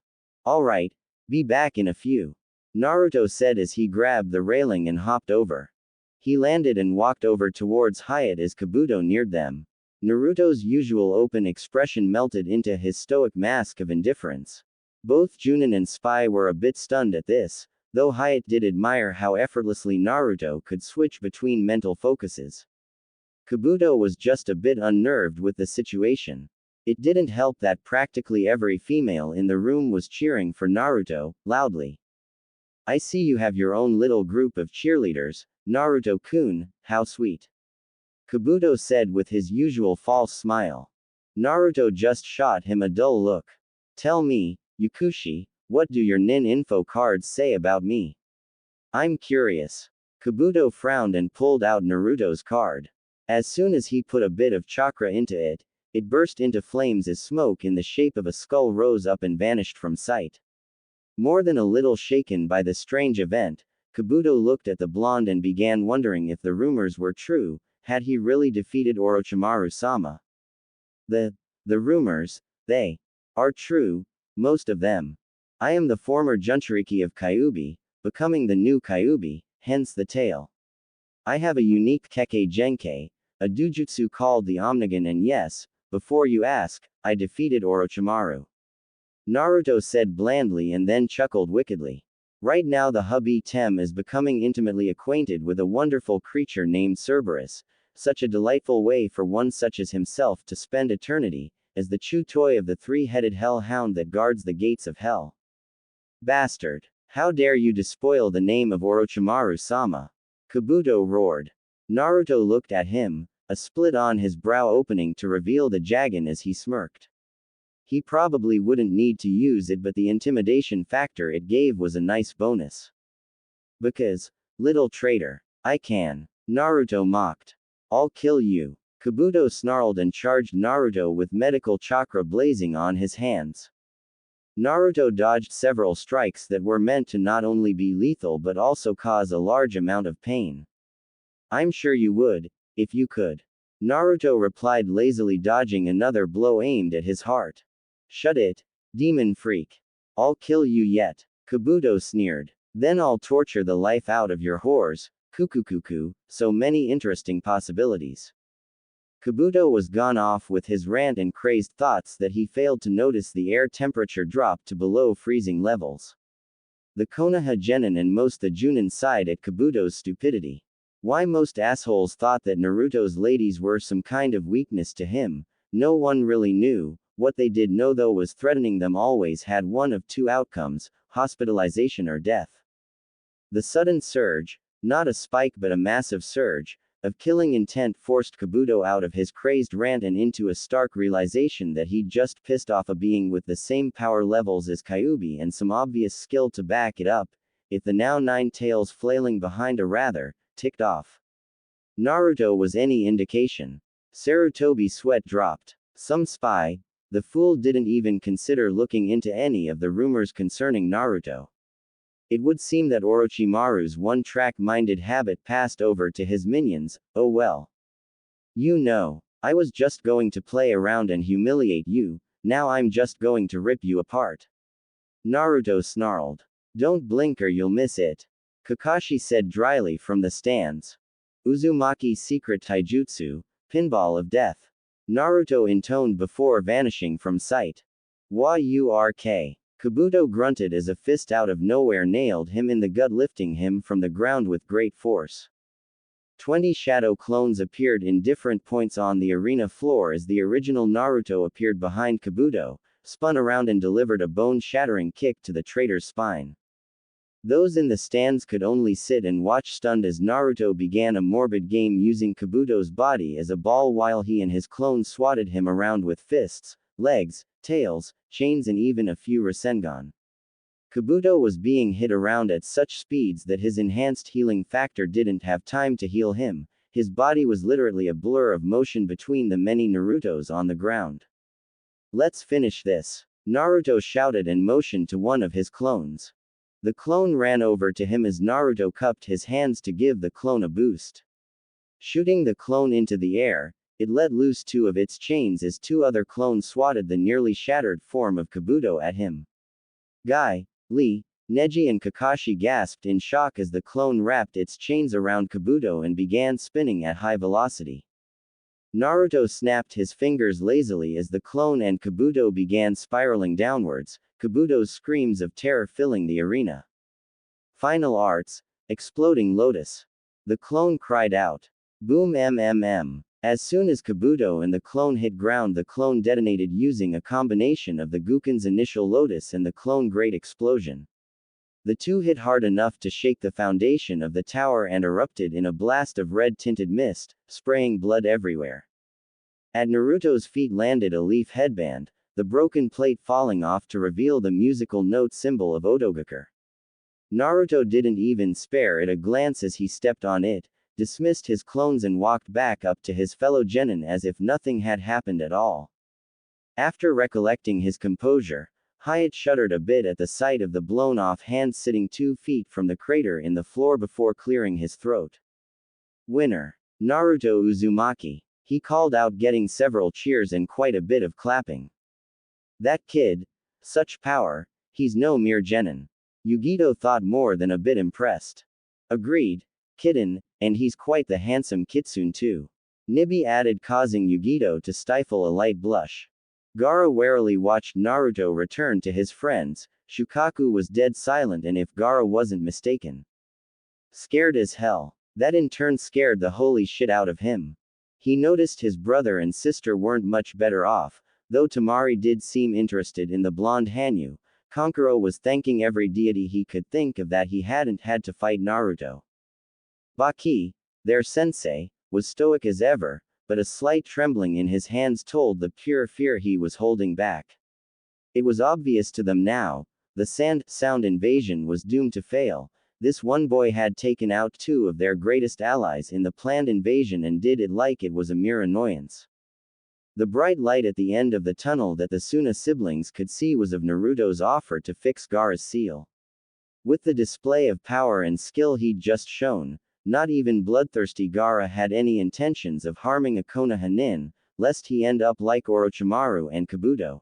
Alright, be back in a few. Naruto said as he grabbed the railing and hopped over. He landed and walked over towards Hyatt as Kabuto neared them. Naruto's usual open expression melted into his stoic mask of indifference. Both Junin and Spy were a bit stunned at this, though Hyatt did admire how effortlessly Naruto could switch between mental focuses. Kabuto was just a bit unnerved with the situation. It didn't help that practically every female in the room was cheering for Naruto, loudly. I see you have your own little group of cheerleaders, Naruto-kun, how sweet. Kabuto said with his usual false smile. Naruto just shot him a dull look. Tell me, Yakushi, what do your nin info cards say about me? I'm curious. Kabuto frowned and pulled out Naruto's card. As soon as he put a bit of chakra into it, it burst into flames as smoke in the shape of a skull rose up and vanished from sight. More than a little shaken by the strange event, Kabuto looked at the blonde and began wondering if the rumors were true. Had he really defeated Orochimaru-sama? The rumors, they are true, most of them. I am the former Jinchuriki of Kyuubi, becoming the new Kyuubi, hence the tale. I have a unique Kekkei Genkei, a dujutsu called the Omnigan, and yes, before you ask, I defeated Orochimaru. Naruto said blandly and then chuckled wickedly. Right now the hubby Tem is becoming intimately acquainted with a wonderful creature named Cerberus, such a delightful way for one such as himself to spend eternity, as the chew toy of the three-headed hell hound that guards the gates of hell. Bastard! How dare you despoil the name of Orochimaru-sama? Kabuto roared. Naruto looked at him, a split on his brow opening to reveal the jaggin as he smirked. He probably wouldn't need to use it, but the intimidation factor it gave was a nice bonus. Because, little traitor, I can. Naruto mocked. I'll kill you. Kabuto snarled and charged Naruto with medical chakra blazing on his hands. Naruto dodged several strikes that were meant to not only be lethal but also cause a large amount of pain. I'm sure you would, if you could. Naruto replied lazily, dodging another blow aimed at his heart. Shut it, demon freak. I'll kill you yet. Kabuto sneered. Then I'll torture the life out of your whores. Kukukuku, so many interesting possibilities. Kabuto was gone off with his rant and crazed thoughts that he failed to notice the air temperature dropped to below freezing levels. The Konoha genin and most the Junin sighed at Kabuto's stupidity. Why most assholes thought that Naruto's ladies were some kind of weakness to him, no one really knew. What they did know though was threatening them always had one of two outcomes, hospitalization or death. The sudden surge, not a spike but a massive surge, of killing intent forced Kabuto out of his crazed rant and into a stark realization that he'd just pissed off a being with the same power levels as Kyuubi and some obvious skill to back it up, if the now 9 tails flailing behind a rather, ticked off Naruto was any indication. Sarutobi's sweat dropped. Some spy. The fool didn't even consider looking into any of the rumors concerning Naruto. It would seem that Orochimaru's one-track-minded habit passed over to his minions. Oh well. You know, I was just going to play around and humiliate you, now I'm just going to rip you apart. Naruto snarled. Don't blink or you'll miss it. Kakashi said dryly from the stands. Uzumaki's secret taijutsu, pinball of death. Naruto intoned before vanishing from sight. Wa-urk. Kabuto grunted as a fist out of nowhere nailed him in the gut, lifting him from the ground with great force. 20 shadow clones appeared in different points on the arena floor as the original Naruto appeared behind Kabuto, spun around and delivered a bone-shattering kick to the traitor's spine. Those in the stands could only sit and watch stunned as Naruto began a morbid game using Kabuto's body as a ball while he and his clones swatted him around with fists, legs, tails, chains and even a few Rasengan. Kabuto was being hit around at such speeds that his enhanced healing factor didn't have time to heal him, his body was literally a blur of motion between the many Narutos on the ground. Let's finish this. Naruto shouted and motioned to one of his clones. The clone ran over to him as Naruto cupped his hands to give the clone a boost. Shooting the clone into the air, it let loose 2 of its chains as 2 other clones swatted the nearly shattered form of Kabuto at him. Guy, Lee, Neji and Kakashi gasped in shock as the clone wrapped its chains around Kabuto and began spinning at high velocity. Naruto snapped his fingers lazily as the clone and Kabuto began spiraling downwards, Kabuto's screams of terror filling the arena. Final arts, exploding lotus. The clone cried out. Boom mmm. As soon as Kabuto and the clone hit ground, the clone detonated using a combination of the Guken's initial lotus and the clone great explosion. The two hit hard enough to shake the foundation of the tower and erupted in a blast of red-tinted mist, spraying blood everywhere. At Naruto's feet landed a leaf headband, the broken plate falling off to reveal the musical note symbol of Otogakur. Naruto didn't even spare it a glance as he stepped on it, dismissed his clones and walked back up to his fellow genin as if nothing had happened at all. After recollecting his composure, Hyatt shuddered a bit at the sight of the blown-off hand sitting 2 feet from the crater in the floor before clearing his throat. Winner. Naruto Uzumaki. He called out, getting several cheers and quite a bit of clapping. That kid. Such power. He's no mere genin. Yugito thought more than a bit impressed. Agreed. Kitten, and he's quite the handsome kitsune too. Nibi added, causing Yugito to stifle a light blush. Gaara warily watched Naruto return to his friends, Shukaku was dead silent, and if Gaara wasn't mistaken, scared as hell. That in turn scared the holy shit out of him. He noticed his brother and sister weren't much better off, though Tamari did seem interested in the blonde Hanyu. Kankuro was thanking every deity he could think of that he hadn't had to fight Naruto. Baki, their sensei, was stoic as ever, but a slight trembling in his hands told the pure fear he was holding back. It was obvious to them now, the sound invasion was doomed to fail. This one boy had taken out two of their greatest allies in the planned invasion and did it like it was a mere annoyance. The bright light at the end of the tunnel that the Suna siblings could see was of Naruto's offer to fix Gaara's seal. With the display of power and skill he'd just shown, not even bloodthirsty Gaara had any intentions of harming a Konoha nin, lest he end up like Orochimaru and Kabuto.